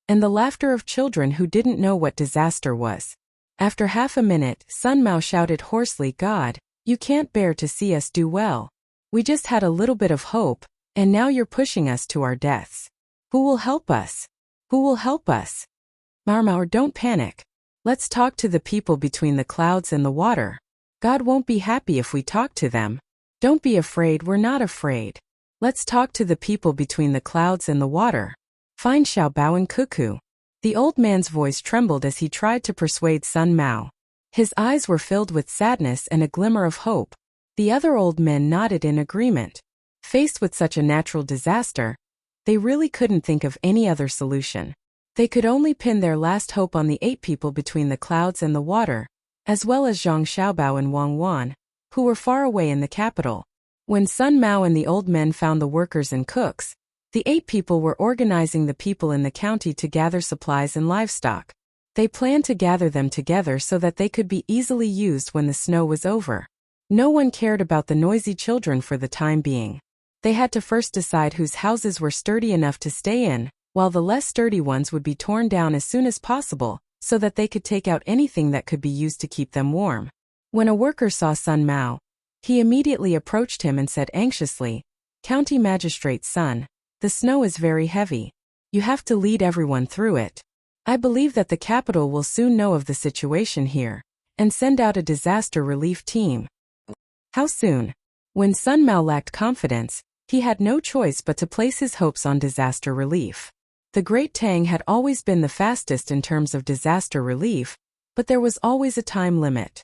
and the laughter of children who didn't know what disaster was. After half a minute, Sun Mao shouted hoarsely, "God, you can't bear to see us do well. We just had a little bit of hope, and now you're pushing us to our deaths. Who will help us? Who will help us? Mao, don't panic. Let's talk to the people between the clouds and the water. God won't be happy if we talk to them. Don't be afraid, we're not afraid. Let's talk to the people between the clouds and the water. Find Xiao Bao and Cuckoo." The old man's voice trembled as he tried to persuade Sun Mao. His eyes were filled with sadness and a glimmer of hope. The other old men nodded in agreement. Faced with such a natural disaster, they really couldn't think of any other solution. They could only pin their last hope on the 8 people between the clouds and the water, as well as Zhang Xiaobao and Wang Wan, who were far away in the capital. When Sun Mao and the old men found the workers and cooks, the 8 people were organizing the people in the county to gather supplies and livestock. They planned to gather them together so that they could be easily used when the snow was over. No one cared about the noisy children for the time being. They had to first decide whose houses were sturdy enough to stay in, while the less sturdy ones would be torn down as soon as possible, so that they could take out anything that could be used to keep them warm. When a worker saw Sun Mao, he immediately approached him and said anxiously, "County Magistrate's son, the snow is very heavy. You have to lead everyone through it. I believe that the capital will soon know of the situation here and send out a disaster relief team." How soon? When Sun Mao lacked confidence, he had no choice but to place his hopes on disaster relief. The great Tang had always been the fastest in terms of disaster relief, but there was always a time limit.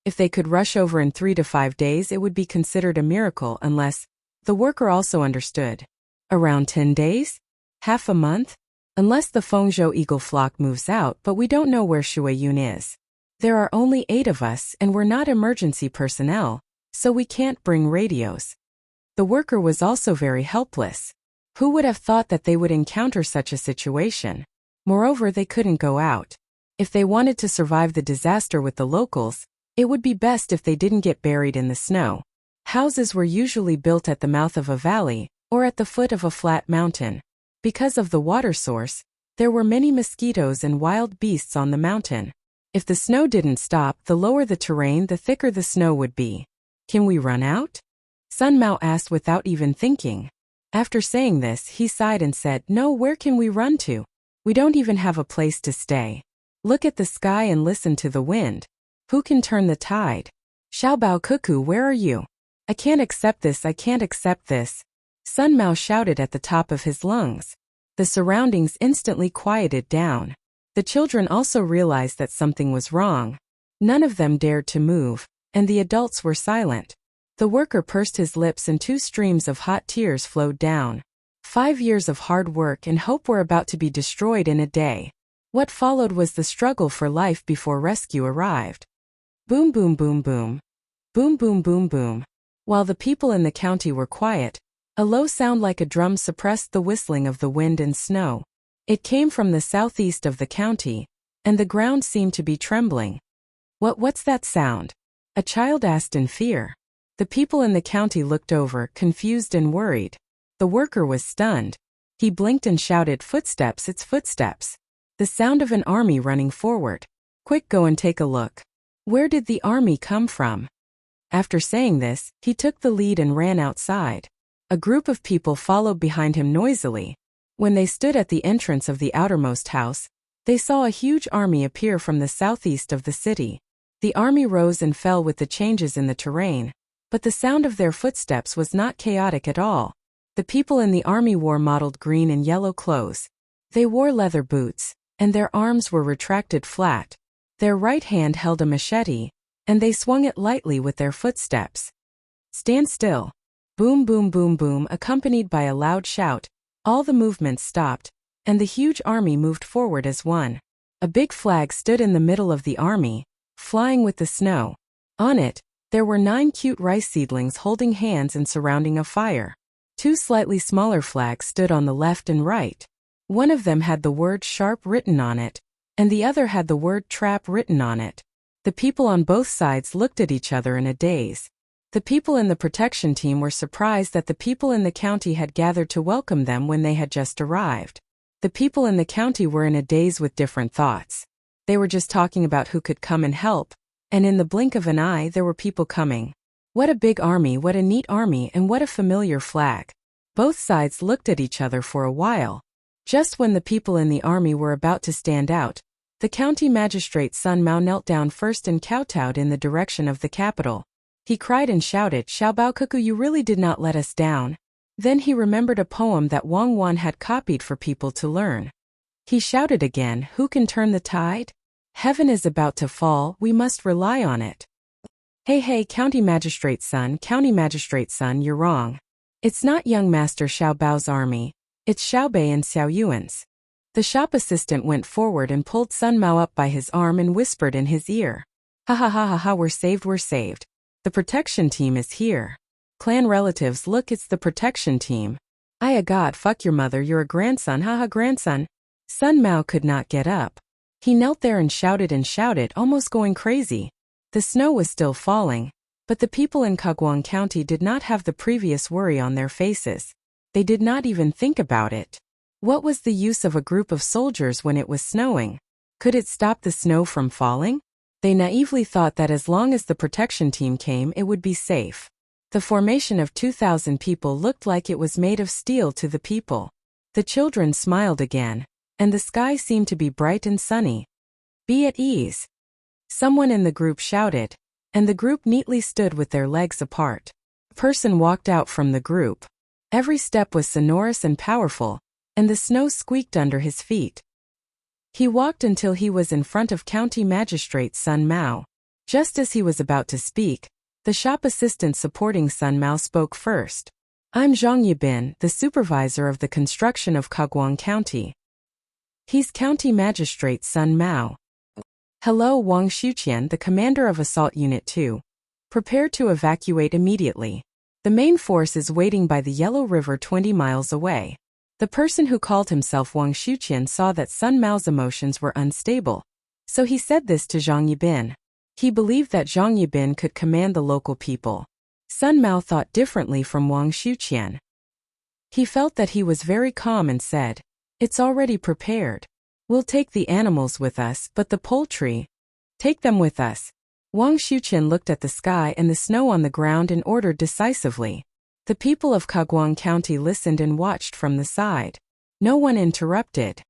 If they could rush over in 3 to 5 days, it would be considered a miracle unless, the worker also understood, around 10 days? Half a month? Unless the Fengzhou eagle flock moves out, but we don't know where Shuiyun is. There are only 8 of us and we're not emergency personnel, so we can't bring radios. The worker was also very helpless. Who would have thought that they would encounter such a situation? Moreover, they couldn't go out. If they wanted to survive the disaster with the locals, it would be best if they didn't get buried in the snow. Houses were usually built at the mouth of a valley or at the foot of a flat mountain. Because of the water source, there were many mosquitoes and wild beasts on the mountain. If the snow didn't stop, the lower the terrain, the thicker the snow would be. "Can we run out?" Sun Mao asked without even thinking. After saying this, he sighed and said, "No, where can we run to? We don't even have a place to stay. Look at the sky and listen to the wind. Who can turn the tide? Xiaobao Cuckoo, where are you? I can't accept this, I can't accept this." Sun Mao shouted at the top of his lungs. The surroundings instantly quieted down. The children also realized that something was wrong. None of them dared to move, and the adults were silent. The worker pursed his lips and 2 streams of hot tears flowed down. 5 years of hard work and hope were about to be destroyed in a day. What followed was the struggle for life before rescue arrived. Boom boom boom boom. Boom boom boom boom. While the people in the county were quiet, a low sound like a drum suppressed the whistling of the wind and snow. It came from the southeast of the county, and the ground seemed to be trembling. What's that sound?" a child asked in fear. The people in the county looked over, confused and worried. The worker was stunned. He blinked and shouted, "Footsteps, it's footsteps. The sound of an army running forward. Quick, go and take a look. Where did the army come from?" After saying this, he took the lead and ran outside. A group of people followed behind him noisily. When they stood at the entrance of the outermost house, they saw a huge army appear from the southeast of the city. The army rose and fell with the changes in the terrain, but the sound of their footsteps was not chaotic at all. The people in the army wore mottled green and yellow clothes. They wore leather boots, and their arms were retracted flat. Their right hand held a machete, and they swung it lightly with their footsteps. "Stand still." Boom boom boom boom, accompanied by a loud shout. All the movements stopped, and the huge army moved forward as one. A big flag stood in the middle of the army, flying with the snow. On it, there were 9 cute rice seedlings holding hands and surrounding a fire. 2 slightly smaller flags stood on the left and right. One of them had the word "sharp" written on it, and the other had the word "trap" written on it. The people on both sides looked at each other in a daze. The people in the protection team were surprised that the people in the county had gathered to welcome them when they had just arrived. The people in the county were in a daze with different thoughts. They were just talking about who could come and help, and in the blink of an eye there were people coming. What a big army, what a neat army, and what a familiar flag. Both sides looked at each other for a while. Just when the people in the army were about to stand out, the county magistrate Sun Mao knelt down first and kowtowed in the direction of the capital. He cried and shouted, "Xiaobao Cuckoo, you really did not let us down." Then he remembered a poem that Wang Wan had copied for people to learn. He shouted again, "Who can turn the tide? Heaven is about to fall, we must rely on it." Hey, county magistrate's son, you're wrong. It's not young master Xiaobao's army. It's Xiaobei and Xiaoyuan's. The shop assistant went forward and pulled Sun Mao up by his arm and whispered in his ear. "Ha ha ha ha ha, we're saved. The protection team is here. Clan relatives, look, it's the protection team. God, fuck your mother, you're a grandson, haha grandson." Sun Mao could not get up. He knelt there and shouted, almost going crazy. The snow was still falling, but the people in Kagwang County did not have the previous worry on their faces. They did not even think about it. What was the use of a group of soldiers when it was snowing? Could it stop the snow from falling? They naively thought that as long as the protection team came, it would be safe. The formation of 2,000 people looked like it was made of steel to the people. The children smiled again, and the sky seemed to be bright and sunny. Be at ease. Someone in the group shouted, and the group neatly stood with their legs apart. A person walked out from the group. Every step was sonorous and powerful, and the snow squeaked under his feet. He walked until he was in front of County Magistrate Sun Mao. Just as he was about to speak, the shop assistant supporting Sun Mao spoke first. I'm Zhang Yibin, the supervisor of the construction of Kaguang County. He's County Magistrate Sun Mao. Hello, Wang Xuqian, the commander of Assault Unit 2. Prepare to evacuate immediately. The main force is waiting by the Yellow River 20 miles away. The person who called himself Wang Xuqian saw that Sun Mao's emotions were unstable, so he said this to Zhang Yibin. He believed that Zhang Yibin could command the local people. Sun Mao thought differently from Wang Xuqian. He felt that he was very calm and said, "It's already prepared. We'll take the animals with us, but the poultry, take them with us." Wang Xuqian looked at the sky and the snow on the ground and ordered decisively. The people of Kaguang County listened and watched from the side. No one interrupted.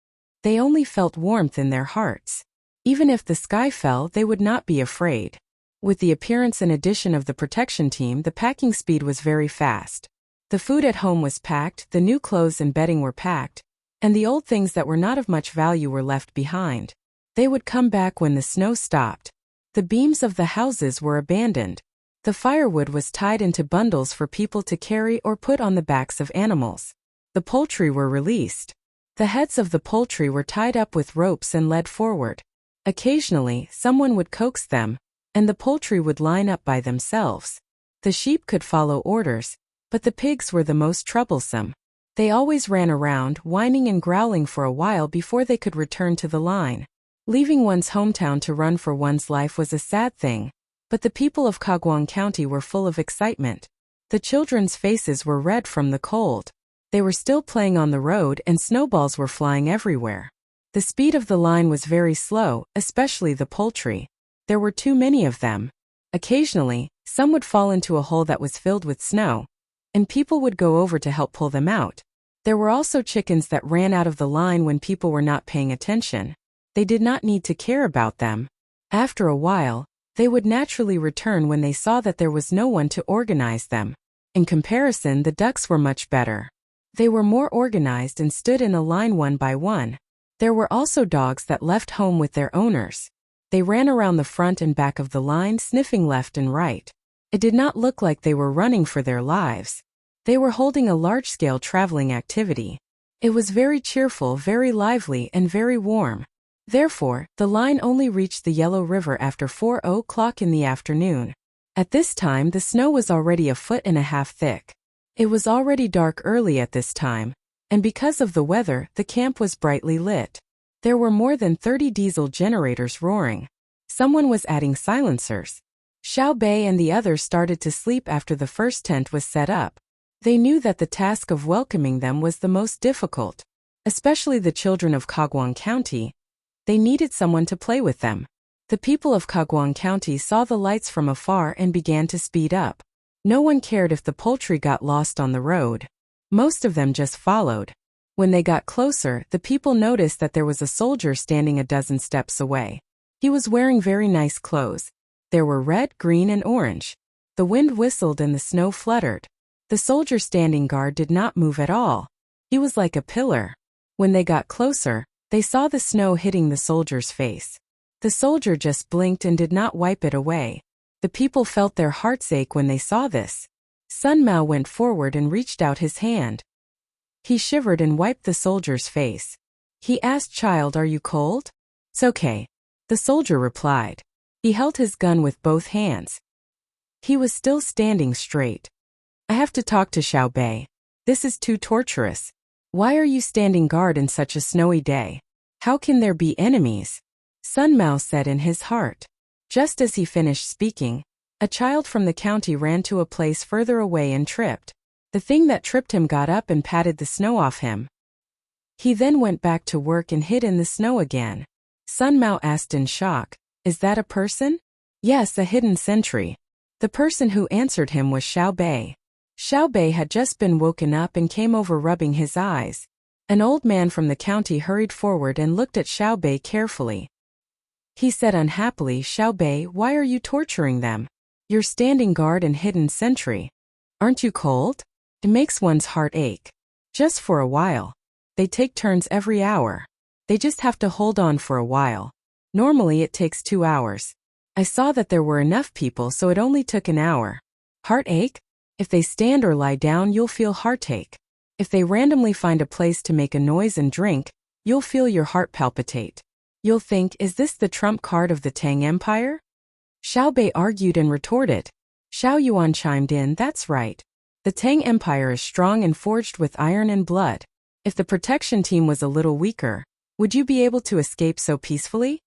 They only felt warmth in their hearts. Even if the sky fell, they would not be afraid. With the appearance and addition of the protection team, the packing speed was very fast. The food at home was packed, the new clothes and bedding were packed, and the old things that were not of much value were left behind. They would come back when the snow stopped. The beams of the houses were abandoned. The firewood was tied into bundles for people to carry or put on the backs of animals. The poultry were released. The heads of the poultry were tied up with ropes and led forward. Occasionally, someone would coax them, and the poultry would line up by themselves. The sheep could follow orders, but the pigs were the most troublesome. They always ran around, whining and growling for a while before they could return to the line. Leaving one's hometown to run for one's life was a sad thing. But the people of Kaguang County were full of excitement. The children's faces were red from the cold. They were still playing on the road and snowballs were flying everywhere. The speed of the line was very slow, especially the poultry. There were too many of them. Occasionally, some would fall into a hole that was filled with snow, and people would go over to help pull them out. There were also chickens that ran out of the line when people were not paying attention. They did not need to care about them. After a while, they would naturally return when they saw that there was no one to organize them. In comparison, the ducks were much better. They were more organized and stood in a line one by one. There were also dogs that left home with their owners. They ran around the front and back of the line, sniffing left and right. It did not look like they were running for their lives. They were holding a large-scale traveling activity. It was very cheerful, very lively, and very warm. Therefore, the line only reached the Yellow River after 4:00 in the afternoon. At this time, the snow was already 1.5 feet thick. It was already dark early at this time, and because of the weather, the camp was brightly lit. There were more than 30 diesel generators roaring. Someone was adding silencers. Xiao Bei and the others started to sleep after the first tent was set up. They knew that the task of welcoming them was the most difficult, especially the children of Kaguang County. They needed someone to play with them. The people of Kaguang County saw the lights from afar and began to speed up. No one cared if the poultry got lost on the road. Most of them just followed. When they got closer, the people noticed that there was a soldier standing a dozen steps away. He was wearing very nice clothes. There were red, green, and orange. The wind whistled and the snow fluttered. The soldier standing guard did not move at all. He was like a pillar. When they got closer, they saw the snow hitting the soldier's face. The soldier just blinked and did not wipe it away. The people felt their hearts ache when they saw this. Sun Mao went forward and reached out his hand. He shivered and wiped the soldier's face. He asked, "Child, are you cold?" "It's okay," the soldier replied. He held his gun with both hands. He was still standing straight. "I have to talk to Xiao Bei. This is too torturous. Why are you standing guard in such a snowy day? How can there be enemies?" Sun Mao said in his heart. Just as he finished speaking, a child from the county ran to a place further away and tripped. The thing that tripped him got up and patted the snow off him. He then went back to work and hid in the snow again. Sun Mao asked in shock. Is that a person? Yes, a hidden sentry. The person who answered him was Xiao Bei. Xiao Bei had just been woken up and came over rubbing his eyes. An old man from the county hurried forward and looked at Xiao Bei carefully. He said unhappily, Xiao Bei, why are you torturing them? You're standing guard and hidden sentry. Aren't you cold? It makes one's heart ache. Just for a while. They take turns every hour. They just have to hold on for a while. Normally it takes 2 hours. I saw that there were enough people, so it only took an hour. Heartache? If they stand or lie down, you'll feel heartache. If they randomly find a place to make a noise and drink, you'll feel your heart palpitate. You'll think, is this the trump card of the Tang Empire? Xiao Bei argued and retorted. Xiao Yuan chimed in, that's right. The Tang Empire is strong and forged with iron and blood. If the protection team was a little weaker, would you be able to escape so peacefully?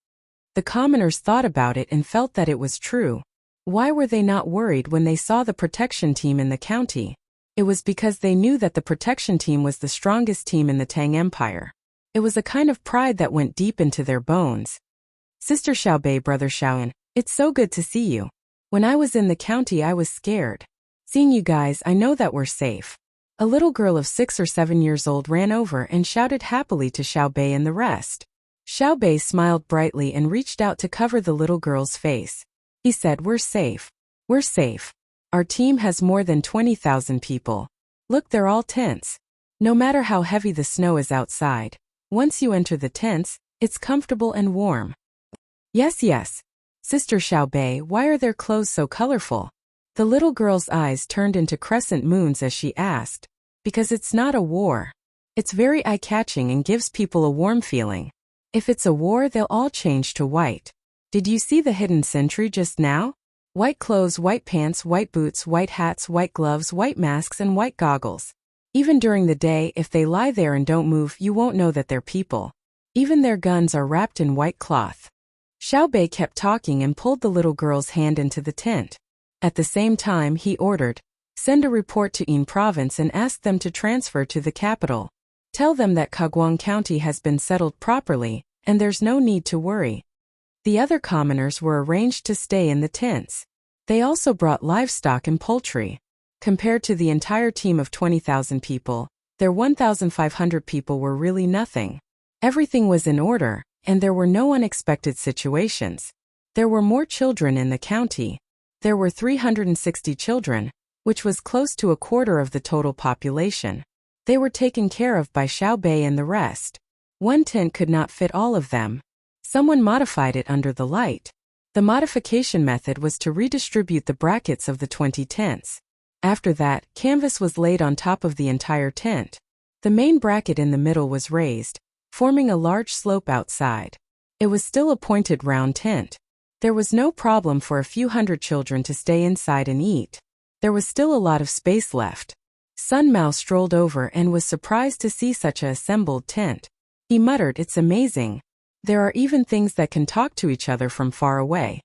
The commoners thought about it and felt that it was true. Why were they not worried when they saw the protection team in the county? It was because they knew that the protection team was the strongest team in the Tang Empire. It was a kind of pride that went deep into their bones. Sister Xiao Bei, brother Xiaoyan, it's so good to see you. When I was in the county, I was scared. Seeing you guys, I know that we're safe. A little girl of 6 or 7 years old ran over and shouted happily to Xiao Bei and the rest. Xiao Bei smiled brightly and reached out to cover the little girl's face. He said, we're safe. We're safe. Our team has more than 20,000 people. Look, they're all tents. No matter how heavy the snow is outside, once you enter the tents, it's comfortable and warm. Yes, yes. Sister Xiao Bei, why are their clothes so colorful? The little girl's eyes turned into crescent moons as she asked. Because it's not a war. It's very eye-catching and gives people a warm feeling. If it's a war, they'll all change to white. Did you see the hidden sentry just now? White clothes, white pants, white boots, white hats, white gloves, white masks, and white goggles. Even during the day, if they lie there and don't move, you won't know that they're people. Even their guns are wrapped in white cloth. Xiao Bei kept talking and pulled the little girl's hand into the tent. At the same time, he ordered, send a report to Yin province and ask them to transfer to the capital. Tell them that Kaguang County has been settled properly, and there's no need to worry. The other commoners were arranged to stay in the tents. They also brought livestock and poultry. Compared to the entire team of 20,000 people, their 1,500 people were really nothing. Everything was in order, and there were no unexpected situations. There were more children in the county. There were 360 children, which was close to a quarter of the total population. They were taken care of by Xiao Bei and the rest. One tent could not fit all of them. Someone modified it under the light. The modification method was to redistribute the brackets of the 20 tents. After that, canvas was laid on top of the entire tent. The main bracket in the middle was raised, forming a large slope outside. It was still a pointed round tent. There was no problem for a few hundred children to stay inside and eat. There was still a lot of space left. Sun Mao strolled over and was surprised to see such a assembled tent. He muttered, it's amazing. There are even things that can talk to each other from far away.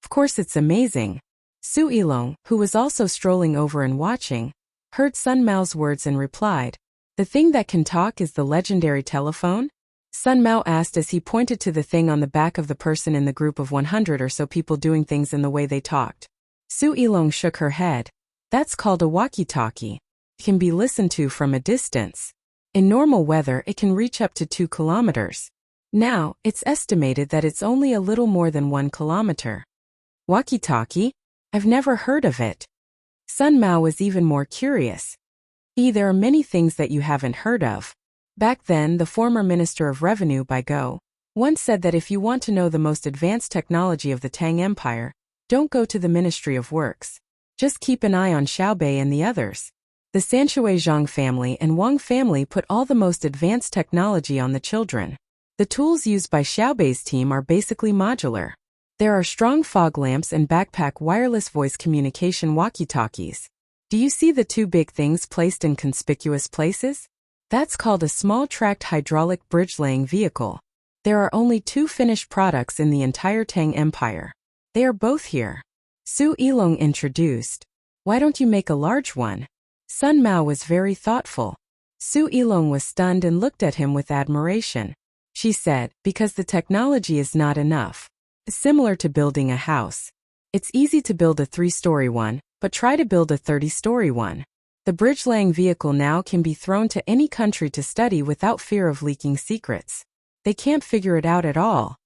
Of course it's amazing. Su Yilong, who was also strolling over and watching, heard Sun Mao's words and replied, the thing that can talk is the legendary telephone? Sun Mao asked as he pointed to the thing on the back of the person in the group of 100 or so people doing things in the way they talked. Su Yilong shook her head. That's called a walkie-talkie. It can be listened to from a distance. In normal weather, it can reach up to 2 kilometers. Now, it's estimated that it's only a little more than 1 kilometer. Walkie-talkie? I've never heard of it. Sun Mao was even more curious. There are many things that you haven't heard of. Back then, the former Minister of Revenue by Go once said that if you want to know the most advanced technology of the Tang Empire, don't go to the Ministry of Works. Just keep an eye on Xiao Bei and the others. The Sanshui Zhang family and Wang family put all the most advanced technology on the children. The tools used by Xiao Bei's team are basically modular. There are strong fog lamps and backpack wireless voice communication walkie-talkies. Do you see the 2 big things placed in conspicuous places? That's called a small tracked hydraulic bridge-laying vehicle. There are only 2 finished products in the entire Tang Empire. They are both here. Su Yilong introduced. Why don't you make a large one? Sun Mao was very thoughtful. Su Yilong was stunned and looked at him with admiration. she said, because the technology is not enough. Similar to building a house. It's easy to build a 3-story one, but try to build a 30-story one. The bridge-laying vehicle now can be thrown to any country to study without fear of leaking secrets. They can't figure it out at all.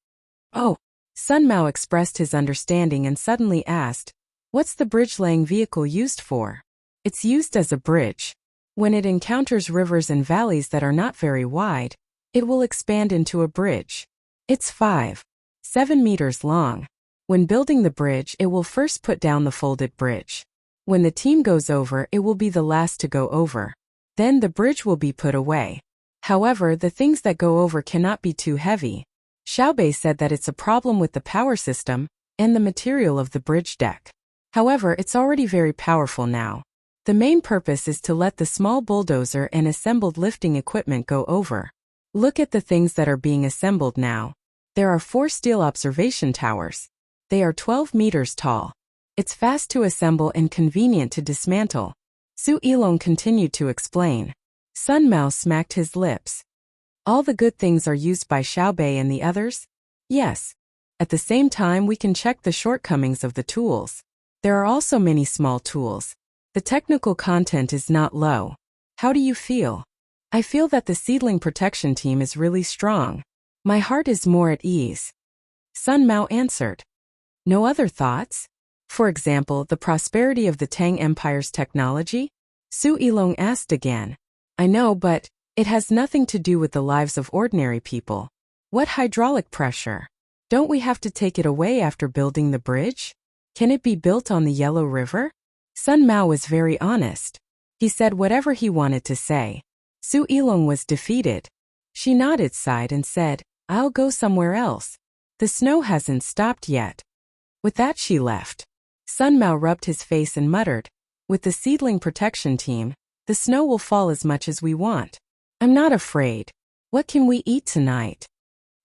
Oh. Sun Mao expressed his understanding and suddenly asked, what's the bridge-laying vehicle used for? It's used as a bridge. When it encounters rivers and valleys that are not very wide, it will expand into a bridge. It's 5.7 meters long. When building the bridge, it will first put down the folded bridge. When the team goes over, it will be the last to go over. Then the bridge will be put away. However, the things that go over cannot be too heavy. Xiaobei said that it's a problem with the power system and the material of the bridge deck. However, it's already very powerful now. The main purpose is to let the small bulldozer and assembled lifting equipment go over. Look at the things that are being assembled now. There are 4 steel observation towers. They are 12 meters tall. It's fast to assemble and convenient to dismantle. Su Yilong continued to explain. Sun Mao smacked his lips. All the good things are used by Xiaobei and the others? Yes. At the same time, we can check the shortcomings of the tools. There are also many small tools. The technical content is not low. How do you feel? I feel that the seedling protection team is really strong. My heart is more at ease. Sun Mao answered. No other thoughts? For example, the prosperity of the Tang Empire's technology? Su Yilong asked again. I know, but it has nothing to do with the lives of ordinary people. What hydraulic pressure? Don't we have to take it away after building the bridge? Can it be built on the Yellow River? Sun Mao was very honest. He said whatever he wanted to say. Su Yilong was defeated. She nodded, sighed, and said, I'll go somewhere else. The snow hasn't stopped yet. With that she left. Sun Mao rubbed his face and muttered, with the seedling protection team, the snow will fall as much as we want. I'm not afraid. What can we eat tonight?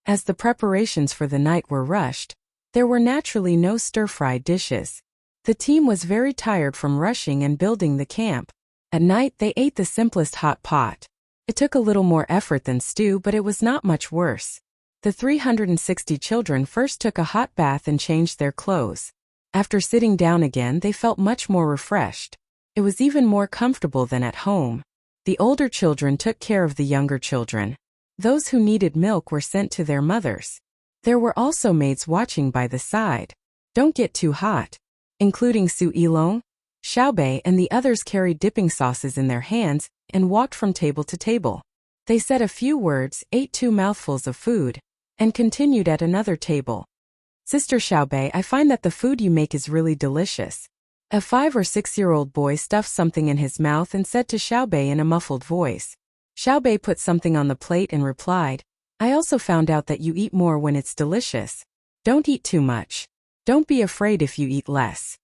As the preparations for the night were rushed, there were naturally no stir-fried dishes. The team was very tired from rushing and building the camp. At night they ate the simplest hot pot. It took a little more effort than stew, but it was not much worse. The 360 children first took a hot bath and changed their clothes. After sitting down again, they felt much more refreshed. It was even more comfortable than at home. The older children took care of the younger children. Those who needed milk were sent to their mothers. There were also maids watching by the side. Don't get too hot. Including Su Yilong, Xiaobei, and the others carried dipping sauces in their hands and walked from table to table. They said a few words, ate 2 mouthfuls of food, and continued at another table. Sister Xiaobei, I find that the food you make is really delicious. A 5 or 6-year-old boy stuffed something in his mouth and said to Xiaobei in a muffled voice. Xiaobei put something on the plate and replied, I also found out that you eat more when it's delicious. Don't eat too much. Don't be afraid if you eat less.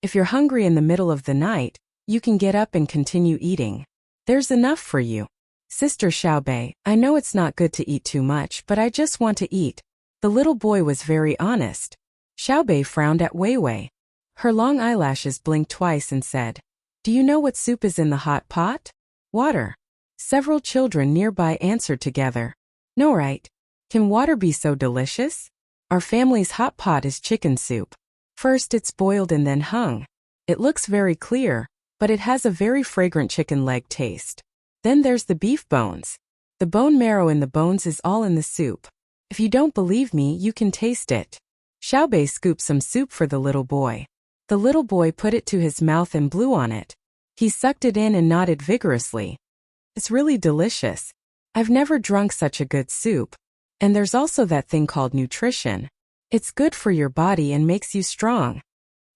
If you're hungry in the middle of the night, you can get up and continue eating. There's enough for you. Sister Xiaobei, I know it's not good to eat too much, but I just want to eat. The little boy was very honest. Xiaobei frowned at Weiwei. Her long eyelashes blinked twice and said, Do you know what soup is in the hot pot? Water. Several children nearby answered together. No, right? Can water be so delicious? Our family's hot pot is chicken soup. First it's boiled and then hung. It looks very clear, but it has a very fragrant chicken leg taste. Then there's the beef bones. The bone marrow in the bones is all in the soup. If you don't believe me, you can taste it. Xiaobei scooped some soup for the little boy. The little boy put it to his mouth and blew on it. He sucked it in and nodded vigorously. It's really delicious. I've never drunk such a good soup. And there's also that thing called nutrition. It's good for your body and makes you strong.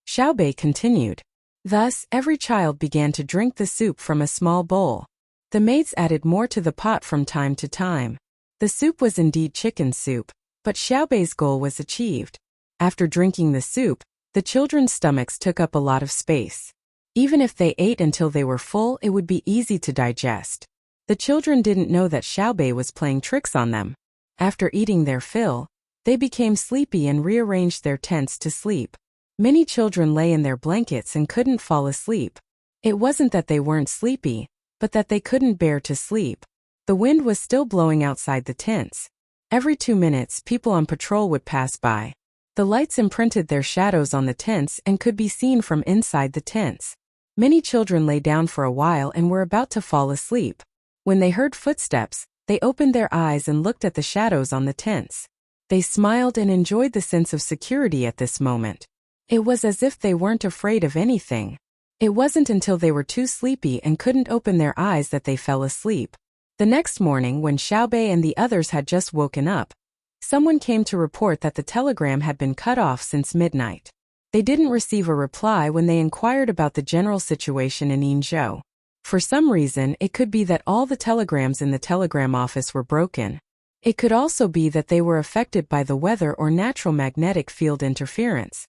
Xiaobei continued. Thus, every child began to drink the soup from a small bowl. The maids added more to the pot from time to time. The soup was indeed chicken soup, but Xiaobei's goal was achieved. After drinking the soup, the children's stomachs took up a lot of space. Even if they ate until they were full, it would be easy to digest. The children didn't know that Xiaobei was playing tricks on them. After eating their fill, they became sleepy and rearranged their tents to sleep. Many children lay in their blankets and couldn't fall asleep. It wasn't that they weren't sleepy, but that they couldn't bear to sleep. The wind was still blowing outside the tents. Every 2 minutes, people on patrol would pass by. The lights imprinted their shadows on the tents and could be seen from inside the tents. Many children lay down for a while and were about to fall asleep. When they heard footsteps, they opened their eyes and looked at the shadows on the tents. They smiled and enjoyed the sense of security at this moment. It was as if they weren't afraid of anything. It wasn't until they were too sleepy and couldn't open their eyes that they fell asleep. The next morning, when Xiaobei and the others had just woken up, someone came to report that the telegram had been cut off since midnight. They didn't receive a reply when they inquired about the general situation in Yinzhou. For some reason, it could be that all the telegrams in the telegram office were broken. It could also be that they were affected by the weather or natural magnetic field interference.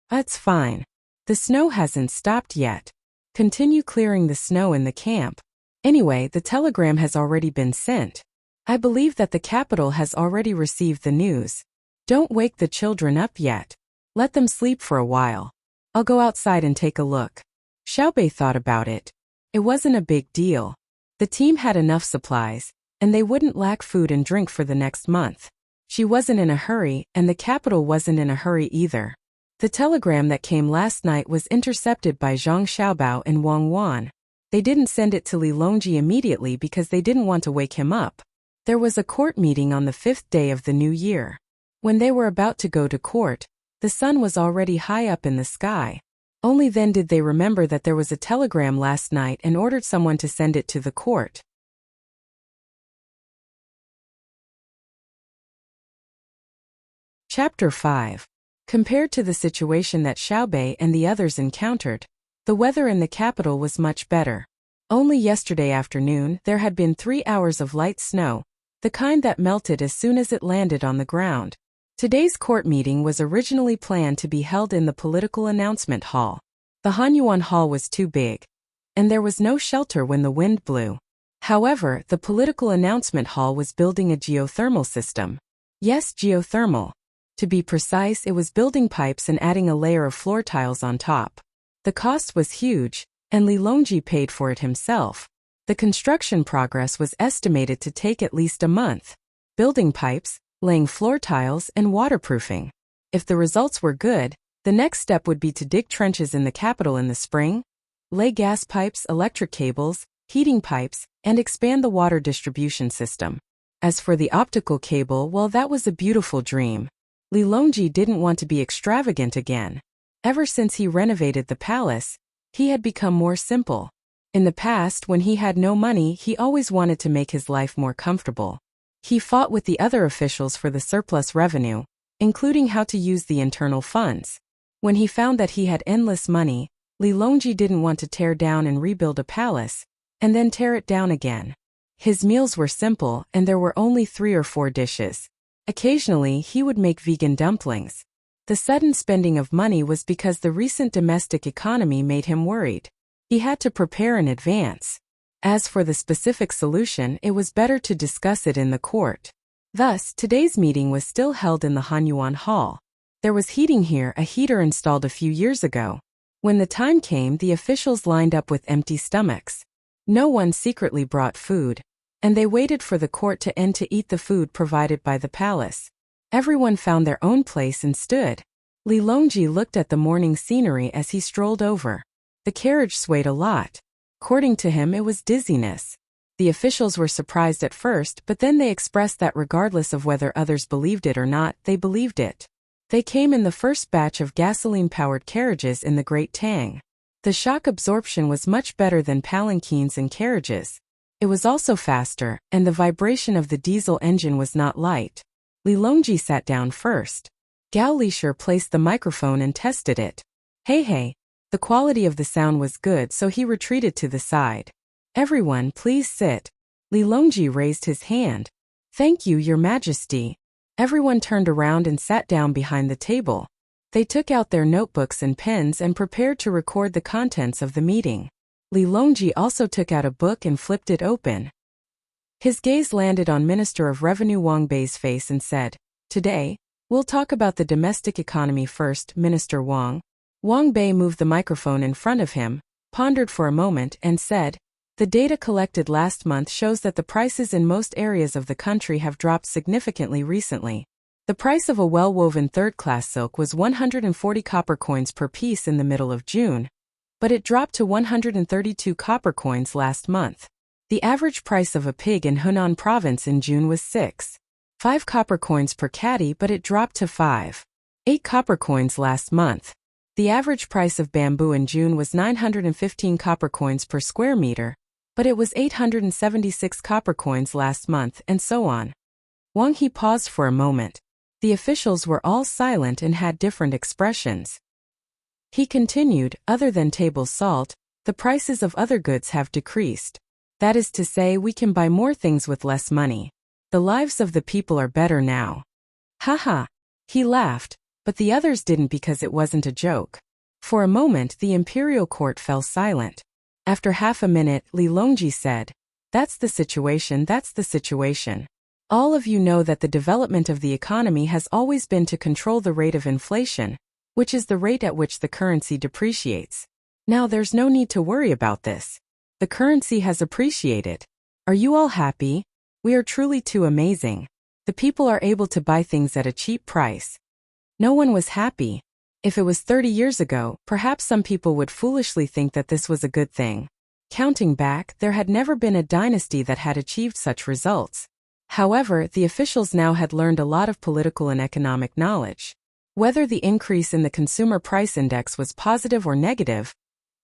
That's fine. The snow hasn't stopped yet. Continue clearing the snow in the camp. Anyway, the telegram has already been sent. I believe that the capital has already received the news. Don't wake the children up yet. Let them sleep for a while. I'll go outside and take a look. Xiaobei thought about it. It wasn't a big deal. The team had enough supplies, and they wouldn't lack food and drink for the next month. She wasn't in a hurry, and the capital wasn't in a hurry either. The telegram that came last night was intercepted by Zhang Xiaobao and Wang Wan. They didn't send it to Li Longji immediately because they didn't want to wake him up. There was a court meeting on the 5th day of the new year. When they were about to go to court, the sun was already high up in the sky. Only then did they remember that there was a telegram last night and ordered someone to send it to the court. Chapter 5. Compared to the situation that Xiaobei and the others encountered, the weather in the capital was much better. Only yesterday afternoon there had been 3 hours of light snow, the kind that melted as soon as it landed on the ground. Today's court meeting was originally planned to be held in the political announcement hall. The Hanyuan Hall was too big, and there was no shelter when the wind blew. However, the political announcement hall was building a geothermal system. Yes, geothermal. To be precise, it was building pipes and adding a layer of floor tiles on top. The cost was huge, and Li Longji paid for it himself. The construction progress was estimated to take at least a month. Building pipes, laying floor tiles, and waterproofing. If the results were good, the next step would be to dig trenches in the capital in the spring, lay gas pipes, electric cables, heating pipes, and expand the water distribution system. As for the optical cable, well, that was a beautiful dream. Li Longji didn't want to be extravagant again. Ever since he renovated the palace, he had become more simple. In the past, when he had no money, he always wanted to make his life more comfortable. He fought with the other officials for the surplus revenue, including how to use the internal funds. When he found that he had endless money, Li Longji didn't want to tear down and rebuild a palace, and then tear it down again. His meals were simple, and there were only 3 or 4 dishes. Occasionally, he would make vegan dumplings. The sudden spending of money was because the recent domestic economy made him worried. He had to prepare in advance. As for the specific solution, it was better to discuss it in the court. Thus, today's meeting was still held in the Hanyuan Hall. There was heating here, a heater installed a few years ago. When the time came, the officials lined up with empty stomachs. No one secretly brought food, and they waited for the court to end to eat the food provided by the palace. Everyone found their own place and stood. Li Longji looked at the morning scenery as he strolled over. The carriage swayed a lot. According to him, it was dizziness. The officials were surprised at first, but then they expressed that regardless of whether others believed it or not, they believed it. They came in the first batch of gasoline-powered carriages in the Great Tang. The shock absorption was much better than palanquins and carriages. It was also faster, and the vibration of the diesel engine was not light. Li Longji sat down first. Gao Lisher placed the microphone and tested it. Hey. The quality of the sound was good, so he retreated to the side. Everyone, please sit. Li Longji raised his hand. Thank you, Your Majesty. Everyone turned around and sat down behind the table. They took out their notebooks and pens and prepared to record the contents of the meeting. Li Longji also took out a book and flipped it open. His gaze landed on Minister of Revenue Wang Bei's face and said, "Today, we'll talk about the domestic economy first, Minister Wang." Wang Bei moved the microphone in front of him, pondered for a moment, and said, The data collected last month shows that the prices in most areas of the country have dropped significantly recently. The price of a well-woven third-class silk was 140 copper coins per piece in the middle of June, but it dropped to 132 copper coins last month. The average price of a pig in Hunan province in June was 6.5 copper coins per catty, but it dropped to 5.8 copper coins last month. The average price of bamboo in June was 915 copper coins per square meter, but it was 876 copper coins last month, and so on. Wang He paused for a moment. The officials were all silent and had different expressions. He continued, other than table salt, the prices of other goods have decreased. That is to say, we can buy more things with less money. The lives of the people are better now. Haha. He laughed, but the others didn't because it wasn't a joke. For a moment the imperial court fell silent. After half a minute, Li Longji said, "That's the situation, that's the situation. All of you know that the development of the economy has always been to control the rate of inflation, which is the rate at which the currency depreciates. Now there's no need to worry about this. The currency has appreciated. Are you all happy? We are truly too amazing. The people are able to buy things at a cheap price." No one was happy. If it was 30 years ago, perhaps some people would foolishly think that this was a good thing. Counting back, there had never been a dynasty that had achieved such results. However, the officials now had learned a lot of political and economic knowledge. Whether the increase in the consumer price index was positive or negative,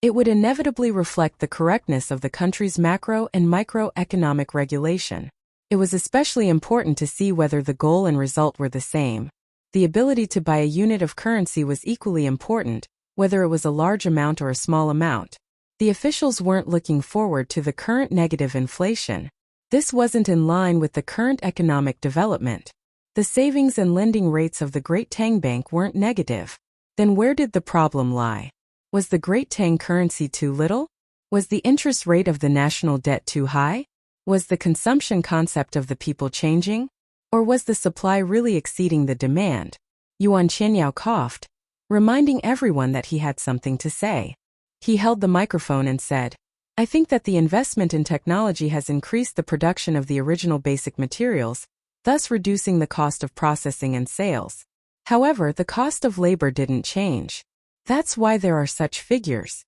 it would inevitably reflect the correctness of the country's macro and microeconomic regulation. It was especially important to see whether the goal and result were the same. The ability to buy a unit of currency was equally important, whether it was a large amount or a small amount. The officials weren't looking forward to the current negative inflation. This wasn't in line with the current economic development. The savings and lending rates of the Great Tang Bank weren't negative. Then where did the problem lie? Was the Great Tang currency too little? Was the interest rate of the national debt too high? Was the consumption concept of the people changing? Or was the supply really exceeding the demand? Yuan Qianyao coughed, reminding everyone that he had something to say. He held the microphone and said, "I think that the investment in technology has increased the production of the original basic materials, thus reducing the cost of processing and sales. However, the cost of labor didn't change. That's why there are such figures."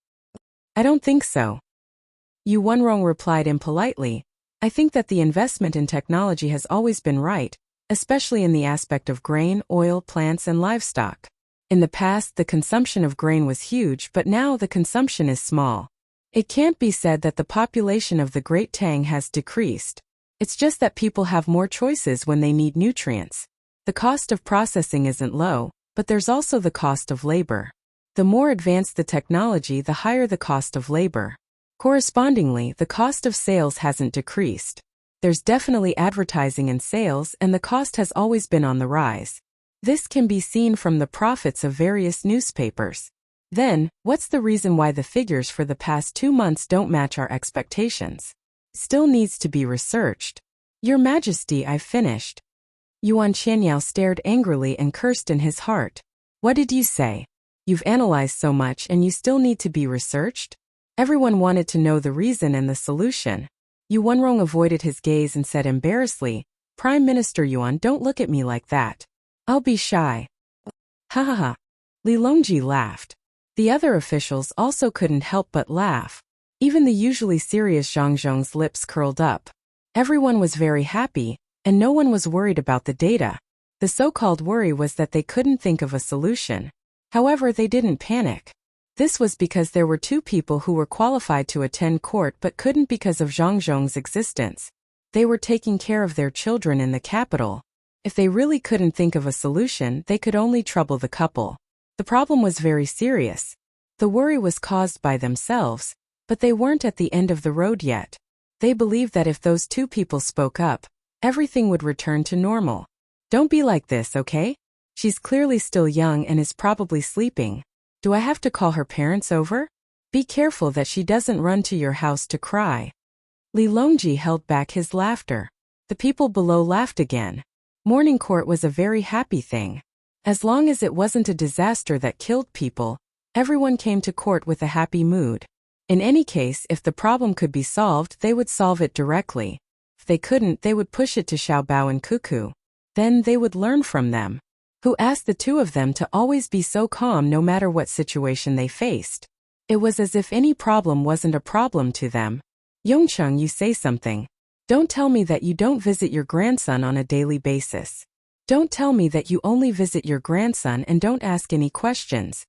"I don't think so." Yu Wenrong replied impolitely, "I think that the investment in technology has always been right, especially in the aspect of grain, oil, plants, and livestock. In the past, the consumption of grain was huge, but now the consumption is small. It can't be said that the population of the Great Tang has decreased. It's just that people have more choices when they need nutrients. The cost of processing isn't low, but there's also the cost of labor. The more advanced the technology, the higher the cost of labor. Correspondingly, the cost of sales hasn't decreased. There's definitely advertising and sales, and the cost has always been on the rise. This can be seen from the profits of various newspapers. Then, what's the reason why the figures for the past 2 months don't match our expectations? Still needs to be researched. Your Majesty, I've finished." Yuan Qianyao stared angrily and cursed in his heart. "What did you say? You've analyzed so much and you still need to be researched?" Everyone wanted to know the reason and the solution. Yu Wenrong avoided his gaze and said embarrassedly, "Prime Minister Yuan, don't look at me like that. I'll be shy." "Ha ha ha." Li Longji laughed. The other officials also couldn't help but laugh. Even the usually serious Zhang Zhong's lips curled up. Everyone was very happy, and no one was worried about the data. The so-called worry was that they couldn't think of a solution. However, they didn't panic. This was because there were 2 people who were qualified to attend court but couldn't because of Zhang Zhong's existence. They were taking care of their children in the capital. If they really couldn't think of a solution, they could only trouble the couple. The problem was very serious. The worry was caused by themselves, but they weren't at the end of the road yet. They believed that if those 2 people spoke up, everything would return to normal. "Don't be like this, okay? She's clearly still young and is probably sleeping. Do I have to call her parents over? Be careful that she doesn't run to your house to cry." Li Longji held back his laughter. The people below laughed again. Morning court was a very happy thing. As long as it wasn't a disaster that killed people, everyone came to court with a happy mood. In any case, if the problem could be solved, they would solve it directly. If they couldn't, they would push it to Xiaobao and Cuckoo. Then they would learn from them. Who asked the two of them to always be so calm no matter what situation they faced? It was as if any problem wasn't a problem to them. Yongcheng, you say something. Don't tell me that you don't visit your grandson on a daily basis. Don't tell me that you only visit your grandson and don't ask any questions.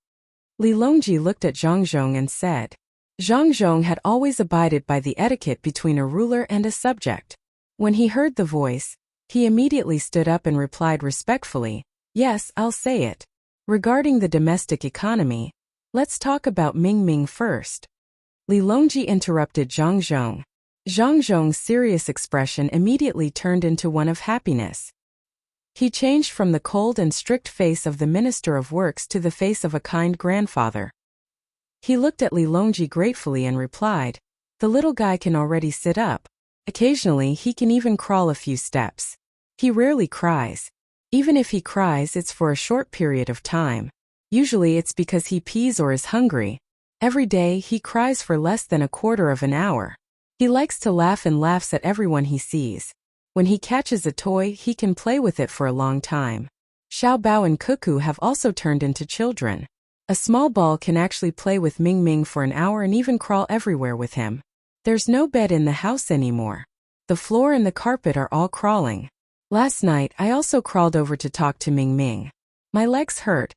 Li Longji looked at Zhang Zhong and said. Zhang Zhong had always abided by the etiquette between a ruler and a subject. When he heard the voice, he immediately stood up and replied respectfully, "Yes, I'll say it. Regarding the domestic economy, let's talk about Ming Ming first." Li Longji interrupted Zhang Zhong. Zhang Zhong's serious expression immediately turned into one of happiness. He changed from the cold and strict face of the Minister of Works to the face of a kind grandfather. He looked at Li Longji gratefully and replied, "The little guy can already sit up. Occasionally he can even crawl a few steps. He rarely cries. Even if he cries, it's for a short period of time. Usually it's because he pees or is hungry. Every day he cries for less than a quarter of an hour. He likes to laugh and laughs at everyone he sees. When he catches a toy, he can play with it for a long time." Xiaobao and Cuckoo have also turned into children. A small ball can actually play with Ming Ming for an hour and even crawl everywhere with him. There's no bed in the house anymore. The floor and the carpet are all crawling. Last night I also crawled over to talk to Ming Ming. My legs hurt.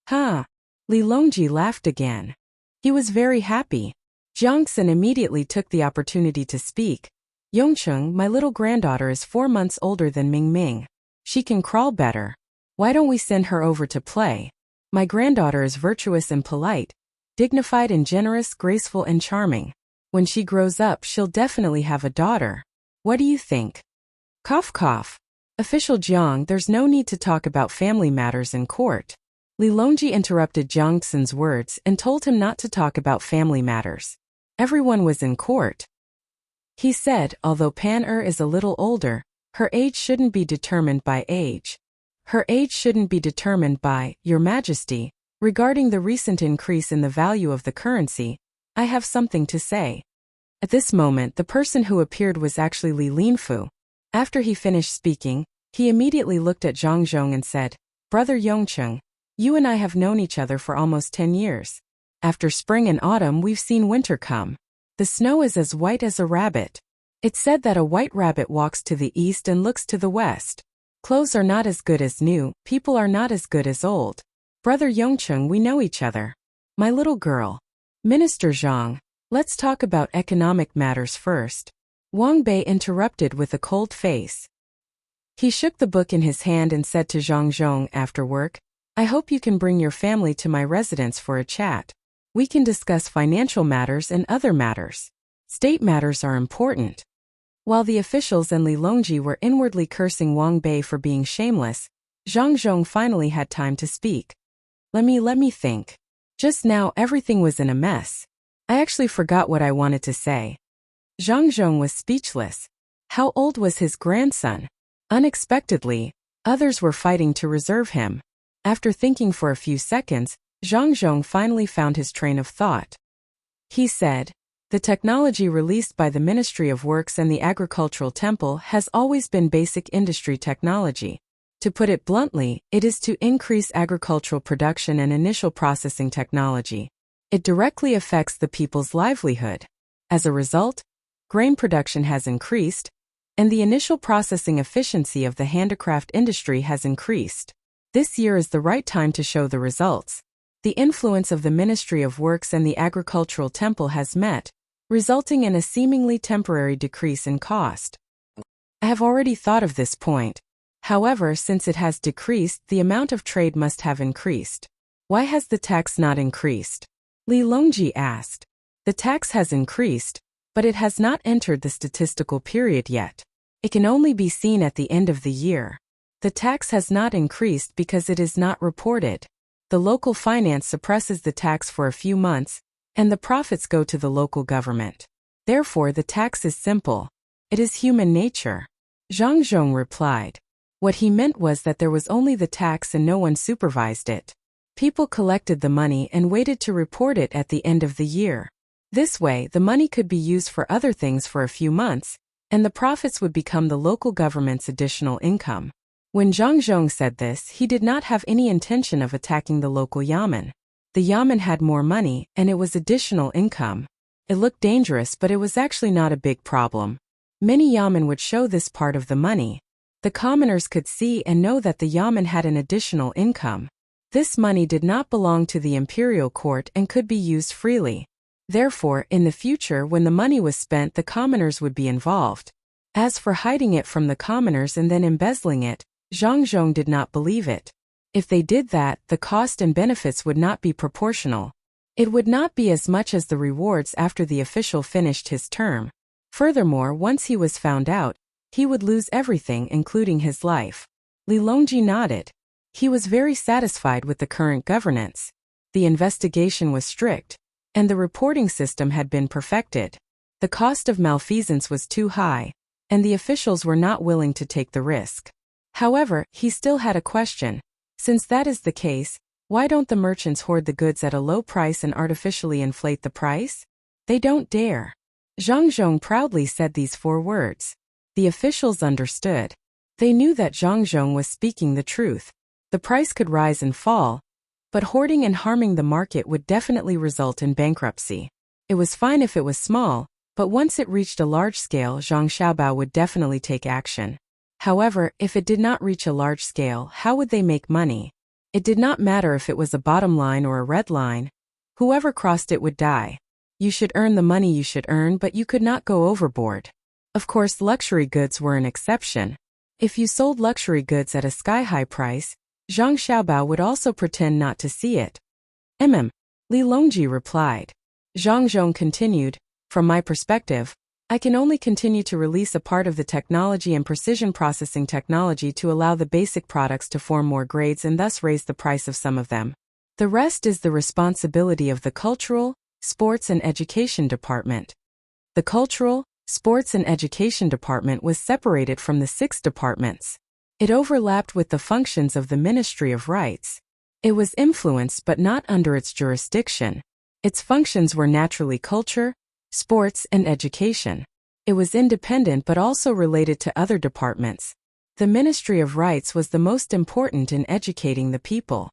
Huh? Li Longji laughed again. He was very happy. Jiangxin immediately took the opportunity to speak. "Yongcheng, my little granddaughter is 4 months older than Ming Ming. She can crawl better. Why don't we send her over to play? My granddaughter is virtuous and polite, dignified and generous, graceful and charming. When she grows up, she'll definitely have a daughter. What do you think?" Cough cough. Official Jiang, there's no need to talk about family matters in court. Li Longji interrupted Jiangxin's words and told him not to talk about family matters. Everyone was in court. He said, although Pan-er is a little older, her age shouldn't be determined by age. Her age shouldn't be determined by, Your Majesty, regarding the recent increase in the value of the currency, I have something to say. At this moment, the person who appeared was actually Li Linfu. After he finished speaking, he immediately looked at Zhang Zhong and said, "Brother Yongcheng, you and I have known each other for almost 10 years. After spring and autumn, we've seen winter come. The snow is as white as a rabbit. It's said that a white rabbit walks to the east and looks to the west. Clothes are not as good as new, people are not as good as old. Brother Yongcheng, we know each other. My little girl. Minister Zhang, let's talk about economic matters first." Wang Bei interrupted with a cold face. He shook the book in his hand and said to Zhang Zhong after work, "I hope you can bring your family to my residence for a chat. We can discuss financial matters and other matters. State matters are important." While the officials and Li Longji were inwardly cursing Wang Bei for being shameless, Zhang Zhong finally had time to speak. Let me think. Just now everything was in a mess. I actually forgot what I wanted to say." Zhang Zhong was speechless. How old was his grandson? Unexpectedly, others were fighting to reserve him. After thinking for a few seconds, Zhang Zhong finally found his train of thought. He said, "The technology released by the Ministry of Works and the Agricultural Temple has always been basic industry technology. To put it bluntly, it is to increase agricultural production and initial processing technology. It directly affects the people's livelihood. As a result, grain production has increased, and the initial processing efficiency of the handicraft industry has increased. This year is the right time to show the results. The influence of the Ministry of Works and the Agricultural Temple has met, resulting in a seemingly temporary decrease in cost. I have already thought of this point. However, since it has decreased, the amount of trade must have increased. Why has the tax not increased?" Li Longji asked. "The tax has increased, but it has not entered the statistical period yet. It can only be seen at the end of the year. The tax has not increased because it is not reported. The local finance suppresses the tax for a few months, and the profits go to the local government. Therefore, the tax is simple. It is human nature." Zhang Zhong replied. What he meant was that there was only the tax and no one supervised it. People collected the money and waited to report it at the end of the year. This way, the money could be used for other things for a few months, and the profits would become the local government's additional income. When Zhang Zhong said this, he did not have any intention of attacking the local yamen. The yamen had more money, and it was additional income. It looked dangerous, but it was actually not a big problem. Many yamen would show this part of the money. The commoners could see and know that the yamen had an additional income. This money did not belong to the imperial court and could be used freely. Therefore, in the future when the money was spent, the commoners would be involved. As for hiding it from the commoners and then embezzling it, Zhang Zhong did not believe it. If they did that, the cost and benefits would not be proportional. It would not be as much as the rewards after the official finished his term. Furthermore, once he was found out, he would lose everything including his life. Li Longji nodded. He was very satisfied with the current governance. The investigation was strict, and the reporting system had been perfected. The cost of malfeasance was too high, and the officials were not willing to take the risk. However, he still had a question. Since that is the case, why don't the merchants hoard the goods at a low price and artificially inflate the price? They don't dare. Zhang Zhong proudly said these 4 words. The officials understood. They knew that Zhang Zhong was speaking the truth. The price could rise and fall, but hoarding and harming the market would definitely result in bankruptcy. It was fine if it was small, but once it reached a large scale, Zhang Xiaobao would definitely take action. However, if it did not reach a large scale, how would they make money? It did not matter if it was a bottom line or a red line. Whoever crossed it would die. You should earn the money you should earn, but you could not go overboard. Of course, luxury goods were an exception. If you sold luxury goods at a sky-high price, Zhang Xiaobao would also pretend not to see it. Li Longji replied. Zhang Zhong continued, from my perspective, I can only continue to release a part of the technology and precision processing technology to allow the basic products to form more grades and thus raise the price of some of them. The rest is the responsibility of the Cultural, Sports and Education Department. The Cultural, Sports and Education Department was separated from the 6 departments. It overlapped with the functions of the Ministry of Rights. It was influenced but not under its jurisdiction. Its functions were naturally culture, sports, and education. It was independent but also related to other departments. The Ministry of Rights was the most important in educating the people.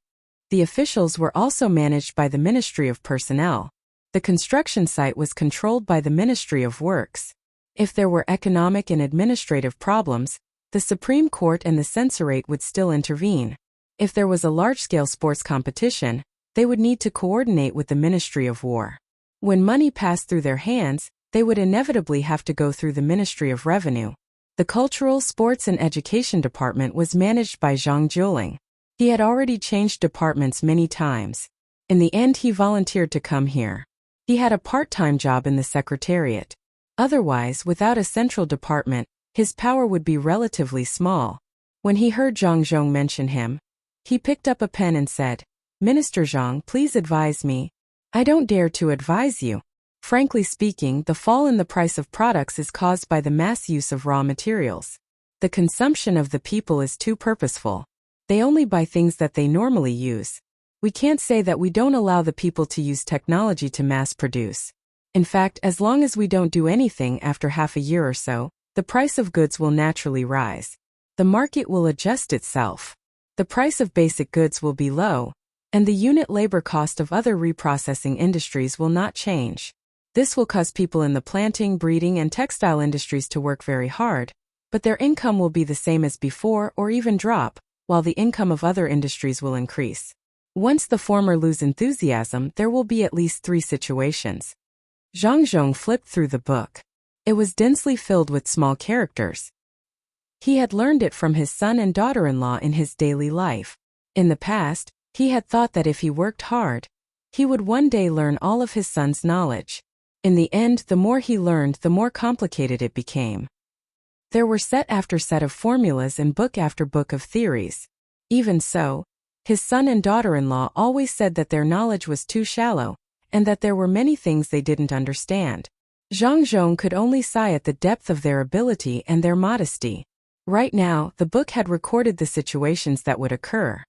The officials were also managed by the Ministry of Personnel. The construction site was controlled by the Ministry of Works. If there were economic and administrative problems, the Supreme Court and the censorate would still intervene. If there was a large-scale sports competition, they would need to coordinate with the Ministry of War. When money passed through their hands, they would inevitably have to go through the Ministry of Revenue. The Cultural, Sports and Education Department was managed by Zhang Jiuling. He had already changed departments many times. In the end, he volunteered to come here. He had a part-time job in the secretariat. Otherwise, without a central department, his power would be relatively small. When he heard Zhang Zhong mention him, he picked up a pen and said, Minister Zhang, please advise me. I don't dare to advise you. Frankly speaking, the fall in the price of products is caused by the mass use of raw materials. The consumption of the people is too purposeful. They only buy things that they normally use. We can't say that we don't allow the people to use technology to mass produce. In fact, as long as we don't do anything after half a year or so, the price of goods will naturally rise. The market will adjust itself. The price of basic goods will be low, and the unit labor cost of other reprocessing industries will not change. This will cause people in the planting, breeding, and textile industries to work very hard, but their income will be the same as before or even drop, while the income of other industries will increase. Once the former lose enthusiasm, there will be at least 3 situations. Zhang Zhong flipped through the book. It was densely filled with small characters. He had learned it from his son and daughter-in-law in his daily life. In the past, he had thought that if he worked hard, he would one day learn all of his son's knowledge. In the end, the more he learned, the more complicated it became. There were set after set of formulas and book after book of theories. Even so, his son and daughter-in-law always said that their knowledge was too shallow, and that there were many things they didn't understand. Zhang Zhong could only sigh at the depth of their ability and their modesty. Right now, the book had recorded the situations that would occur.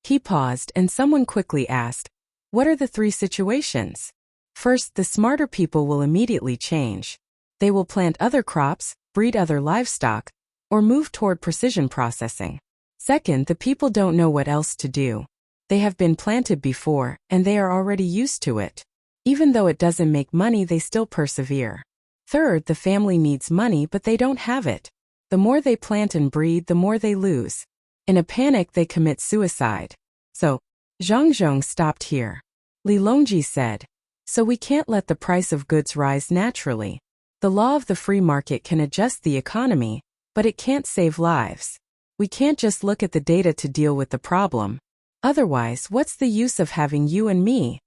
He paused and someone quickly asked, "What are the 3 situations?" First, the smarter people will immediately change. They will plant other crops, breed other livestock, or move toward precision processing. Second, the people don't know what else to do. They have been planted before, and they are already used to it. Even though it doesn't make money, they still persevere. Third, the family needs money, but they don't have it. The more they plant and breed, the more they lose. In a panic, they commit suicide. So, Zhang Zhong stopped here. Li Longji said, so we can't let the price of goods rise naturally. The law of the free market can adjust the economy, but it can't save lives. We can't just look at the data to deal with the problem. Otherwise, what's the use of having you and me?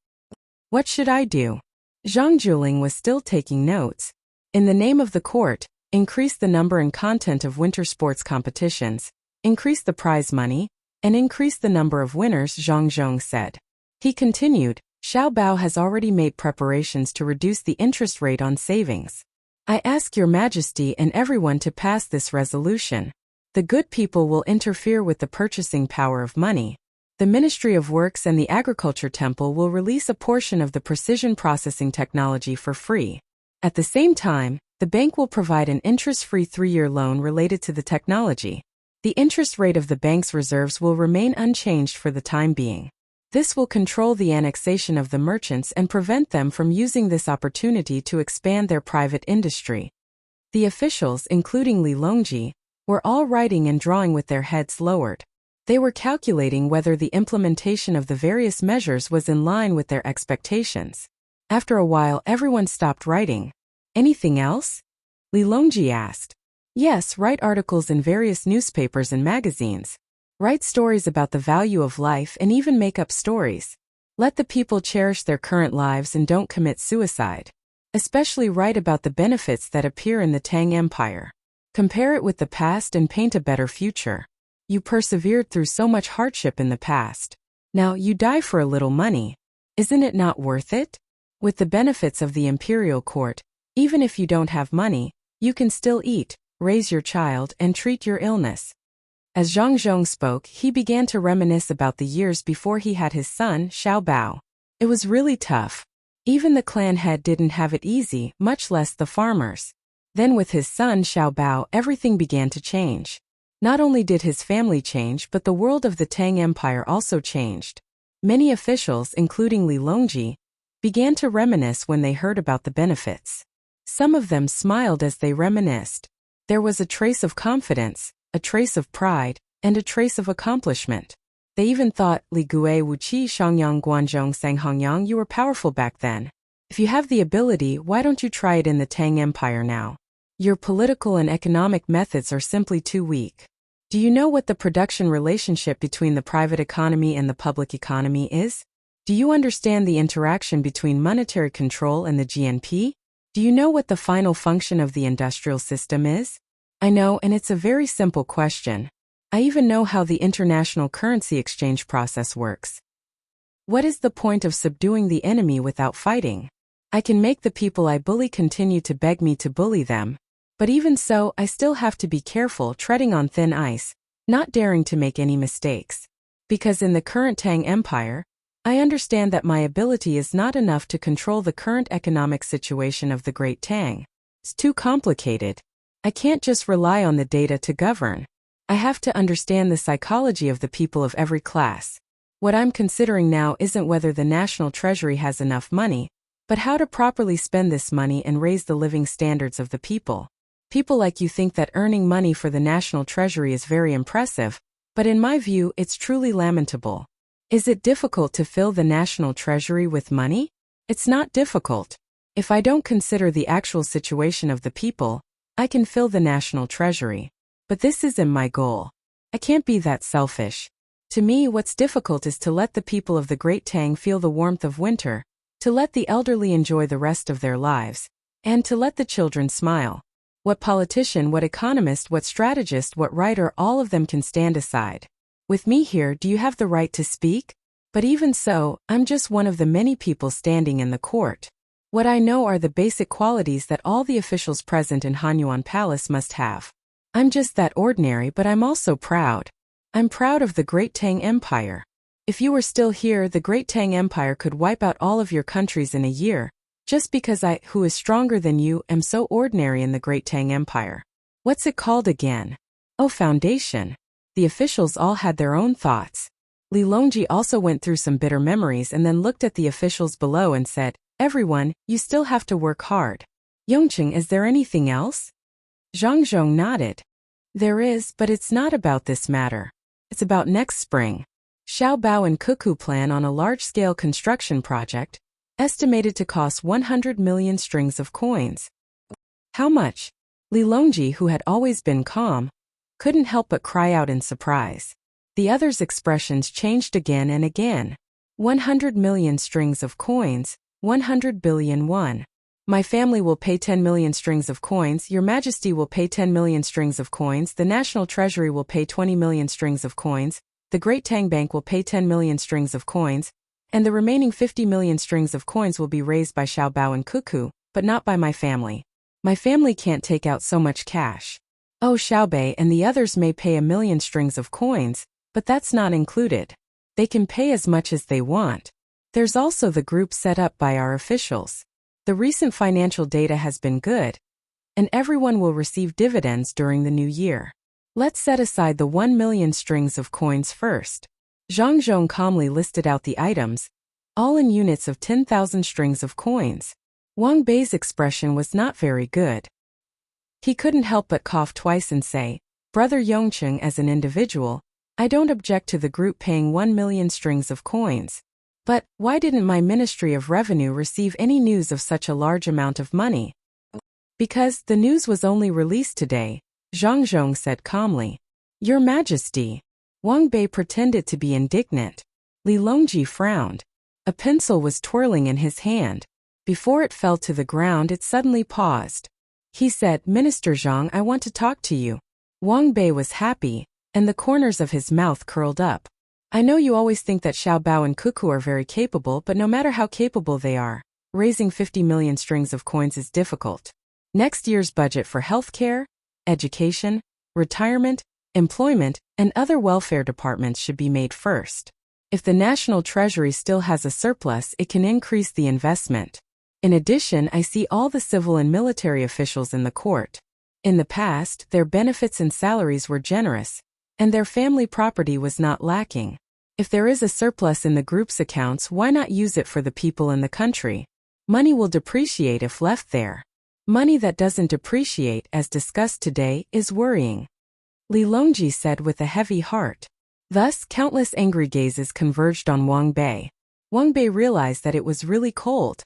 What should I do? Zhang Juling was still taking notes. In the name of the court, increase the number and content of winter sports competitions, increase the prize money, and increase the number of winners, Zhang Zhong said. He continued, Xiao Bao has already made preparations to reduce the interest rate on savings. I ask your majesty and everyone to pass this resolution. The good people will interfere with the purchasing power of money. The Ministry of Works and the Agriculture Temple will release a portion of the precision processing technology for free. At the same time, the bank will provide an interest-free 3-year loan related to the technology. The interest rate of the bank's reserves will remain unchanged for the time being. This will control the annexation of the merchants and prevent them from using this opportunity to expand their private industry. The officials, including Li Longji, were all writing and drawing with their heads lowered. They were calculating whether the implementation of the various measures was in line with their expectations. After a while, everyone stopped writing. Anything else? Li Longji asked. Yes, write articles in various newspapers and magazines. Write stories about the value of life and even make up stories. Let the people cherish their current lives and don't commit suicide. Especially write about the benefits that appear in the Tang Empire. Compare it with the past and paint a better future. You persevered through so much hardship in the past. Now you die for a little money. Isn't it not worth it? With the benefits of the imperial court, even if you don't have money, you can still eat, raise your child, and treat your illness. As Zhang Zhong spoke, he began to reminisce about the years before he had his son, Xiao Bao. It was really tough. Even the clan head didn't have it easy, much less the farmers. Then with his son Xiao Bao, everything began to change. Not only did his family change, but the world of the Tang Empire also changed. Many officials, including Li Longji, began to reminisce when they heard about the benefits. Some of them smiled as they reminisced. There was a trace of confidence, a trace of pride, and a trace of accomplishment. They even thought, Li Gue Wuqi Shangyang Guanzhong Sanghangyang, you were powerful back then. If you have the ability, why don't you try it in the Tang Empire now? Your political and economic methods are simply too weak. Do you know what the production relationship between the private economy and the public economy is? Do you understand the interaction between monetary control and the GNP? Do you know what the final function of the industrial system is? I know, and it's a very simple question. I even know how the international currency exchange process works. What is the point of subduing the enemy without fighting? I can make the people I bully continue to beg me to bully them. But even so, I still have to be careful, treading on thin ice, not daring to make any mistakes. Because in the current Tang Empire, I understand that my ability is not enough to control the current economic situation of the Great Tang. It's too complicated. I can't just rely on the data to govern. I have to understand the psychology of the people of every class. What I'm considering now isn't whether the national treasury has enough money, but how to properly spend this money and raise the living standards of the people. People like you think that earning money for the national treasury is very impressive, but in my view, it's truly lamentable. Is it difficult to fill the national treasury with money? It's not difficult. If I don't consider the actual situation of the people, I can fill the national treasury. But this isn't my goal. I can't be that selfish. To me, what's difficult is to let the people of the Great Tang feel the warmth of winter, to let the elderly enjoy the rest of their lives, and to let the children smile. What politician, what economist, what strategist, what writer, all of them can stand aside. With me here, do you have the right to speak? But even so, I'm just one of the many people standing in the court. What I know are the basic qualities that all the officials present in Hanyuan Palace must have. I'm just that ordinary, but I'm also proud. I'm proud of the Great Tang Empire. If you were still here, the Great Tang Empire could wipe out all of your countries in a year, Just because I, who is stronger than you, am so ordinary in the great Tang Empire. What's it called again? Oh, foundation. The officials all had their own thoughts. Li Longji also went through some bitter memories and then looked at the officials below and said, "Everyone, you still have to work hard. Yongqing, is there anything else?" Zhang Zhong nodded. "There is, but it's not about this matter. It's about next spring. Xiao Bao and Cuckoo plan on a large-scale construction project, estimated to cost 100 million strings of coins." "How much?" Li Longji, who had always been calm, couldn't help but cry out in surprise. The others' expressions changed again and again. 100 million strings of coins, 100 billion won. My family will pay 10 million strings of coins, Your Majesty will pay 10 million strings of coins, the National Treasury will pay 20 million strings of coins, the Great Tang Bank will pay 10 million strings of coins, and the remaining 50 million strings of coins will be raised by Xiao Bao and Cuckoo, but not by my family. My family can't take out so much cash. Oh, Xiaobei and the others may pay 1 million strings of coins, but that's not included. They can pay as much as they want. There's also the group set up by our officials. The recent financial data has been good, and everyone will receive dividends during the new year. Let's set aside the 1 million strings of coins first. Zhang Zhong calmly listed out the items, all in units of 10,000 strings of coins. Wang Bei's expression was not very good. He couldn't help but cough twice and say, "Brother Yongqing, as an individual, I don't object to the group paying 1 million strings of coins. But why didn't my Ministry of Revenue receive any news of such a large amount of money?" "Because the news was only released today," Zhang Zhong said calmly. "Your Majesty." Wang Bei pretended to be indignant. Li Longji frowned. A pencil was twirling in his hand. Before it fell to the ground, it suddenly paused. He said, "Minister Zhang, I want to talk to you." Wang Bei was happy, and the corners of his mouth curled up. "I know you always think that Xiao Bao and Cuckoo are very capable, but no matter how capable they are, raising 50 million strings of coins is difficult. Next year's budget for healthcare, education, retirement, employment, and other welfare departments should be made first. If the National Treasury still has a surplus, it can increase the investment. In addition, I see all the civil and military officials in the court. In the past, their benefits and salaries were generous, and their family property was not lacking. If there is a surplus in the group's accounts, why not use it for the people in the country? Money will depreciate if left there. Money that doesn't depreciate, as discussed today, is worrying," Li Longji said with a heavy heart. Thus, countless angry gazes converged on Wang Bei. Wang Bei realized that it was really cold.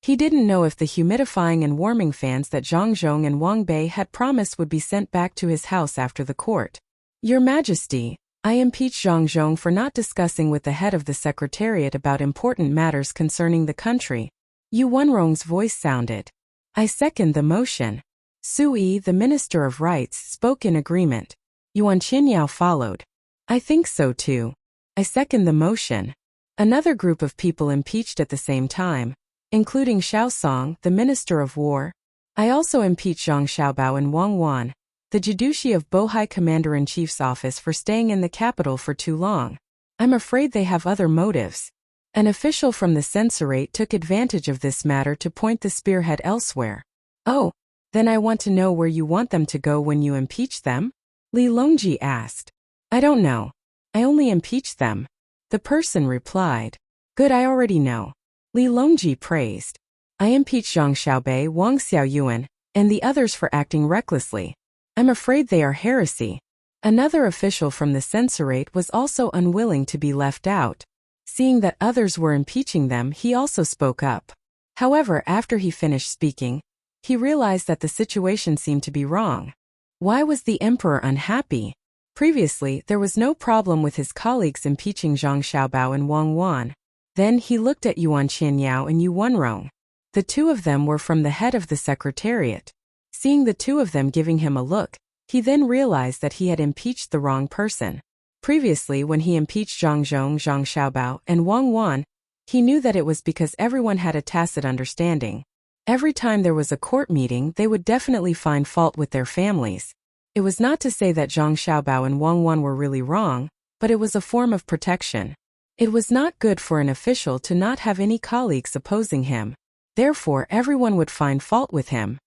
He didn't know if the humidifying and warming fans that Zhang Zhong and Wang Bei had promised would be sent back to his house after the court. "Your Majesty, I impeach Zhang Zhong for not discussing with the head of the Secretariat about important matters concerning the country." Yu Wenrong's voice sounded. "I second the motion." Su Yi, the Minister of Rights, spoke in agreement. Yuan Qinyao followed. "I think so too. I second the motion." Another group of people impeached at the same time, including Xiao Song, the Minister of War. "I also impeach Zhang Xiaobao and Wang Wan, the Jidushi of Bohai Commander-in-Chief's office, for staying in the capital for too long. I'm afraid they have other motives." An official from the censorate took advantage of this matter to point the spearhead elsewhere. "Oh, then I want to know where you want them to go when you impeach them?" Li Longji asked. "I don't know. I only impeach them," the person replied. "Good, I already know." Li Longji praised. "I impeach Zhang Xiaobei, Wang Xiaoyuan, and the others for acting recklessly. I'm afraid they are heresy." Another official from the censorate was also unwilling to be left out. Seeing that others were impeaching them, he also spoke up. However, after he finished speaking, he realized that the situation seemed to be wrong. Why was the emperor unhappy? Previously, there was no problem with his colleagues impeaching Zhang Xiaobao and Wang Wan. Then he looked at Yuan Qianyao and Yu Wenrong. The two of them were from the head of the Secretariat. Seeing the two of them giving him a look, he then realized that he had impeached the wrong person. Previously, when he impeached Zhang Zhong, Zhang Xiaobao, and Wang Wan, he knew that it was because everyone had a tacit understanding. Every time there was a court meeting, they would definitely find fault with their families. It was not to say that Zhang Xiaobao and Wang Wan were really wrong, but it was a form of protection. It was not good for an official to not have any colleagues opposing him. Therefore, everyone would find fault with him.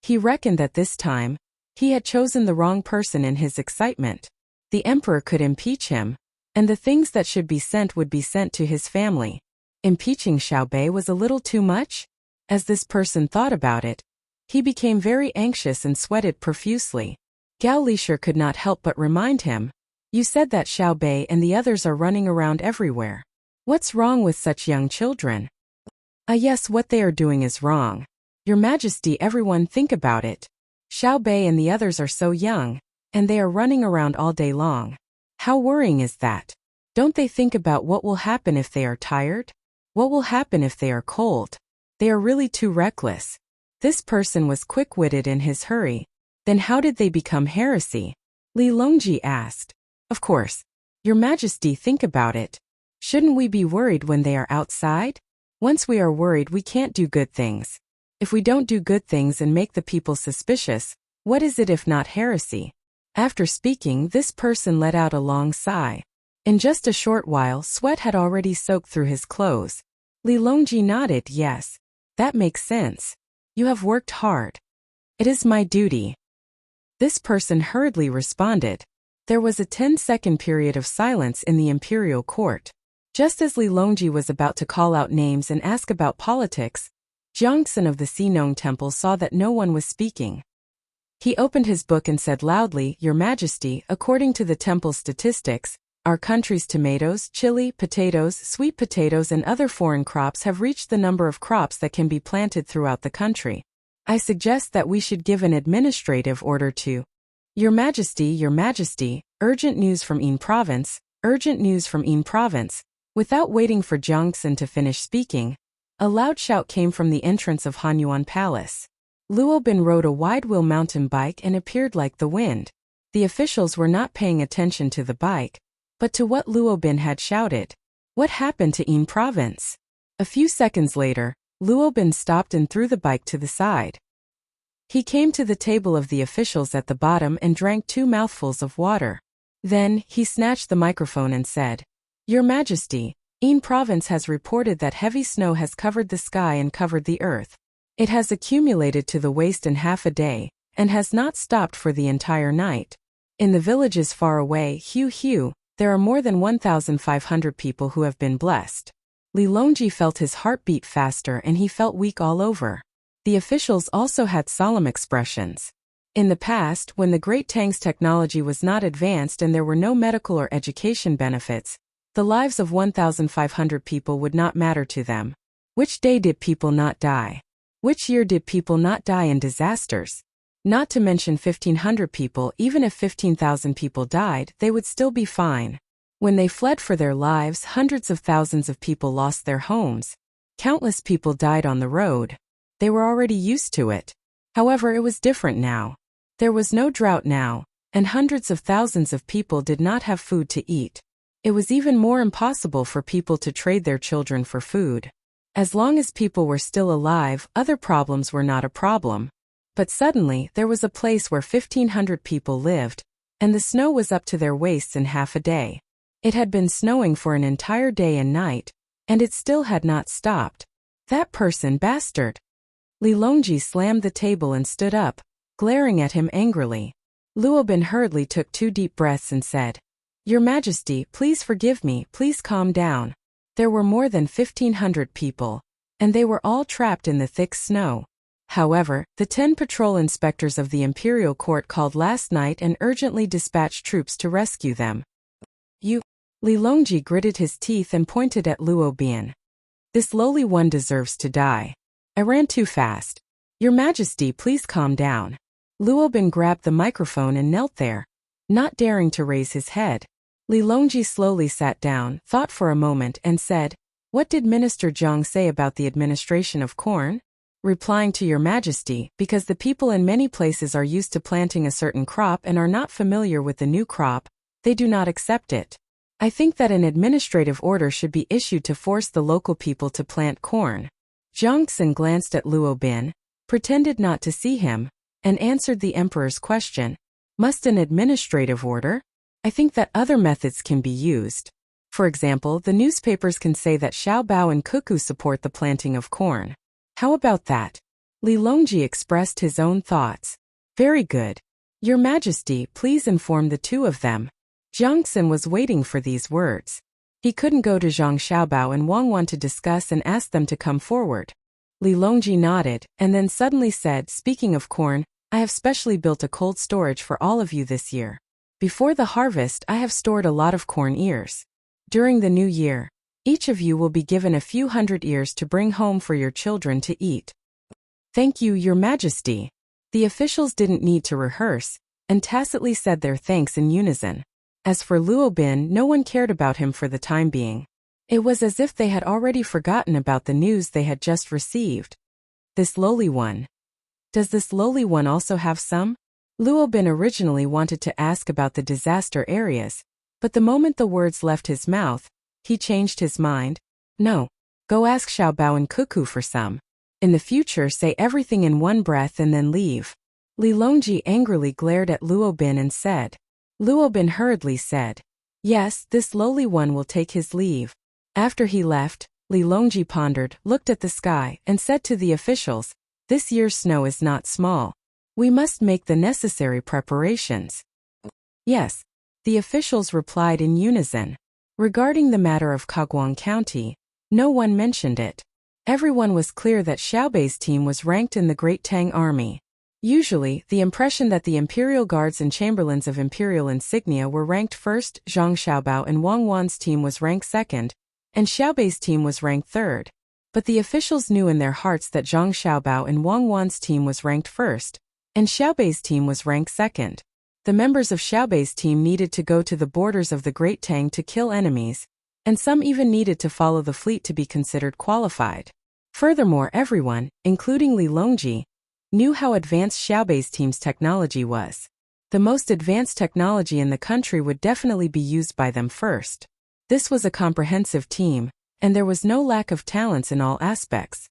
He reckoned that this time, he had chosen the wrong person in his excitement. The emperor could impeach him, and the things that should be sent would be sent to his family. Impeaching Xiaobei was a little too much? As this person thought about it, he became very anxious and sweated profusely. Gao Lisher could not help but remind him, "You said that Xiaobei and the others are running around everywhere. What's wrong with such young children?" Yes, what they are doing is wrong. Your Majesty, everyone think about it. Xiaobei and the others are so young, and they are running around all day long. How worrying is that? Don't they think about what will happen if they are tired? What will happen if they are cold? They are really too reckless. This person was quick-witted in his hurry. Then how did they become heresy? Li Longji asked. Of course. Your Majesty, think about it. Shouldn't we be worried when they are outside? Once we are worried, we can't do good things. If we don't do good things and make the people suspicious, what is it if not heresy? After speaking, this person let out a long sigh. In just a short while, sweat had already soaked through his clothes. Li Longji nodded, yes. That makes sense. You have worked hard. It is my duty. This person hurriedly responded. There was a 10-second period of silence in the imperial court. Just as Li Longji was about to call out names and ask about politics, Jiangxin of the Xinong Temple saw that no one was speaking. He opened his book and said loudly, Your Majesty, according to the temple's statistics, our country's tomatoes, chili, potatoes, sweet potatoes and other foreign crops have reached the number of crops that can be planted throughout the country. I suggest that we should give an administrative order to Your Majesty, urgent news from Yin Province, urgent news from Yin Province. Without waiting for Jiangxin to finish speaking, a loud shout came from the entrance of Hanyuan Palace. Luo Bin rode a wide-wheel mountain bike and appeared like the wind. The officials were not paying attention to the bike, but to what Luo Bin had shouted. What happened to Yin Province? A few seconds later, Luo Bin stopped and threw the bike to the side. He came to the table of the officials at the bottom and drank 2 mouthfuls of water. Then, he snatched the microphone and said, Your Majesty, Yin Province has reported that heavy snow has covered the sky and covered the earth. It has accumulated to the waist in half a day, and has not stopped for the entire night. In the villages far away, there are more than 1,500 people who have been blessed. Li Longji felt his heart beat faster and he felt weak all over. The officials also had solemn expressions. In the past, when the Great Tang's technology was not advanced and there were no medical or education benefits, the lives of 1,500 people would not matter to them. Which day did people not die? Which year did people not die in disasters? Not to mention 1,500 people, even if 15,000 people died, they would still be fine. When they fled for their lives, hundreds of thousands of people lost their homes. Countless people died on the road. They were already used to it. However, it was different now. There was no drought now, and hundreds of thousands of people did not have food to eat. It was even more impossible for people to trade their children for food. As long as people were still alive, other problems were not a problem. But suddenly, there was a place where 1,500 people lived, and the snow was up to their waists in half a day. It had been snowing for an entire day and night, and it still had not stopped. That person bastard! Li Longji slammed the table and stood up, glaring at him angrily. Luo Bin hurriedly took 2 deep breaths and said, Your Majesty, please forgive me, please calm down. There were more than 1,500 people, and they were all trapped in the thick snow. However, the 10 patrol inspectors of the Imperial Court called last night and urgently dispatched troops to rescue them. Li Longji gritted his teeth and pointed at Luo Bin. This lowly one deserves to die. I ran too fast. Your Majesty, please calm down. Luo Bin grabbed the microphone and knelt there, not daring to raise his head. Li Longji slowly sat down, thought for a moment and said, What did Minister Zhang say about the administration of corn? Replying to Your Majesty, because the people in many places are used to planting a certain crop and are not familiar with the new crop, they do not accept it. I think that an administrative order should be issued to force the local people to plant corn. Jiangxin glanced at Luo Bin, pretended not to see him, and answered the emperor's question. Must an administrative order? I think that other methods can be used. For example, the newspapers can say that Xiao Bao and Cuckoo support the planting of corn. How about that? Li Longji expressed his own thoughts. Very good. Your Majesty, please inform the two of them. Jiang Xin was waiting for these words. He couldn't go to Zhang Xiaobao and Wang Wan to discuss and ask them to come forward. Li Longji nodded, and then suddenly said, speaking of corn, I have specially built a cold storage for all of you this year. Before the harvest, I have stored a lot of corn ears. During the new year, each of you will be given a few hundred ears to bring home for your children to eat. Thank you, Your Majesty. The officials didn't need to rehearse, and tacitly said their thanks in unison. As for Luo Bin, no one cared about him for the time being. It was as if they had already forgotten about the news they had just received. This lowly one. Does this lowly one also have some? Luo Bin originally wanted to ask about the disaster areas, but the moment the words left his mouth, he changed his mind. No. Go ask Xiaobao and Cuckoo for some. In the future, say everything in one breath and then leave. Li Longji angrily glared at Luo Bin and said. Luo Bin hurriedly said, yes, this lowly one will take his leave. After he left, Li Longji pondered, looked at the sky, and said to the officials, this year's snow is not small. We must make the necessary preparations. Yes. The officials replied in unison. Regarding the matter of Kagwang County, no one mentioned it. Everyone was clear that Xiaobei's team was ranked in the Great Tang army. Usually, the impression that the imperial guards and chamberlains of imperial insignia were ranked first, Zhang Xiaobao and Wang Wan's team was ranked second, and Xiaobei's team was ranked third. But the officials knew in their hearts that Zhang Xiaobao and Wang Wan's team was ranked first, and Xiaobei's team was ranked second. The members of Xiaobei's team needed to go to the borders of the Great Tang to kill enemies, and some even needed to follow the fleet to be considered qualified. Furthermore, everyone, including Li Longji, knew how advanced Xiaobei's team's technology was. The most advanced technology in the country would definitely be used by them first. This was a comprehensive team, and there was no lack of talents in all aspects.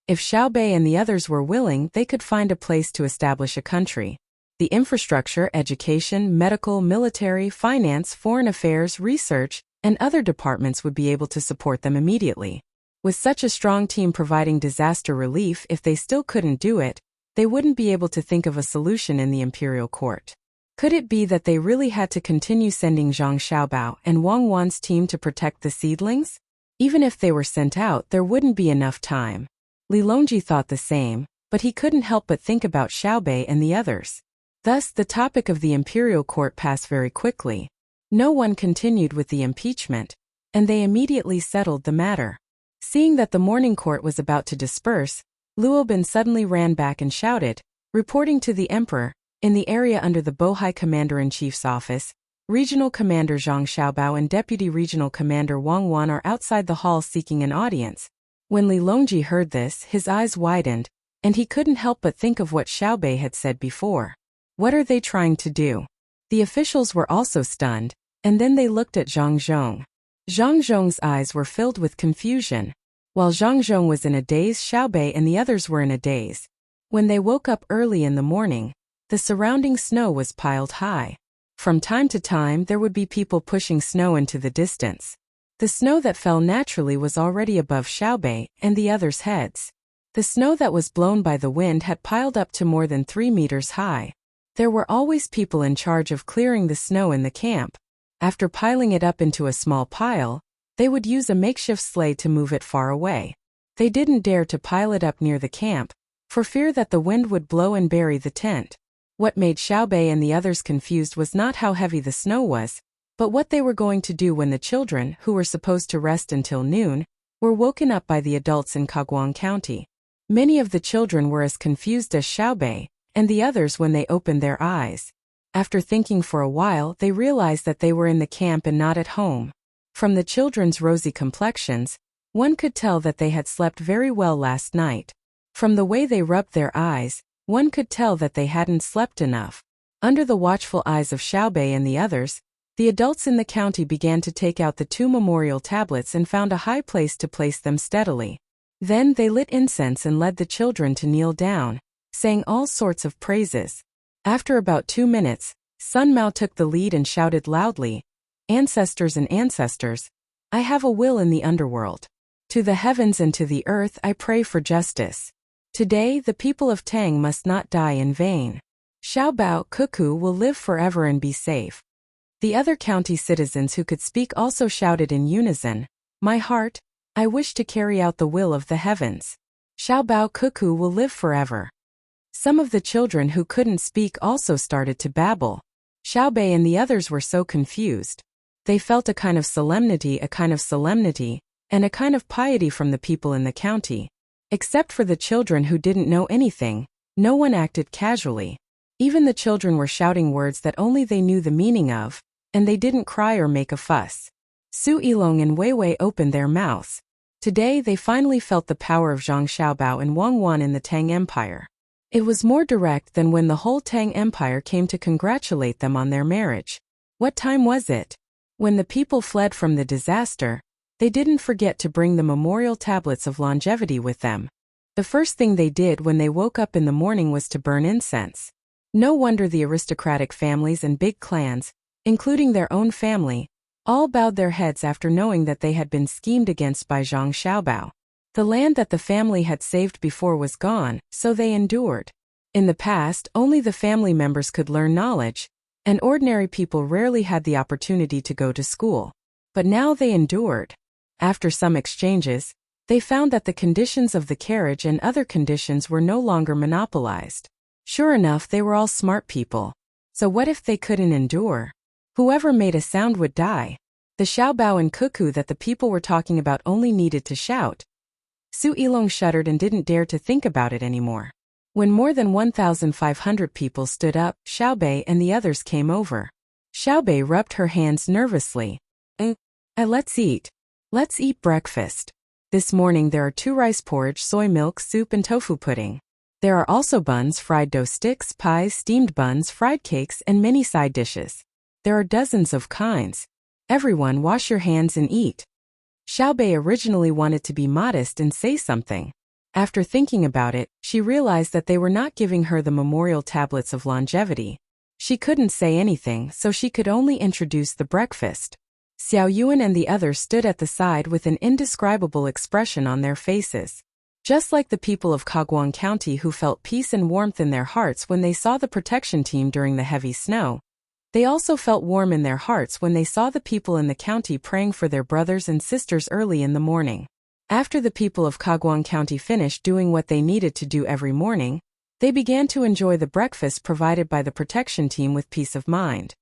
If Xiaobei and the others were willing, they could find a place to establish a country. The infrastructure, education, medical, military, finance, foreign affairs, research, and other departments would be able to support them immediately. With such a strong team providing disaster relief, if they still couldn't do it, they wouldn't be able to think of a solution in the imperial court. Could it be that they really had to continue sending Zhang Xiaobao and Wang Wan's team to protect the seedlings? Even if they were sent out, there wouldn't be enough time. Li Longji thought the same, but he couldn't help but think about Xiaobei and the others. Thus, the topic of the imperial court passed very quickly. No one continued with the impeachment, and they immediately settled the matter. Seeing that the morning court was about to disperse, Luo Bin suddenly ran back and shouted, reporting to the emperor, in the area under the Bohai Commander-in-Chief's office, Regional Commander Zhang Xiaobao and Deputy Regional Commander Wang Wan are outside the hall seeking an audience. When Li Longji heard this, his eyes widened, and he couldn't help but think of what Xiaobei had said before. What are they trying to do? The officials were also stunned, and then they looked at Zhang Zhong. Zhang Zhong's eyes were filled with confusion. While Zhang Zhong was in a daze, Xiaobei and the others were in a daze. When they woke up early in the morning, the surrounding snow was piled high. From time to time, there would be people pushing snow into the distance. The snow that fell naturally was already above Xiaobei and the others' heads. The snow that was blown by the wind had piled up to more than 3 meters high. There were always people in charge of clearing the snow in the camp. After piling it up into a small pile, they would use a makeshift sleigh to move it far away. They didn't dare to pile it up near the camp, for fear that the wind would blow and bury the tent. What made Xiaobei and the others confused was not how heavy the snow was, but what they were going to do when the children, who were supposed to rest until noon, were woken up by the adults in Kagwang County. Many of the children were as confused as Xiaobei, and the others when they opened their eyes. After thinking for a while, they realized that they were in the camp and not at home. From the children's rosy complexions, one could tell that they had slept very well last night. From the way they rubbed their eyes, one could tell that they hadn't slept enough. Under the watchful eyes of Xiaobei and the others, the adults in the county began to take out the 2 memorial tablets and found a high place to place them steadily. Then they lit incense and led the children to kneel down, saying all sorts of praises. After about 2 minutes, Sun Mao took the lead and shouted loudly, Ancestors and ancestors, I have a will in the underworld. To the heavens and to the earth I pray for justice. Today the people of Tang must not die in vain. Xiaobao Cuckoo will live forever and be safe. The other county citizens who could speak also shouted in unison, "My heart, I wish to carry out the will of the heavens. Xiaobao Cuckoo will live forever." Some of the children who couldn't speak also started to babble. Xiaobei and the others were so confused. They felt a kind of solemnity, and a kind of piety from the people in the county. Except for the children who didn't know anything, no one acted casually. Even the children were shouting words that only they knew the meaning of, and they didn't cry or make a fuss. Su Yilong and Wei Wei opened their mouths. Today they finally felt the power of Zhang Xiaobao and Wang Wan in the Tang Empire. It was more direct than when the whole Tang Empire came to congratulate them on their marriage. What time was it? When the people fled from the disaster, they didn't forget to bring the memorial tablets of longevity with them. The first thing they did when they woke up in the morning was to burn incense. No wonder the aristocratic families and big clans, including their own family, all bowed their heads after knowing that they had been schemed against by Zhang Xiaobao. The land that the family had saved before was gone, so they endured. In the past, only the family members could learn knowledge, and ordinary people rarely had the opportunity to go to school. But now they endured. After some exchanges, they found that the conditions of the carriage and other conditions were no longer monopolized. Sure enough, they were all smart people. So what if they couldn't endure? Whoever made a sound would die. The Xiaobao and Cuckoo that the people were talking about only needed to shout. Su Yilong shuddered and didn't dare to think about it anymore. When more than 1,500 people stood up, Xiaobei and the others came over. Xiaobei rubbed her hands nervously. Let's eat. Let's eat breakfast. This morning there are 2 rice porridge, soy milk, soup and tofu pudding. There are also buns, fried dough sticks, pies, steamed buns, fried cakes and many side dishes. There are dozens of kinds. Everyone wash your hands and eat. Xiaobei originally wanted to be modest and say something. After thinking about it, she realized that they were not giving her the memorial tablets of longevity. She couldn't say anything, so she could only introduce the breakfast. Xiao Yuan and the others stood at the side with an indescribable expression on their faces. Just like the people of Kagwang County who felt peace and warmth in their hearts when they saw the protection team during the heavy snow, they also felt warm in their hearts when they saw the people in the county praying for their brothers and sisters early in the morning. After the people of Kagwang County finished doing what they needed to do every morning, they began to enjoy the breakfast provided by the protection team with peace of mind.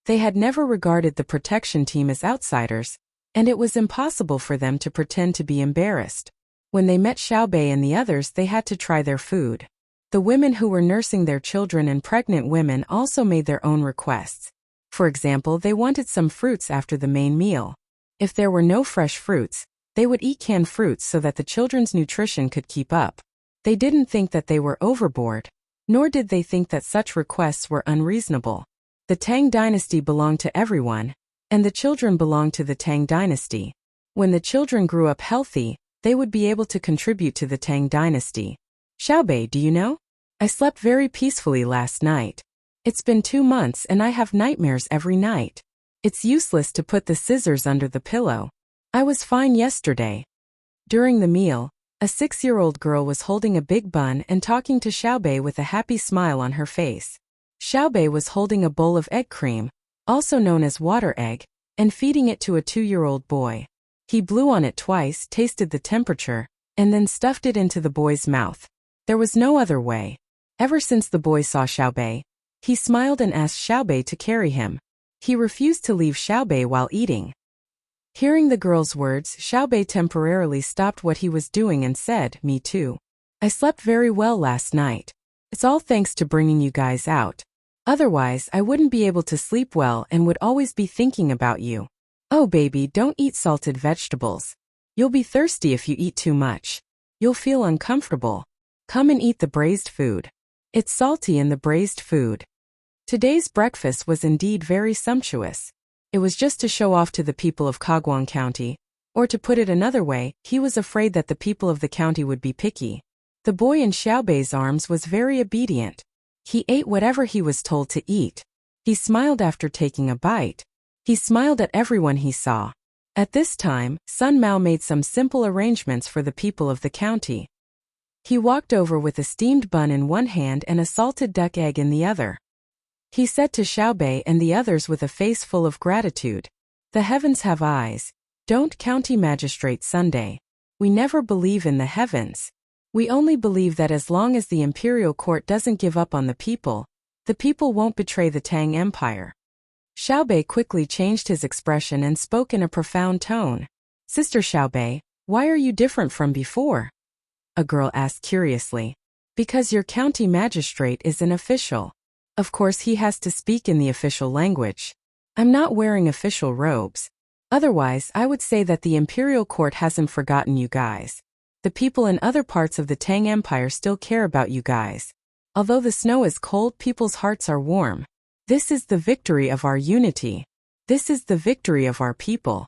They had never regarded the protection team as outsiders, and it was impossible for them to pretend to be embarrassed. When they met Xiaobei and the others, they had to try their food. The women who were nursing their children and pregnant women also made their own requests. For example, they wanted some fruits after the main meal. If there were no fresh fruits, they would eat canned fruits so that the children's nutrition could keep up. They didn't think that they were overboard, nor did they think that such requests were unreasonable. The Tang dynasty belonged to everyone, and the children belonged to the Tang dynasty. When the children grew up healthy, they would be able to contribute to the Tang dynasty. Xiaobei, do you know? I slept very peacefully last night. It's been 2 months and I have nightmares every night. It's useless to put the scissors under the pillow. I was fine yesterday. During the meal, a 6-year-old girl was holding a big bun and talking to Xiaobei with a happy smile on her face. Xiaobei was holding a bowl of egg cream, also known as water egg, and feeding it to a 2-year-old boy. He blew on it twice, tasted the temperature, and then stuffed it into the boy's mouth. There was no other way. Ever since the boy saw Xiaobei, he smiled and asked Xiaobei to carry him. He refused to leave Xiaobei while eating. Hearing the girl's words, Xiaobei temporarily stopped what he was doing and said, "Me too. I slept very well last night. It's all thanks to bringing you guys out. Otherwise, I wouldn't be able to sleep well and would always be thinking about you. Oh baby, don't eat salted vegetables. You'll be thirsty if you eat too much. You'll feel uncomfortable. Come and eat the braised food. It's salty in the braised food." Today's breakfast was indeed very sumptuous. It was just to show off to the people of Kagwang County, or to put it another way, he was afraid that the people of the county would be picky. The boy in Xiaobei's arms was very obedient. He ate whatever he was told to eat. He smiled after taking a bite. He smiled at everyone he saw. At this time, Sun Mao made some simple arrangements for the people of the county. He walked over with a steamed bun in one hand and a salted duck egg in the other. He said to Xiaobei and the others with a face full of gratitude, "The heavens have eyes. Don't County Magistrate Sunday. We never believe in the heavens. We only believe that as long as the imperial court doesn't give up on the people won't betray the Tang Empire." Xiaobei quickly changed his expression and spoke in a profound tone. "Sister Xiaobei, why are you different from before?" a girl asked curiously. "Because your county magistrate is an official. Of course he has to speak in the official language. I'm not wearing official robes. Otherwise, I would say that the imperial court hasn't forgotten you guys. The people in other parts of the Tang Empire still care about you guys. Although the snow is cold, people's hearts are warm. This is the victory of our unity. This is the victory of our people."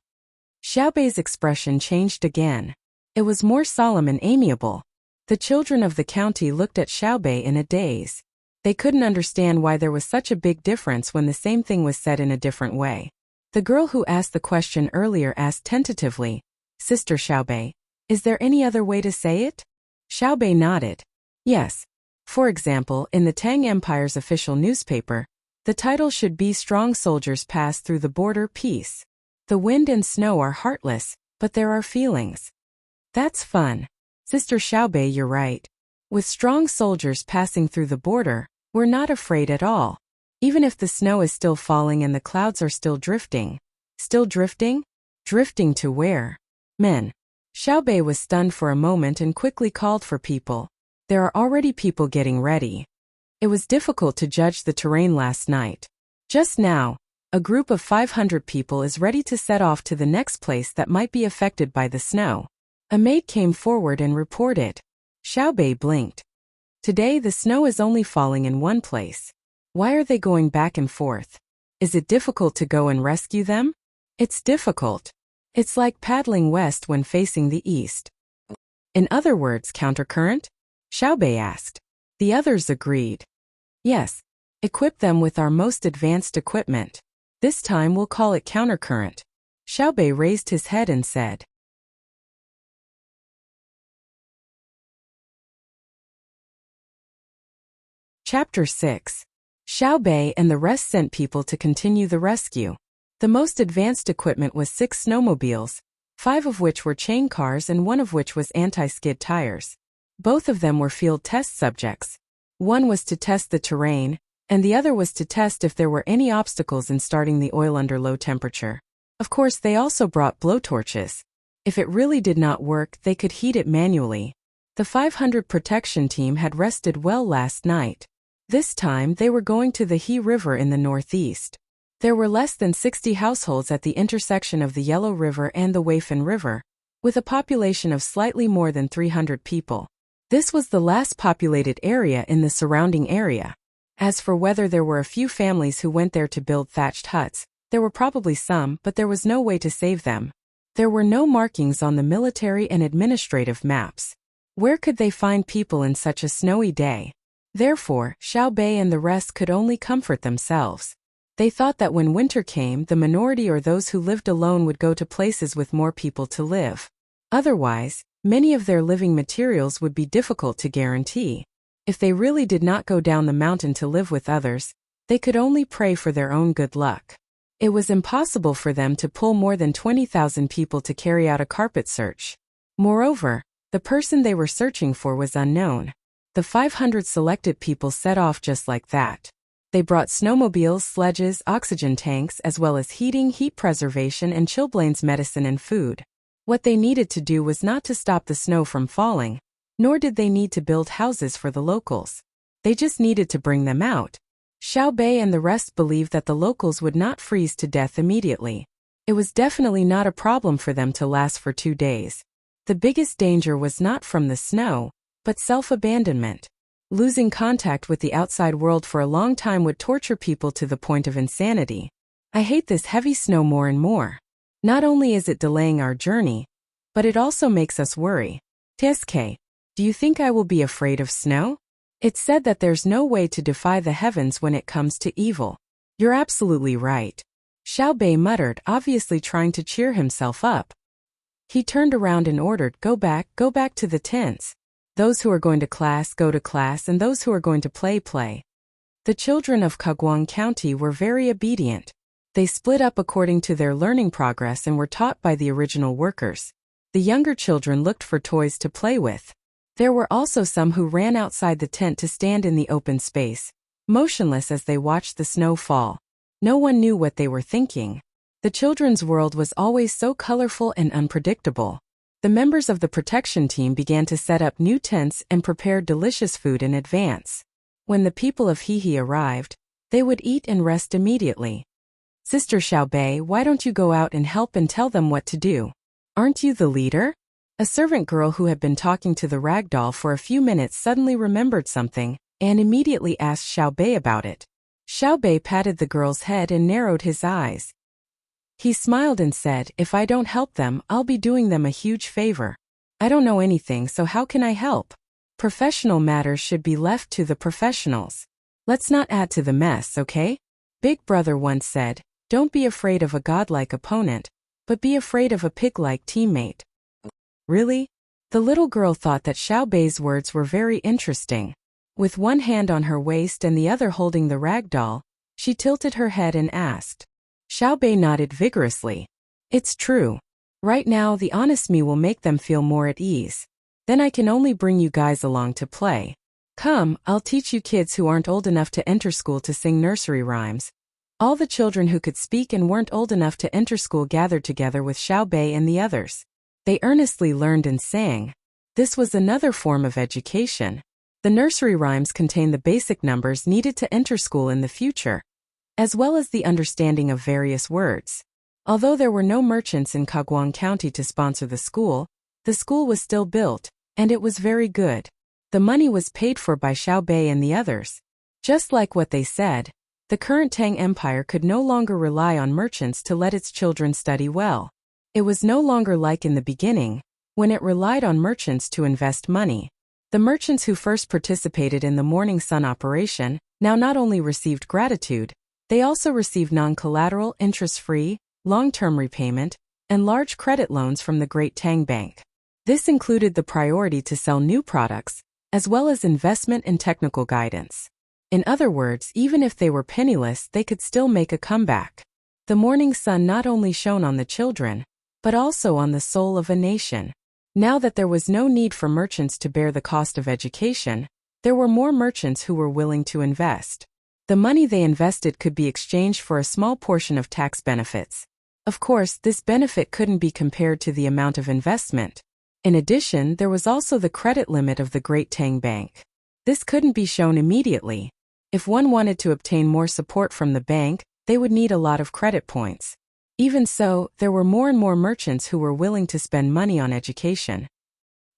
Xiaobei's expression changed again. It was more solemn and amiable. The children of the county looked at Xiaobei in a daze. They couldn't understand why there was such a big difference when the same thing was said in a different way. The girl who asked the question earlier asked tentatively, "Sister Xiaobei, is there any other way to say it?" Xiaobei nodded. "Yes. For example, in the Tang Empire's official newspaper, the title should be 'Strong Soldiers Pass Through the Border Peace.' The wind and snow are heartless, but there are feelings." "That's fun. Sister Xiaobei, you're right. With strong soldiers passing through the border, we're not afraid at all. Even if the snow is still falling and the clouds are still drifting." "Still drifting? Drifting to where?" "Men." Xiaobei was stunned for a moment and quickly called for people. "There are already people getting ready. It was difficult to judge the terrain last night. Just now, a group of 500 people is ready to set off to the next place that might be affected by the snow." A maid came forward and reported. Xiaobei blinked. "Today the snow is only falling in one place. Why are they going back and forth? Is it difficult to go and rescue them?" "It's difficult. It's like paddling west when facing the east." "In other words, countercurrent?" Xiaobei asked. The others agreed. "Yes. Equip them with our most advanced equipment. This time we'll call it countercurrent." Xiaobei raised his head and said. Chapter 6. Xiaobei and the rest sent people to continue the rescue. The most advanced equipment was 6 snowmobiles, 5 of which were chain cars and 1 of which was anti-skid tires. Both of them were field test subjects. One was to test the terrain, and the other was to test if there were any obstacles in starting the oil under low temperature. Of course, they also brought blowtorches. If it really did not work, they could heat it manually. The 500 protection team had rested well last night. This time they were going to the He River in the northeast. There were less than 60 households at the intersection of the Yellow River and the Weifan River, with a population of slightly more than 300 people. This was the last populated area in the surrounding area. As for whether there were a few families who went there to build thatched huts, there were probably some, but there was no way to save them. There were no markings on the military and administrative maps. Where could they find people in such a snowy day? Therefore, Xiaobei and the rest could only comfort themselves. They thought that when winter came, the minority or those who lived alone would go to places with more people to live. Otherwise, many of their living materials would be difficult to guarantee. If they really did not go down the mountain to live with others, they could only pray for their own good luck. It was impossible for them to pull more than 20,000 people to carry out a carpet search. Moreover, the person they were searching for was unknown. The 500 selected people set off just like that. They brought snowmobiles, sledges, oxygen tanks, as well as heating, heat preservation, and chilblains medicine and food. What they needed to do was not to stop the snow from falling, nor did they need to build houses for the locals. They just needed to bring them out. Xiaobei and the rest believed that the locals would not freeze to death immediately. It was definitely not a problem for them to last for 2 days. The biggest danger was not from the snow, but self-abandonment. Losing contact with the outside world for a long time would torture people to the point of insanity. "I hate this heavy snow more and more. Not only is it delaying our journey, but it also makes us worry. TSK, do you think I will be afraid of snow? It's said that there's no way to defy the heavens when it comes to evil." "You're absolutely right," Xiaobei muttered, obviously trying to cheer himself up. He turned around and ordered, go back to the tents." Those who are going to class go to class, and those who are going to play play. The children of Kagwang County were very obedient. They split up according to their learning progress and were taught by the original workers. The younger children looked for toys to play with. There were also some who ran outside the tent to stand in the open space, motionless as they watched the snow fall. No one knew what they were thinking. The children's world was always so colorful and unpredictable. The members of the protection team began to set up new tents and prepared delicious food in advance. When the people of Hehe arrived, they would eat and rest immediately. Sister Xiaobei, why don't you go out and help and tell them what to do? Aren't you the leader? A servant girl who had been talking to the rag doll for a few minutes suddenly remembered something and immediately asked Xiaobei about it. Xiaobei patted the girl's head and narrowed his eyes. He smiled and said, if I don't help them, I'll be doing them a huge favor. I don't know anything, so how can I help? Professional matters should be left to the professionals. Let's not add to the mess, okay? Big Brother once said, don't be afraid of a godlike opponent, but be afraid of a pig-like teammate. Really? The little girl thought that Xiaobei's words were very interesting. With one hand on her waist and the other holding the rag doll, she tilted her head and asked. Xiaobei nodded vigorously. It's true. Right now the honest me will make them feel more at ease. Then I can only bring you guys along to play. Come, I'll teach you kids who aren't old enough to enter school to sing nursery rhymes. All the children who could speak and weren't old enough to enter school gathered together with Xiaobei and the others. They earnestly learned and sang. This was another form of education. The nursery rhymes contain the basic numbers needed to enter school in the future, as well as the understanding of various words. Although there were no merchants in Kagwang County to sponsor the school was still built, and it was very good. The money was paid for by Xiaobei and the others. Just like what they said, the current Tang Empire could no longer rely on merchants to let its children study well. It was no longer like in the beginning, when it relied on merchants to invest money. The merchants who first participated in the Morning Sun operation now not only received gratitude, they also received non-collateral, interest-free, long-term repayment, and large credit loans from the Great Tang Bank. This included the priority to sell new products, as well as investment and technical guidance. In other words, even if they were penniless, they could still make a comeback. The morning sun not only shone on the children, but also on the soul of a nation. Now that there was no need for merchants to bear the cost of education, there were more merchants who were willing to invest. The money they invested could be exchanged for a small portion of tax benefits. Of course, this benefit couldn't be compared to the amount of investment. In addition, there was also the credit limit of the Great Tang Bank. This couldn't be shown immediately. If one wanted to obtain more support from the bank, they would need a lot of credit points. Even so, there were more and more merchants who were willing to spend money on education.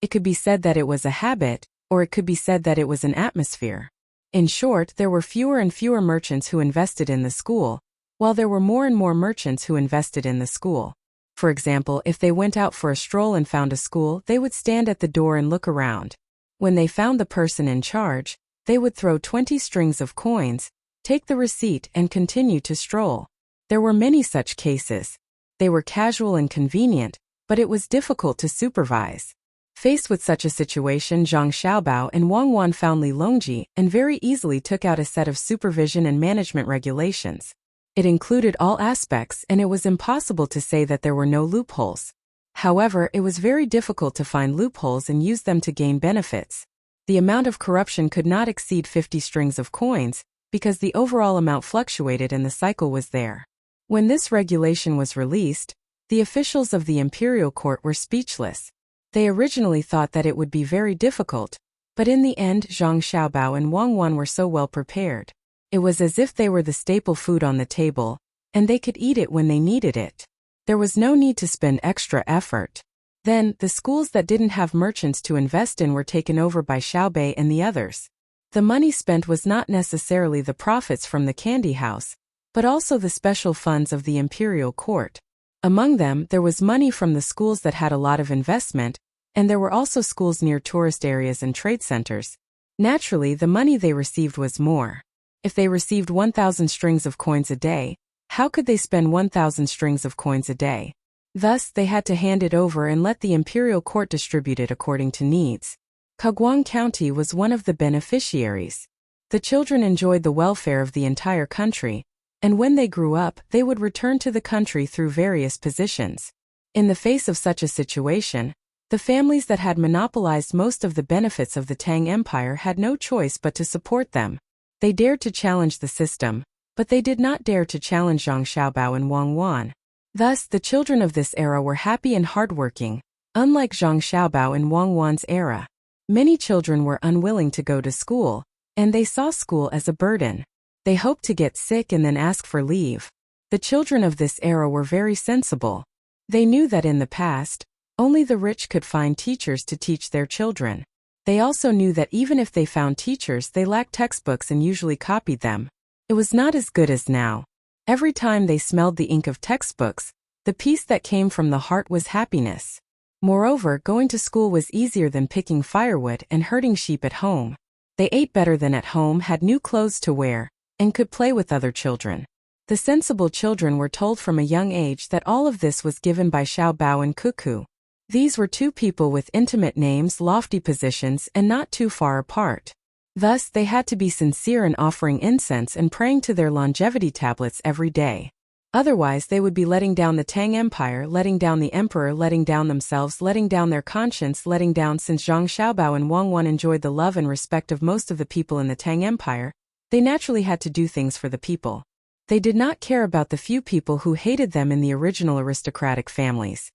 It could be said that it was a habit, or it could be said that it was an atmosphere. In short, there were fewer and fewer merchants who invested in the school, while there were more and more merchants who invested in the school. For example, if they went out for a stroll and found a school, they would stand at the door and look around. When they found the person in charge, they would throw 20 strings of coins, take the receipt, and continue to stroll. There were many such cases. They were casual and convenient, but it was difficult to supervise. Faced with such a situation, Zhang Xiaobao and Wang Wan found Li Longji and very easily took out a set of supervision and management regulations. It included all aspects, and it was impossible to say that there were no loopholes. However, it was very difficult to find loopholes and use them to gain benefits. The amount of corruption could not exceed 50 strings of coins, because the overall amount fluctuated and the cycle was there. When this regulation was released, the officials of the imperial court were speechless. They originally thought that it would be very difficult, but in the end Zhang Xiaobao and Wang Wan were so well prepared. It was as if they were the staple food on the table, and they could eat it when they needed it. There was no need to spend extra effort. Then, the schools that didn't have merchants to invest in were taken over by Xiaobei and the others. The money spent was not necessarily the profits from the candy house, but also the special funds of the imperial court. Among them, there was money from the schools that had a lot of investment, and there were also schools near tourist areas and trade centers. Naturally, the money they received was more. If they received 1,000 strings of coins a day, how could they spend 1,000 strings of coins a day? Thus, they had to hand it over and let the imperial court distribute it according to needs. Kaguang County was one of the beneficiaries. The children enjoyed the welfare of the entire country, and when they grew up, they would return to the country through various positions. In the face of such a situation, the families that had monopolized most of the benefits of the Tang Empire had no choice but to support them. They dared to challenge the system, but they did not dare to challenge Zhang Xiaobao and Wang Wan. Thus, the children of this era were happy and hardworking, unlike Zhang Xiaobao and Wang Wan's era. Many children were unwilling to go to school, and they saw school as a burden. They hoped to get sick and then ask for leave. The children of this era were very sensible. They knew that in the past, only the rich could find teachers to teach their children. They also knew that even if they found teachers, they lacked textbooks and usually copied them. It was not as good as now. Every time they smelled the ink of textbooks, the peace that came from the heart was happiness. Moreover, going to school was easier than picking firewood and herding sheep at home. They ate better than at home, had new clothes to wear, and could play with other children. The sensible children were told from a young age that all of this was given by Xiao Bao and Cuckoo. These were two people with intimate names, lofty positions, and not too far apart. Thus, they had to be sincere in offering incense and praying to their longevity tablets every day. Otherwise, they would be letting down the Tang Empire, letting down the emperor, letting down themselves, letting down their conscience, letting down. Since Zhang Xiaobao and Wang Wan enjoyed the love and respect of most of the people in the Tang Empire, they naturally had to do things for the people. They did not care about the few people who hated them in the original aristocratic families.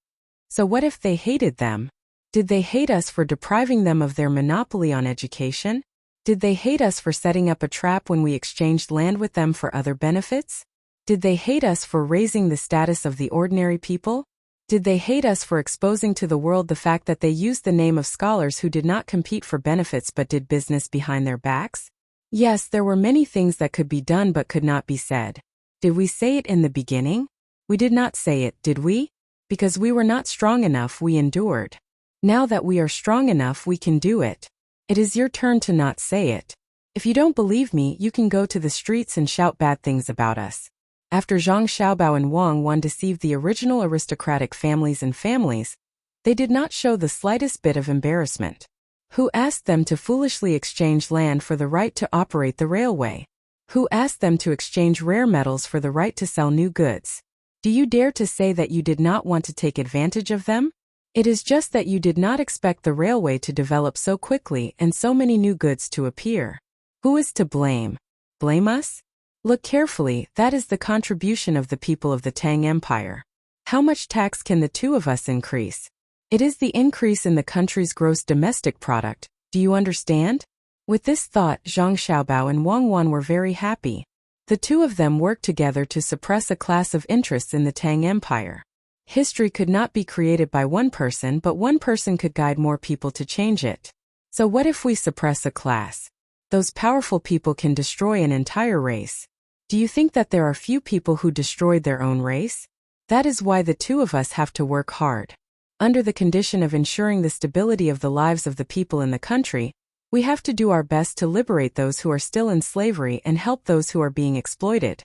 So what if they hated them? Did they hate us for depriving them of their monopoly on education? Did they hate us for setting up a trap when we exchanged land with them for other benefits? Did they hate us for raising the status of the ordinary people? Did they hate us for exposing to the world the fact that they used the name of scholars who did not compete for benefits but did business behind their backs? Yes, there were many things that could be done but could not be said. Did we say it in the beginning? We did not say it, did we? Because we were not strong enough, we endured. Now that we are strong enough, we can do it. It is your turn to not say it. If you don't believe me, you can go to the streets and shout bad things about us. After Zhang Xiaobao and Wang Wan deceived the original aristocratic families, they did not show the slightest bit of embarrassment. Who asked them to foolishly exchange land for the right to operate the railway? Who asked them to exchange rare metals for the right to sell new goods? Do you dare to say that you did not want to take advantage of them? It is just that you did not expect the railway to develop so quickly and so many new goods to appear. Who is to blame? Blame us? Look carefully, that is the contribution of the people of the Tang Empire. How much tax can the two of us increase? It is the increase in the country's gross domestic product, do you understand? With this thought, Zhang Xiaobao and Wang Wan were very happy. The two of them worked together to suppress a class of interests in the Tang Empire. History could not be created by one person, but one person could guide more people to change it. So what if we suppress a class? Those powerful people can destroy an entire race. Do you think that there are few people who destroyed their own race? That is why the two of us have to work hard. Under the condition of ensuring the stability of the lives of the people in the country, we have to do our best to liberate those who are still in slavery and help those who are being exploited.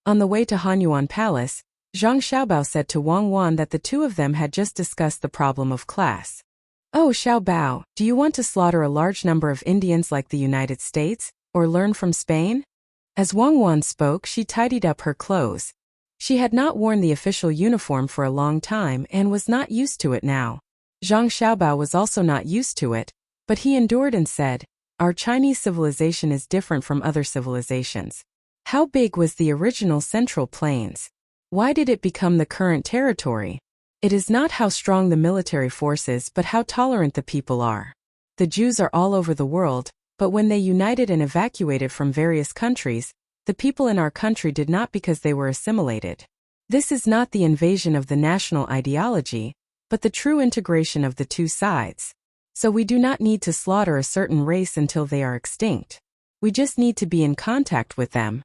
On the way to Hanyuan Palace, Zhang Xiaobao said to Wang Wan that the two of them had just discussed the problem of class. Oh, Xiaobao, do you want to slaughter a large number of Indians like the United States, or learn from Spain? As Wang Wan spoke, she tidied up her clothes. She had not worn the official uniform for a long time and was not used to it now. Zhang Xiaobao was also not used to it, but he endured and said, "Our Chinese civilization is different from other civilizations. How big was the original Central Plains? Why did it become the current territory? It is not how strong the military force is, but how tolerant the people are. The Jews are all over the world, but when they united and evacuated from various countries, the people in our country did not because they were assimilated. This is not the invasion of the national ideology, but the true integration of the two sides. So we do not need to slaughter a certain race until they are extinct. We just need to be in contact with them."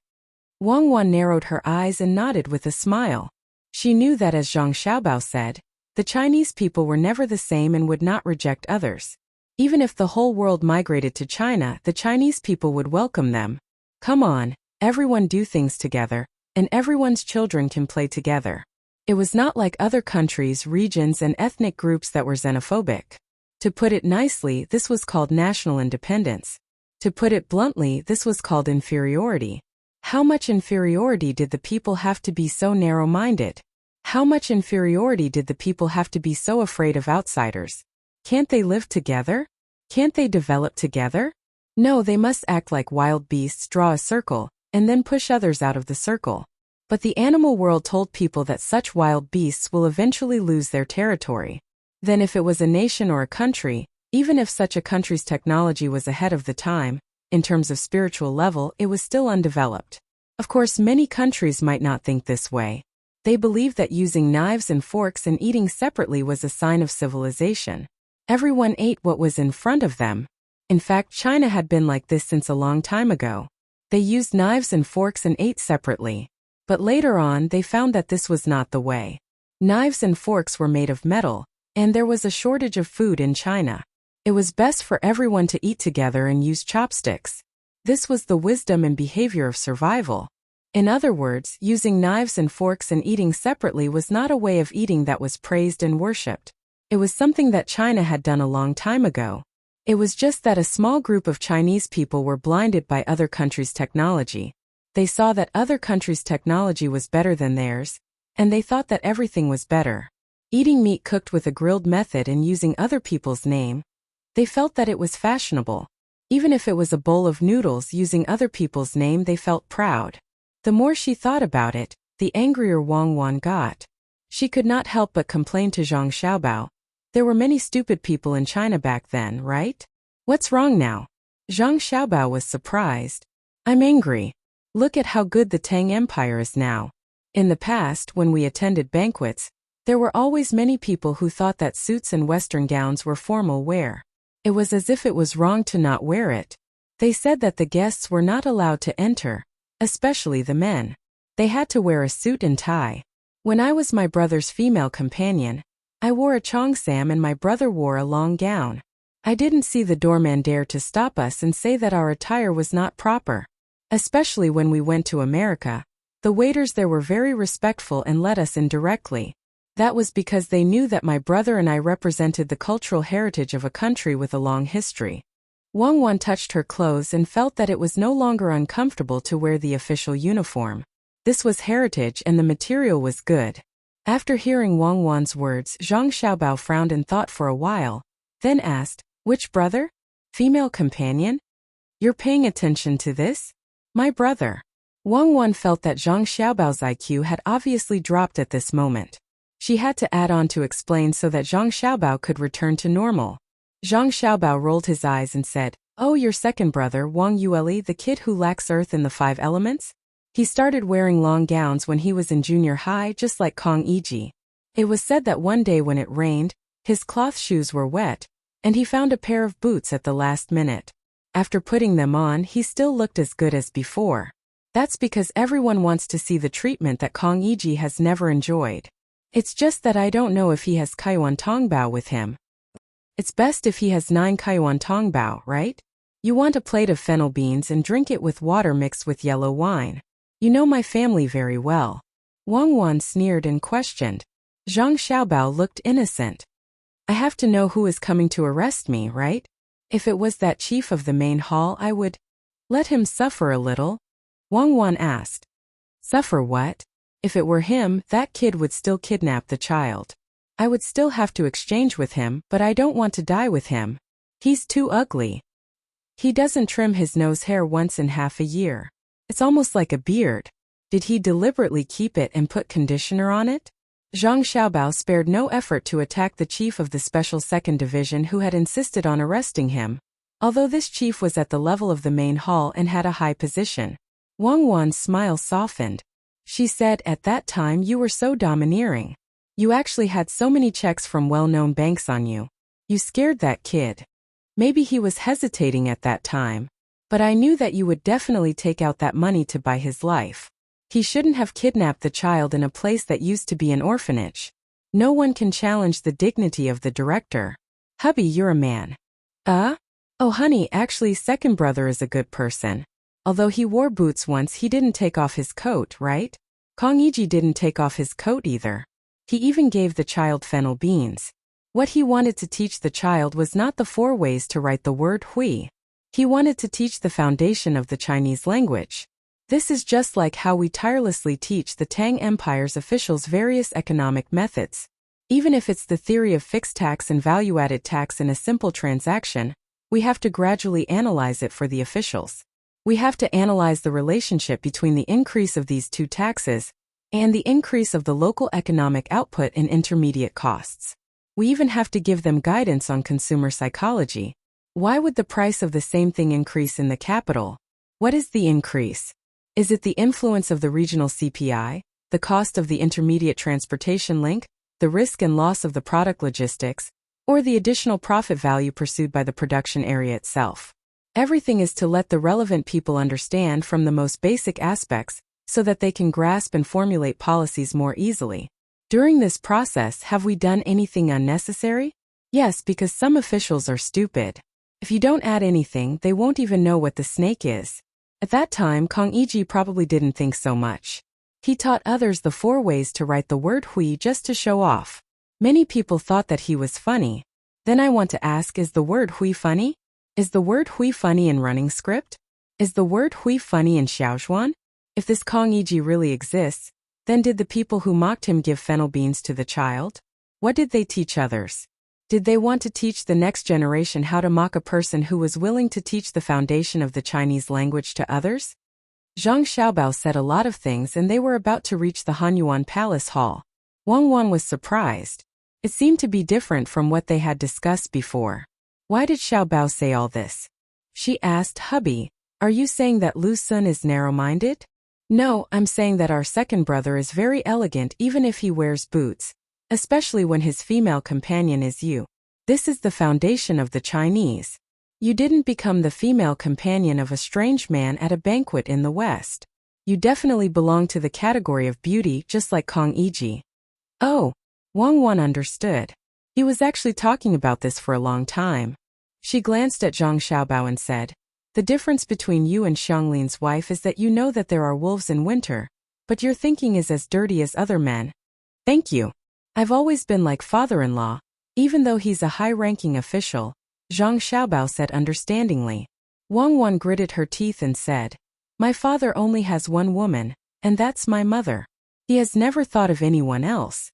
Wang Wan narrowed her eyes and nodded with a smile. She knew that, as Zhang Xiaobao said, the Chinese people were never the same and would not reject others. Even if the whole world migrated to China, the Chinese people would welcome them. Come on, everyone do things together, and everyone's children can play together. It was not like other countries, regions, and ethnic groups that were xenophobic. To put it nicely, this was called national independence. To put it bluntly, this was called inferiority. How much inferiority did the people have to be so narrow-minded? How much inferiority did the people have to be so afraid of outsiders? Can't they live together? Can't they develop together? No, they must act like wild beasts, draw a circle, and then push others out of the circle. But the animal world told people that such wild beasts will eventually lose their territory. Then if it was a nation or a country, even if such a country's technology was ahead of the time, in terms of spiritual level, it was still undeveloped. Of course, many countries might not think this way. They believed that using knives and forks and eating separately was a sign of civilization. Everyone ate what was in front of them. In fact, China had been like this since a long time ago. They used knives and forks and ate separately. But later on, they found that this was not the way. Knives and forks were made of metal, and there was a shortage of food in China. It was best for everyone to eat together and use chopsticks. This was the wisdom and behavior of survival. In other words, using knives and forks and eating separately was not a way of eating that was praised and worshipped. It was something that China had done a long time ago. It was just that a small group of Chinese people were blinded by other countries' technology. They saw that other countries' technology was better than theirs, and they thought that everything was better. Eating meat cooked with a grilled method and using other people's name, they felt that it was fashionable. Even if it was a bowl of noodles using other people's name, they felt proud. The more she thought about it, the angrier Wang Wan got. She could not help but complain to Zhang Xiaobao. There were many stupid people in China back then, right? What's wrong now? Zhang Xiaobao was surprised. I'm angry. Look at how good the Tang Empire is now. In the past, when we attended banquets, there were always many people who thought that suits and Western gowns were formal wear. It was as if it was wrong to not wear it. They said that the guests were not allowed to enter, especially the men. They had to wear a suit and tie. When I was my brother's female companion, I wore a cheongsam and my brother wore a long gown. I didn't see the doorman dare to stop us and say that our attire was not proper. Especially when we went to America, the waiters there were very respectful and let us in directly. That was because they knew that my brother and I represented the cultural heritage of a country with a long history. Wang Wan touched her clothes and felt that it was no longer uncomfortable to wear the official uniform. This was heritage and the material was good. After hearing Wang Wan's words, Zhang Xiaobao frowned and thought for a while, then asked, "Which brother? Female companion? You're paying attention to this?" "My brother." Wang Wan felt that Zhang Xiaobao's IQ had obviously dropped at this moment. She had to add on to explain so that Zhang Xiaobao could return to normal. Zhang Xiaobao rolled his eyes and said, "Oh, your second brother, Wang Yueli, the kid who lacks earth in the 5 elements? He started wearing long gowns when he was in junior high, just like Kong Iji. It was said that one day when it rained, his cloth shoes were wet, and he found a pair of boots at the last minute. After putting them on, he still looked as good as before. That's because everyone wants to see the treatment that Kong Iji has never enjoyed. It's just that I don't know if he has Kaiwan Tongbao with him. It's best if he has 9 Kaiwan Tongbao, right? You want a plate of fennel beans and drink it with water mixed with yellow wine. You know my family very well." Wang Wan sneered and questioned. Zhang Xiaobao looked innocent. "I have to know who is coming to arrest me, right? If it was that chief of the main hall, I would let him suffer a little." Wang Wan asked. "Suffer what? If it were him, that kid would still kidnap the child. I would still have to exchange with him, but I don't want to die with him. He's too ugly. He doesn't trim his nose hair once in half a year. It's almost like a beard. Did he deliberately keep it and put conditioner on it?" Zhang Xiaobao spared no effort to attack the chief of the Special 2nd Division who had insisted on arresting him. Although this chief was at the level of the main hall and had a high position, Wang Wan's smile softened. She said, "At that time you were so domineering. You actually had so many checks from well-known banks on you. You scared that kid. Maybe he was hesitating at that time. But I knew that you would definitely take out that money to buy his life. He shouldn't have kidnapped the child in a place that used to be an orphanage. No one can challenge the dignity of the director. Hubby, you're a man." Oh honey, actually second brother is a good person. Although he wore boots once, he didn't take off his coat, right? Kong Iji didn't take off his coat either. He even gave the child fennel beans. What he wanted to teach the child was not the 4 ways to write the word hui. He wanted to teach the foundation of the Chinese language. This is just like how we tirelessly teach the Tang Empire's officials various economic methods. Even if it's the theory of fixed tax and value-added tax in a simple transaction, we have to gradually analyze it for the officials. We have to analyze the relationship between the increase of these 2 taxes and the increase of the local economic output and intermediate costs. We even have to give them guidance on consumer psychology. Why would the price of the same thing increase in the capital? What is the increase? Is it the influence of the regional CPI, the cost of the intermediate transportation link, the risk and loss of the product logistics, or the additional profit value pursued by the production area itself? Everything is to let the relevant people understand from the most basic aspects so that they can grasp and formulate policies more easily. During this process, have we done anything unnecessary? Yes, because some officials are stupid. If you don't add anything, they won't even know what the snake is. At that time, Kang Iji probably didn't think so much. He taught others the 4 ways to write the word hui just to show off. Many people thought that he was funny. Then I want to ask, is the word hui funny? Is the word hui funny in running script? Is the word hui funny in Xiaozhuan? If this Kang Iji really exists, then did the people who mocked him give fennel beans to the child? What did they teach others? Did they want to teach the next generation how to mock a person who was willing to teach the foundation of the Chinese language to others? Zhang Xiaobao said a lot of things and they were about to reach the Hanyuan Palace Hall. Wang Wan was surprised. It seemed to be different from what they had discussed before. Why did Xiaobao say all this? She asked, "Hubby, are you saying that Lu Sun is narrow-minded?" "No, I'm saying that our second brother is very elegant even if he wears boots. Especially when his female companion is you. This is the foundation of the Chinese. You didn't become the female companion of a strange man at a banquet in the West. You definitely belong to the category of beauty just like Kang Iji." Oh, Wang Wan understood. He was actually talking about this for a long time. She glanced at Zhang Xiaobao and said, "The difference between you and Xianglin's wife is that you know that there are wolves in winter, but your thinking is as dirty as other men." "Thank you. I've always been like father-in-law, even though he's a high-ranking official," Zhang Xiaobao said understandingly. Wang Wan gritted her teeth and said, "My father only has one woman, and that's my mother. He has never thought of anyone else."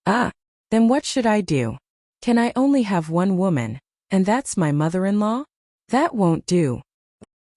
"Ah, then what should I do? Can I only have one woman, and that's my mother-in-law? That won't do.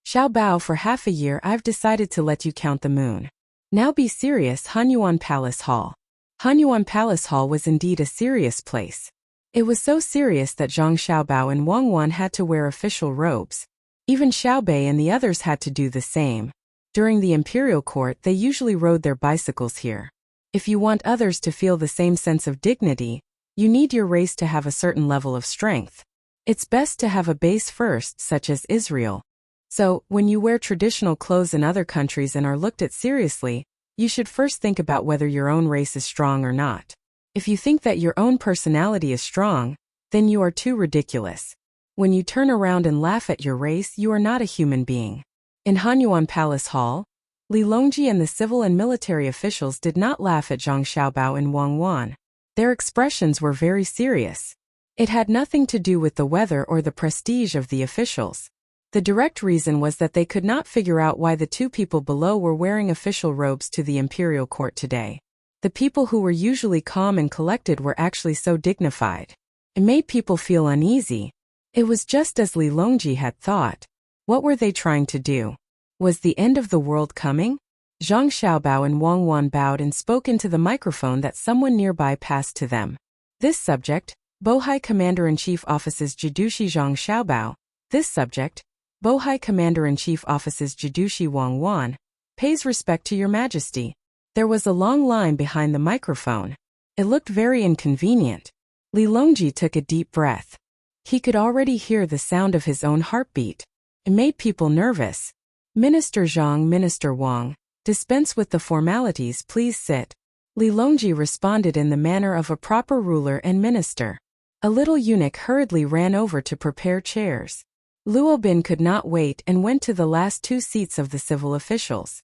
Xiaobao, for half a year I've decided to let you count the moon. Now be serious." Hanyuan Palace Hall. Hanyuan Palace Hall was indeed a serious place. It was so serious that Zhang Xiaobao and Wang Wan had to wear official robes. Even Xiaobei and the others had to do the same. During the imperial court, they usually rode their bicycles here. If you want others to feel the same sense of dignity, you need your race to have a certain level of strength. It's best to have a base first, such as Israel. So, when you wear traditional clothes in other countries and are looked at seriously, you should first think about whether your own race is strong or not. If you think that your own personality is strong, then you are too ridiculous. When you turn around and laugh at your race, you are not a human being. In Hanyuan Palace Hall, Li Longji and the civil and military officials did not laugh at Zhang Xiaobao and Wang Wan. Their expressions were very serious. It had nothing to do with the weather or the prestige of the officials. The direct reason was that they could not figure out why the 2 people below were wearing official robes to the imperial court today. The people who were usually calm and collected were actually so dignified. It made people feel uneasy. It was just as Li Longji had thought. What were they trying to do? Was the end of the world coming? Zhang Xiaobao and Wang Wan bowed and spoke into the microphone that someone nearby passed to them. This subject, Bohai Commander-in-Chief Office's Jidushi Zhang Xiaobao. This subject, Bohai Commander-in-Chief Office's Jidushi Wang Wan, pays respect to your majesty. There was a long line behind the microphone. It looked very inconvenient. Li Longji took a deep breath. He could already hear the sound of his own heartbeat. It made people nervous. "Minister Zhang, Minister Wang, dispense with the formalities, please sit." Li Longji responded in the manner of a proper ruler and minister. A little eunuch hurriedly ran over to prepare chairs. Luobin could not wait and went to the last 2 seats of the civil officials.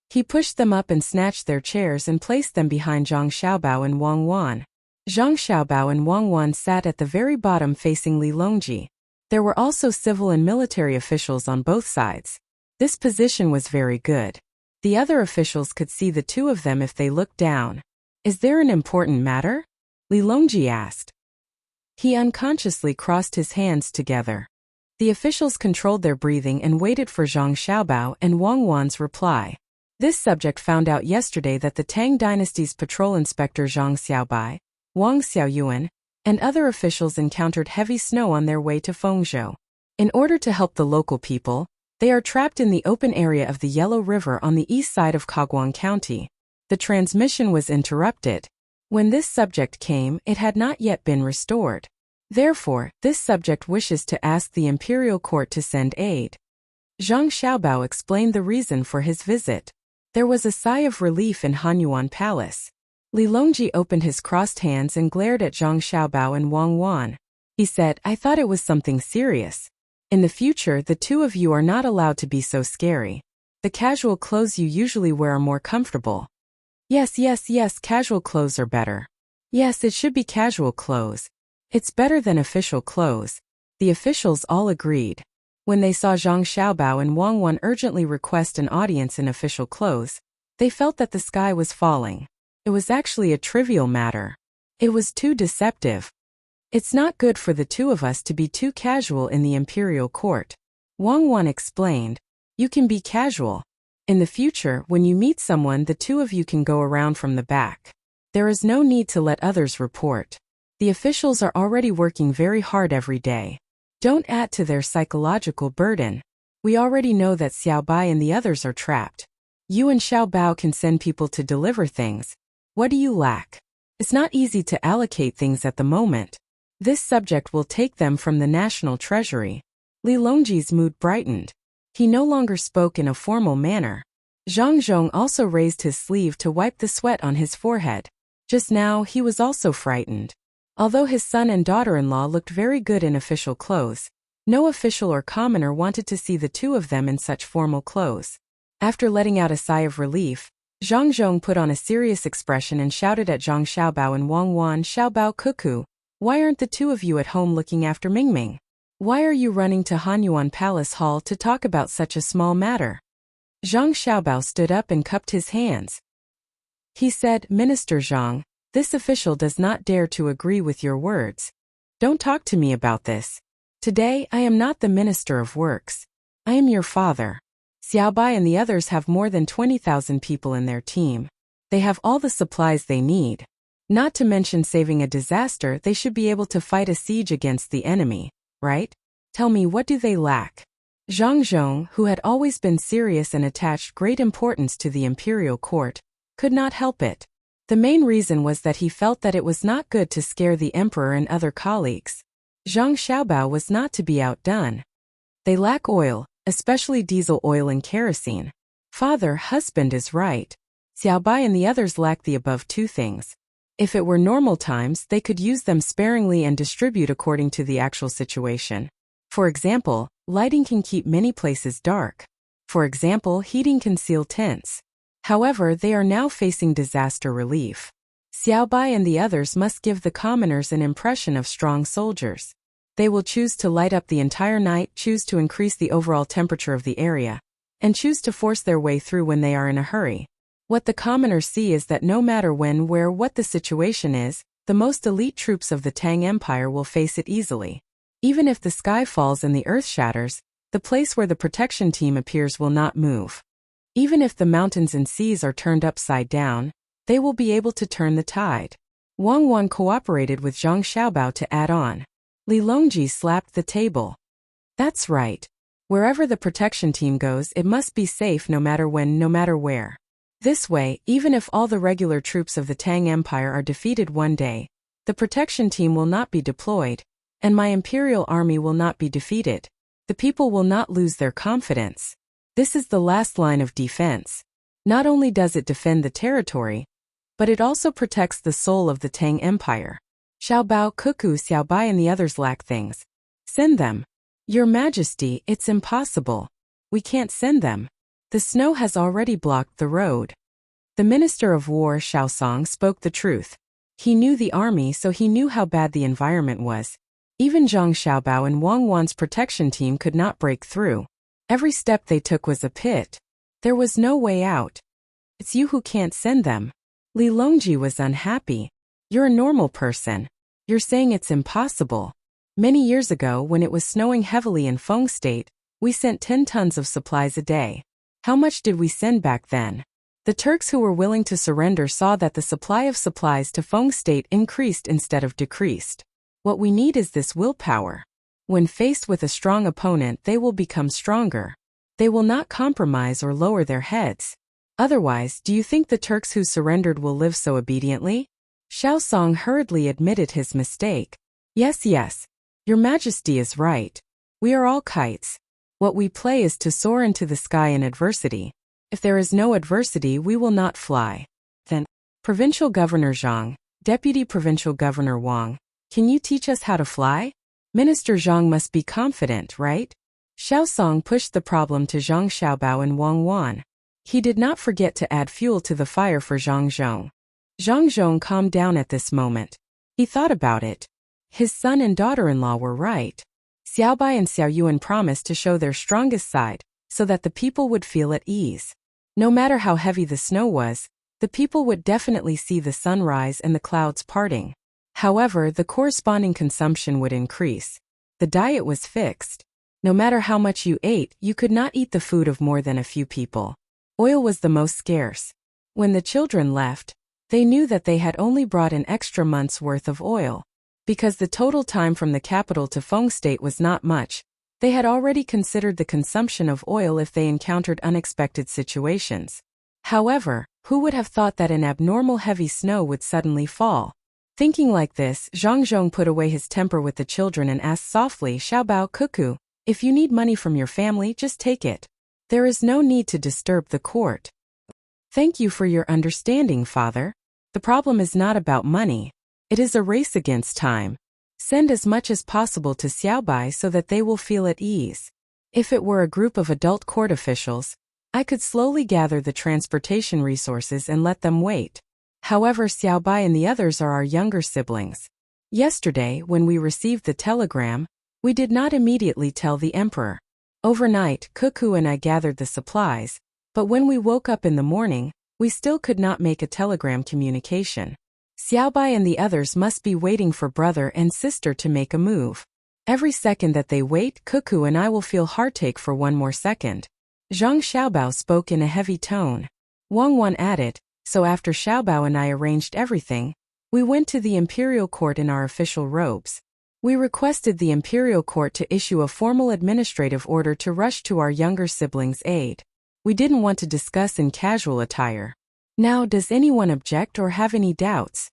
He pushed them up and snatched their chairs and placed them behind Zhang Xiaobao and Wang Wan. Zhang Xiaobao and Wang Wan sat at the very bottom facing Li Longji. There were also civil and military officials on both sides. This position was very good. The other officials could see the two of them if they looked down. Is there an important matter? Li Longji asked. He unconsciously crossed his hands together. The officials controlled their breathing and waited for Zhang Xiaobao and Wang Wan's reply. This subject found out yesterday that the Tang dynasty's patrol inspector Zhang Xiaobai, Wang Xiaoyuan, and other officials encountered heavy snow on their way to Fengzhou. In order to help the local people, they are trapped in the open area of the Yellow River on the east side of Kaguang County. The transmission was interrupted. When this subject came, it had not yet been restored. Therefore, this subject wishes to ask the imperial court to send aid. Zhang Xiaobao explained the reason for his visit. There was a sigh of relief in Hanyuan Palace. Li Longji opened his crossed hands and glared at Zhang Xiaobao and Wang Wan. He said, I thought it was something serious. In the future, the two of you are not allowed to be so scary. The casual clothes you usually wear are more comfortable. Yes, casual clothes are better. Yes, it should be casual clothes. It's better than official clothes. The officials all agreed. When they saw Zhang Xiaobao and Wang Wan urgently request an audience in official clothes, they felt that the sky was falling. It was actually a trivial matter. It was too deceptive. It's not good for the two of us to be too casual in the imperial court. Wang Wan explained. You can be casual. In the future, when you meet someone, the two of you can go around from the back. There is no need to let others report. The officials are already working very hard every day. Don't add to their psychological burden. We already know that Xiaobai and the others are trapped. You and Xiaobao can send people to deliver things. What do you lack? It's not easy to allocate things at the moment. This subject will take them from the national treasury. Li Longji's mood brightened. He no longer spoke in a formal manner. Zhang Zhong also raised his sleeve to wipe the sweat on his forehead. Just now, he was also frightened. Although his son and daughter-in-law looked very good in official clothes, no official or commoner wanted to see the two of them in such formal clothes. After letting out a sigh of relief, Zhang Zhong put on a serious expression and shouted at Zhang Xiaobao and Wang Wan, Xiaobao cuckoo, why aren't the two of you at home looking after Mingming? Why are you running to Hanyuan Palace Hall to talk about such a small matter? Zhang Xiaobao stood up and cupped his hands. He said, Minister Zhang, this official does not dare to agree with your words. Don't talk to me about this. Today, I am not the Minister of Works. I am your father. Xiaobai and the others have more than 20,000 people in their team. They have all the supplies they need. Not to mention saving a disaster, they should be able to fight a siege against the enemy, right? Tell me, what do they lack? Zhang Zhong, who had always been serious and attached great importance to the imperial court, could not help it. The main reason was that he felt that it was not good to scare the emperor and other colleagues. Zhang Xiaobao was not to be outdone. They lack oil, especially diesel oil and kerosene. Father, husband is right. Xiaobai and the others lack the above two things. If it were normal times, they could use them sparingly and distribute according to the actual situation. For example, lighting can keep many places dark. For example, heating can seal tents. However, they are now facing disaster relief. Xiaobai and the others must give the commoners an impression of strong soldiers. They will choose to light up the entire night, choose to increase the overall temperature of the area, and choose to force their way through when they are in a hurry. What the commoners see is that no matter when, where, what the situation is, the most elite troops of the Tang Empire will face it easily. Even if the sky falls and the earth shatters, the place where the protection team appears will not move. Even if the mountains and seas are turned upside down, they will be able to turn the tide. Wang Wan cooperated with Zhang Xiaobao to add on. Li Longji slapped the table. That's right. Wherever the protection team goes, it must be safe no matter when, no matter where. This way, even if all the regular troops of the Tang Empire are defeated one day, the protection team will not be deployed, and my imperial army will not be defeated. The people will not lose their confidence. This is the last line of defense. Not only does it defend the territory, but it also protects the soul of the Tang Empire. Xiaobao, Cuckoo, Xiaobai and the others lack things. Send them. Your Majesty, it's impossible. We can't send them. The snow has already blocked the road. The Minister of War, Xiaosong, spoke the truth. He knew the army, so he knew how bad the environment was. Even Zhang Xiaobao and Wang Wan's protection team could not break through. Every step they took was a pit. There was no way out. It's you who can't send them. Li Longji was unhappy. You're a normal person. You're saying it's impossible. Many years ago, when it was snowing heavily in Feng State, we sent 10 tons of supplies a day. How much did we send back then? The Turks who were willing to surrender saw that the supply of supplies to Feng State increased instead of decreased. What we need is this willpower. When faced with a strong opponent, they will become stronger. They will not compromise or lower their heads. Otherwise, do you think the Turks who surrendered will live so obediently? Xiao Song hurriedly admitted his mistake. Yes, Your Majesty is right. We are all kites. What we play is to soar into the sky in adversity. If there is no adversity, we will not fly. Then, Provincial Governor Zhang, Deputy Provincial Governor Wang, can you teach us how to fly? Minister Zhang must be confident, right? Xiao Song pushed the problem to Zhang Xiaobao and Wang Wan. He did not forget to add fuel to the fire for Zhang Zhong. Zhang Zhong calmed down at this moment. He thought about it. His son and daughter-in-law were right. Xiaobai and Xiaoyuan promised to show their strongest side, so that the people would feel at ease. No matter how heavy the snow was, the people would definitely see the sun rise and the clouds parting. However, the corresponding consumption would increase. The diet was fixed. No matter how much you ate, you could not eat the food of more than a few people. Oil was the most scarce. When the children left, they knew that they had only brought an extra month's worth of oil. Because the total time from the capital to Feng State was not much, they had already considered the consumption of oil if they encountered unexpected situations. However, who would have thought that an abnormal heavy snow would suddenly fall? Thinking like this, Zhang Zhong put away his temper with the children and asked softly, Xiaobao Cuckoo, if you need money from your family, just take it. There is no need to disturb the court. Thank you for your understanding, father. The problem is not about money. It is a race against time. Send as much as possible to Xiaobai so that they will feel at ease. If it were a group of adult court officials, I could slowly gather the transportation resources and let them wait. However, Xiaobai and the others are our younger siblings. Yesterday, when we received the telegram, we did not immediately tell the emperor. Overnight, Cuckoo and I gathered the supplies, but when we woke up in the morning, we still could not make a telegram communication. Xiaobai and the others must be waiting for brother and sister to make a move. Every second that they wait, Cuckoo and I will feel heartache for one more second. Zhang Xiaobao spoke in a heavy tone. Wang Wan added, so after Xiaobao and I arranged everything, we went to the imperial court in our official robes. We requested the imperial court to issue a formal administrative order to rush to our younger siblings' aid. We didn't want to discuss in casual attire. Now, does anyone object or have any doubts?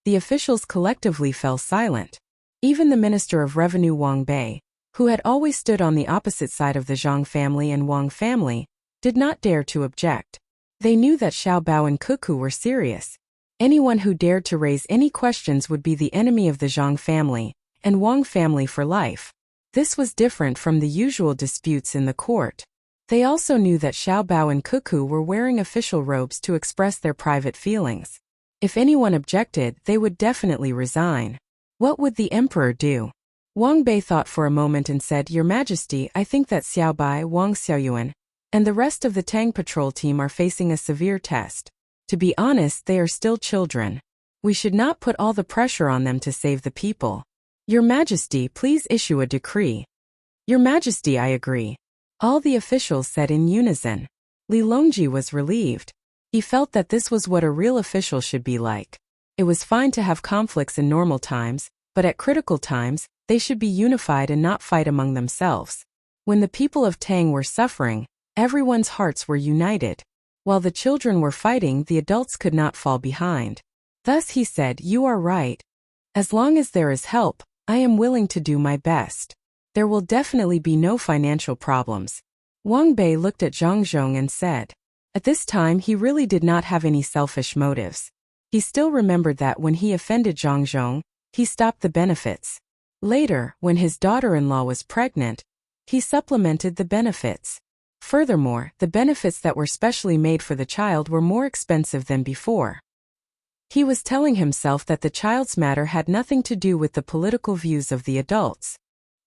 The officials collectively fell silent. Even the Minister of Revenue Wang Bei, who had always stood on the opposite side of the Zhang family and Wang family, did not dare to object. They knew that Xiaobao and Cuckoo were serious. Anyone who dared to raise any questions would be the enemy of the Zhang family and Wang family for life. This was different from the usual disputes in the court. They also knew that Xiaobao and Cuckoo were wearing official robes to express their private feelings. If anyone objected, they would definitely resign. What would the emperor do? Wang Bei thought for a moment and said, Your Majesty, I think that Xiaobai, Wang Xiaoyuan, and the rest of the Tang patrol team are facing a severe test. To be honest, they are still children. We should not put all the pressure on them to save the people. Your Majesty, please issue a decree. Your Majesty, I agree. All the officials said in unison. Li Longji was relieved. He felt that this was what a real official should be like. It was fine to have conflicts in normal times, but at critical times, they should be unified and not fight among themselves. When the people of Tang were suffering, everyone's hearts were united. While the children were fighting, the adults could not fall behind. Thus he said, You are right. As long as there is help, I am willing to do my best. There will definitely be no financial problems. Wang Bei looked at Zhang Zhong and said, at this time he really did not have any selfish motives. He still remembered that when he offended Zhang Zhong, he stopped the benefits. Later, when his daughter-in-law was pregnant, he supplemented the benefits. Furthermore, the benefits that were specially made for the child were more expensive than before. He was telling himself that the child's matter had nothing to do with the political views of the adults.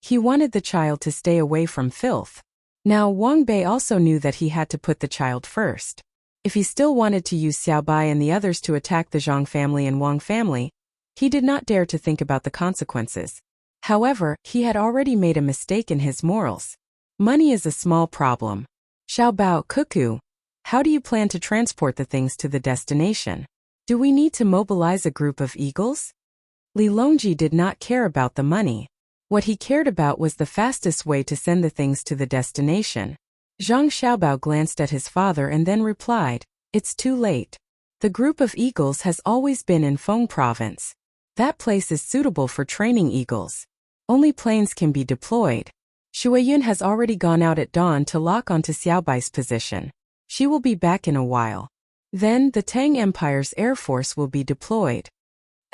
He wanted the child to stay away from filth. Now Wang Bei also knew that he had to put the child first. If he still wanted to use Xiao Bai and the others to attack the Zhang family and Wang family, he did not dare to think about the consequences. However, he had already made a mistake in his morals. Money is a small problem. Xiao Bao, Cuckoo, how do you plan to transport the things to the destination? Do we need to mobilize a group of eagles? Li Longji did not care about the money. What he cared about was the fastest way to send the things to the destination. Zhang Xiaobao glanced at his father and then replied, "It's too late. The group of eagles has always been in Feng province. That place is suitable for training eagles. Only planes can be deployed. Shuiyun has already gone out at dawn to lock onto Xiaobai's position. She will be back in a while. Then the Tang Empire's air force will be deployed."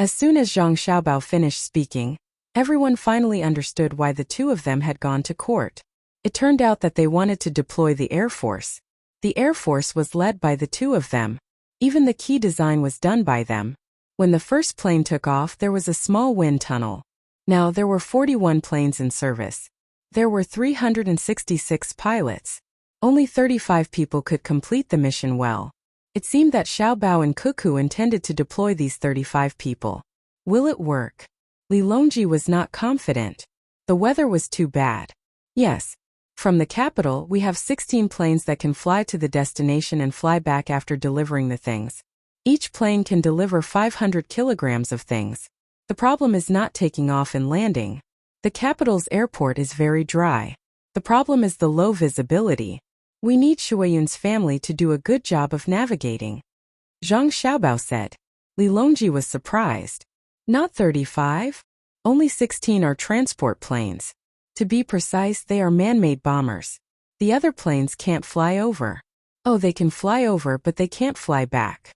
As soon as Zhang Xiaobao finished speaking, everyone finally understood why the two of them had gone to court. It turned out that they wanted to deploy the air force. The air force was led by the two of them. Even the key design was done by them. When the first plane took off, there was a small wind tunnel. Now there were 41 planes in service. There were 366 pilots. Only 35 people could complete the mission well. It seemed that Xiao Bao and Cuckoo intended to deploy these 35 people. Will it work? Li Longji was not confident. The weather was too bad. Yes. From the capital, we have 16 planes that can fly to the destination and fly back after delivering the things. Each plane can deliver 500 kilograms of things. The problem is not taking off and landing. The capital's airport is very dry. The problem is the low visibility. We need Shuiyun's family to do a good job of navigating. Zhang Xiaobao said. Li Longji was surprised. Not 35? Only 16 are transport planes. To be precise, they are man-made bombers. The other planes can't fly over. Oh, they can fly over, but they can't fly back.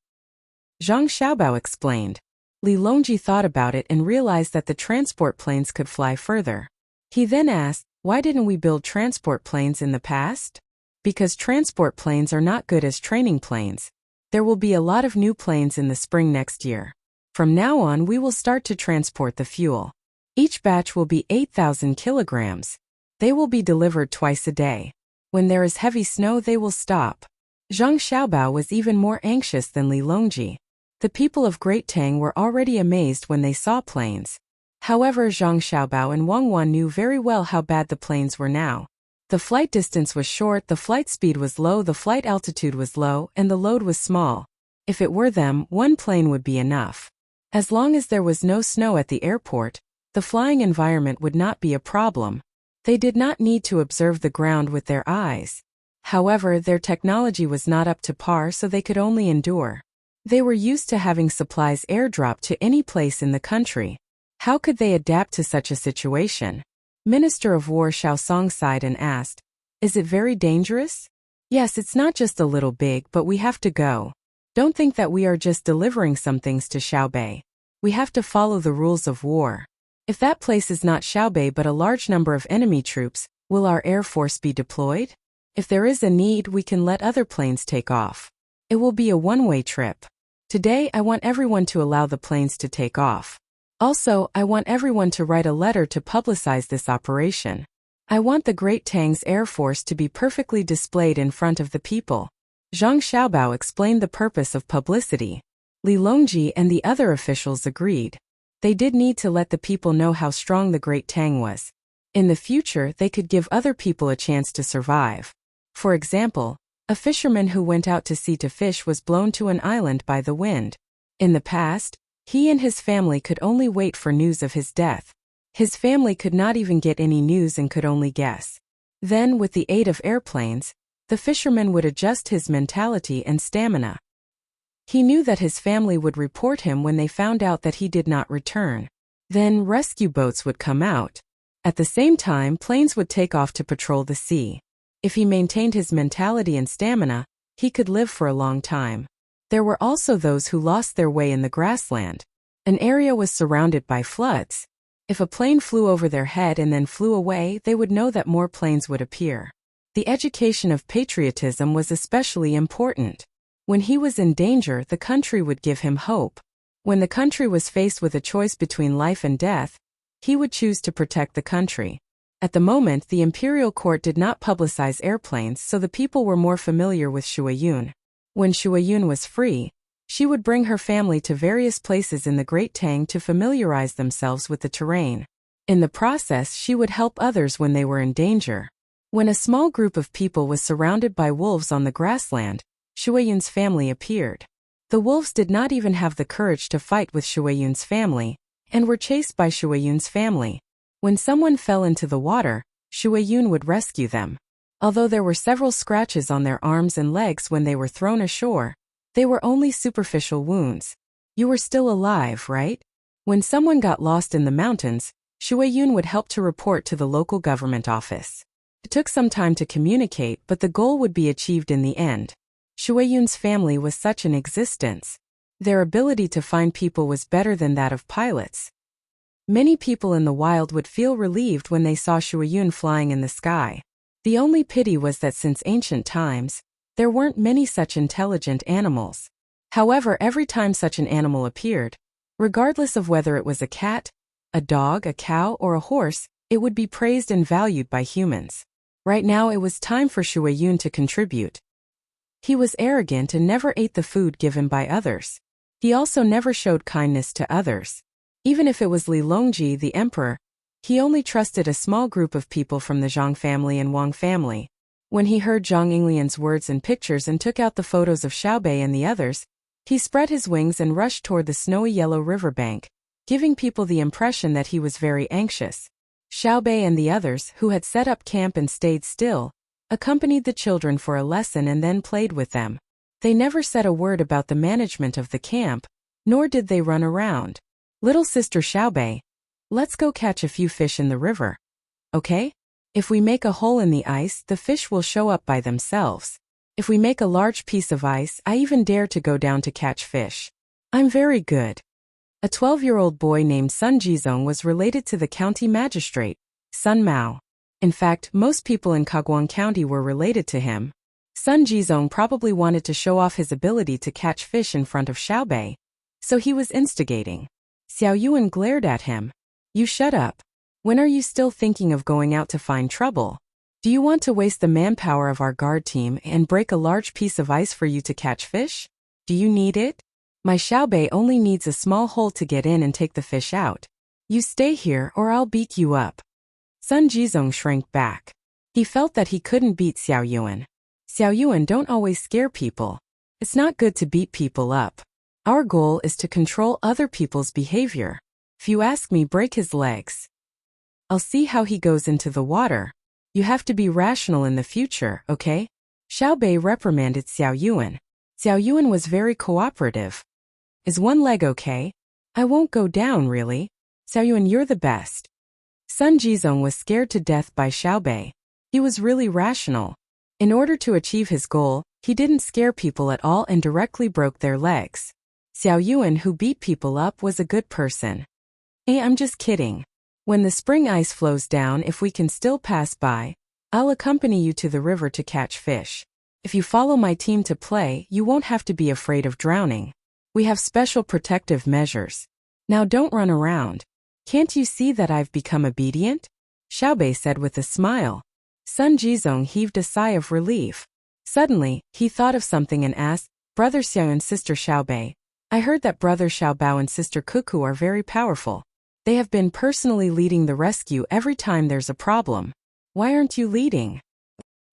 Zhang Xiaobao explained. Li Longji thought about it and realized that the transport planes could fly further. He then asked, why didn't we build transport planes in the past? Because transport planes are not good as training planes. There will be a lot of new planes in the spring next year. From now on, we will start to transport the fuel. Each batch will be 8,000 kilograms. They will be delivered twice a day. When there is heavy snow, they will stop. Zhang Xiaobao was even more anxious than Li Longji. The people of Great Tang were already amazed when they saw planes. However, Zhang Xiaobao and Wang Wan knew very well how bad the planes were now. The flight distance was short, the flight speed was low, the flight altitude was low, and the load was small. If it were them, one plane would be enough. As long as there was no snow at the airport, the flying environment would not be a problem. They did not need to observe the ground with their eyes. However, their technology was not up to par, so they could only endure. They were used to having supplies airdropped to any place in the country. How could they adapt to such a situation? Minister of War Xiao Song sighed and asked, "Is it very dangerous?" "Yes, it's not just a little big, but we have to go. Don't think that we are just delivering some things to Xiaobei. We have to follow the rules of war. If that place is not Xiaobei but a large number of enemy troops, will our air force be deployed? If there is a need, we can let other planes take off. It will be a one-way trip. Today, I want everyone to allow the planes to take off. Also, I want everyone to write a letter to publicize this operation. I want the Great Tang's air force to be perfectly displayed in front of the people." Zhang Xiaobao explained the purpose of publicity. Li Longji and the other officials agreed. They did need to let the people know how strong the Great Tang was. In the future, they could give other people a chance to survive. For example, a fisherman who went out to sea to fish was blown to an island by the wind. In the past, he and his family could only wait for news of his death. His family could not even get any news and could only guess. Then, with the aid of airplanes, the fisherman would adjust his mentality and stamina. He knew that his family would report him when they found out that he did not return. Then rescue boats would come out. At the same time, planes would take off to patrol the sea. If he maintained his mentality and stamina, he could live for a long time. There were also those who lost their way in the grassland. An area was surrounded by floods. If a plane flew over their head and then flew away, they would know that more planes would appear. The education of patriotism was especially important. When he was in danger, the country would give him hope. When the country was faced with a choice between life and death, he would choose to protect the country. At the moment, the imperial court did not publicize airplanes, so the people were more familiar with Shuayun. When Shuayun was free, she would bring her family to various places in the Great Tang to familiarize themselves with the terrain. In the process, she would help others when they were in danger. When a small group of people was surrounded by wolves on the grassland, Shuayun's family appeared. The wolves did not even have the courage to fight with Shuayun's family, and were chased by Shuayun's family. When someone fell into the water, Shuayun would rescue them. Although there were several scratches on their arms and legs when they were thrown ashore, they were only superficial wounds. You were still alive, right? When someone got lost in the mountains, Shuayun would help to report to the local government office. It took some time to communicate, but the goal would be achieved in the end. Shuayun's family was such an existence. Their ability to find people was better than that of pilots. Many people in the wild would feel relieved when they saw Shuayun flying in the sky. The only pity was that since ancient times, there weren't many such intelligent animals. However, every time such an animal appeared, regardless of whether it was a cat, a dog, a cow, or a horse, it would be praised and valued by humans. Right now it was time for Shuayun to contribute. He was arrogant and never ate the food given by others. He also never showed kindness to others. Even if it was Li Longji, the emperor, he only trusted a small group of people from the Zhang family and Wang family. When he heard Zhang Yinglian's words and pictures and took out the photos of Xiaobei and the others, he spread his wings and rushed toward the snowy yellow riverbank, giving people the impression that he was very anxious. Xiaobei and the others, who had set up camp and stayed still, accompanied the children for a lesson and then played with them. They never said a word about the management of the camp, nor did they run around. Little sister Xiaobei, let's go catch a few fish in the river. Okay? If we make a hole in the ice, the fish will show up by themselves. If we make a large piece of ice, I even dare to go down to catch fish. I'm very good. A 12-year-old boy named Sun Jizong was related to the county magistrate, Sun Mao. In fact, most people in Kagwang County were related to him. Sun Jizong probably wanted to show off his ability to catch fish in front of Xiaobei, so he was instigating. Xiao Yuan glared at him. You shut up. When are you still thinking of going out to find trouble? Do you want to waste the manpower of our guard team and break a large piece of ice for you to catch fish? Do you need it? My Xiaobei only needs a small hole to get in and take the fish out. You stay here or I'll beat you up. Sun Jizong shrank back. He felt that he couldn't beat Xiao Yuan. Xiao Yuan don't always scare people. It's not good to beat people up. Our goal is to control other people's behavior. If you ask me, break his legs. I'll see how he goes into the water. You have to be rational in the future, okay? Xiaobei reprimanded Xiao Yuan. Xiao Yuan was very cooperative. Is one leg okay? I won't go down, really. Xiao Yuan, you're the best. Sun Jizong was scared to death by Xiaobei. He was really rational. In order to achieve his goal, he didn't scare people at all and directly broke their legs. Xiao Yuan, who beat people up, was a good person. Hey, I'm just kidding. When the spring ice flows down, if we can still pass by, I'll accompany you to the river to catch fish. If you follow my team to play, you won't have to be afraid of drowning. We have special protective measures. Now don't run around. Can't you see that I've become obedient? Xiaobei said with a smile. Sun Jizong heaved a sigh of relief. Suddenly, he thought of something and asked, Brother Xiao and Sister Xiaobei, I heard that Brother Xiaobao and Sister Cuckoo are very powerful. They have been personally leading the rescue every time there's a problem. Why aren't you leading?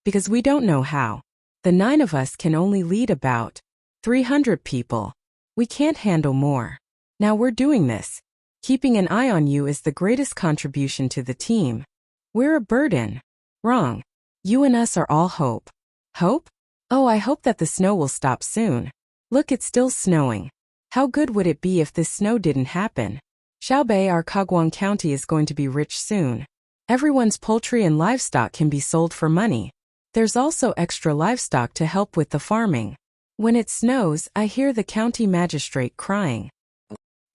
Because we don't know how. The 9 of us can only lead about 300 people. We can't handle more. Now we're doing this. Keeping an eye on you is the greatest contribution to the team. We're a burden. Wrong. You and us are all hope. Hope? Oh, I hope that the snow will stop soon. Look, it's still snowing. How good would it be if this snow didn't happen? Xiaobei, our Kagwang County is going to be rich soon. Everyone's poultry and livestock can be sold for money. There's also extra livestock to help with the farming. When it snows, I hear the county magistrate crying.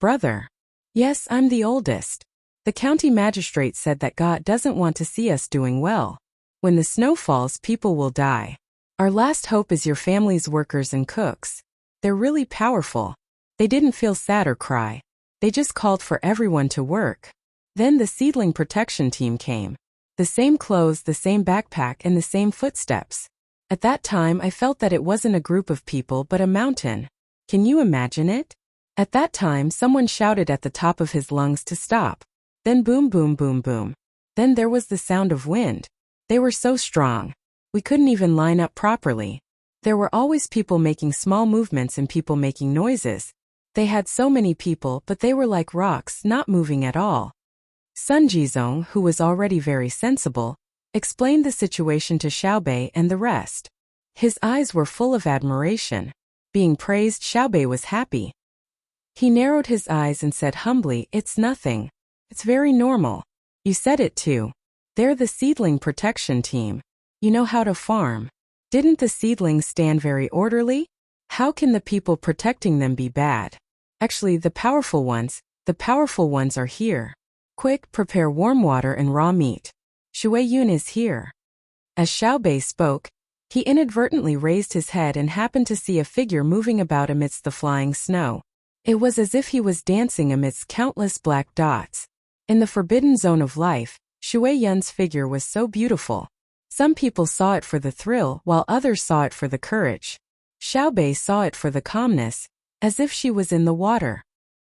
Brother. Yes, I'm the oldest. The county magistrate said that God doesn't want to see us doing well. When the snow falls, people will die. Our last hope is your family's workers and cooks. They're really powerful. They didn't feel sad or cry. They just called for everyone to work. Then the seedling protection team came. The same clothes, the same backpack, and the same footsteps. At that time I felt that it wasn't a group of people but a mountain. Can you imagine it? At that time someone shouted at the top of his lungs to stop. Then boom boom boom boom. Then there was the sound of wind. They were so strong. We couldn't even line up properly. There were always people making small movements and people making noises. They had so many people but they were like rocks, not moving at all. Sun Jizong, who was already very sensible, explained the situation to Xiaobei and the rest. His eyes were full of admiration. Being praised, Xiaobei was happy. He narrowed his eyes and said humbly, "It's nothing. It's very normal. You said it too. They're the seedling protection team. You know how to farm. Didn't the seedlings stand very orderly? How can the people protecting them be bad? Actually, the powerful ones are here. Quick, prepare warm water and raw meat. Shui Yun is here." As Xiaobei spoke, he inadvertently raised his head and happened to see a figure moving about amidst the flying snow. It was as if he was dancing amidst countless black dots. In the forbidden zone of life, Shui Yun's figure was so beautiful. Some people saw it for the thrill, while others saw it for the courage. Xiaobei saw it for the calmness, as if she was in the water.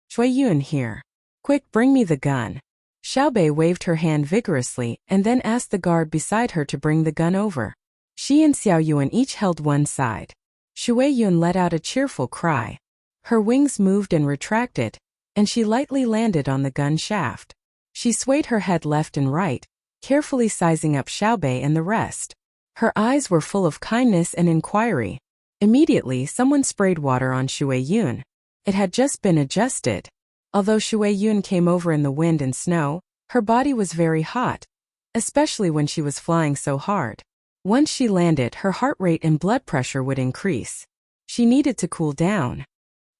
"Shui Yun here. Quick, bring me the gun." Xiaobei waved her hand vigorously and then asked the guard beside her to bring the gun over. She and Xiao Yuan each held one side. Shui Yun let out a cheerful cry. Her wings moved and retracted, and she lightly landed on the gun shaft. She swayed her head left and right, carefully sizing up Xiaobei and the rest. Her eyes were full of kindness and inquiry. Immediately, someone sprayed water on Shui Yun. It had just been adjusted. Although Shui Yun came over in the wind and snow, her body was very hot, especially when she was flying so hard. Once she landed, her heart rate and blood pressure would increase. She needed to cool down.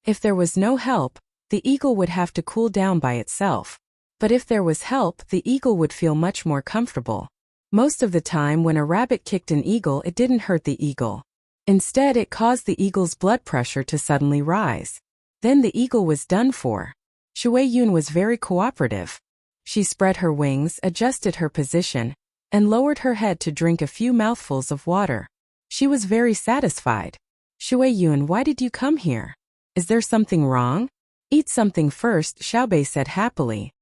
If there was no help, the eagle would have to cool down by itself. But if there was help, the eagle would feel much more comfortable. Most of the time when a rabbit kicked an eagle, it didn't hurt the eagle. Instead, it caused the eagle's blood pressure to suddenly rise. Then the eagle was done for. Shui Yun was very cooperative. She spread her wings, adjusted her position, and lowered her head to drink a few mouthfuls of water. She was very satisfied. "Shui Yun, why did you come here? Is there something wrong?" "Eat something first," Xiaobei said happily.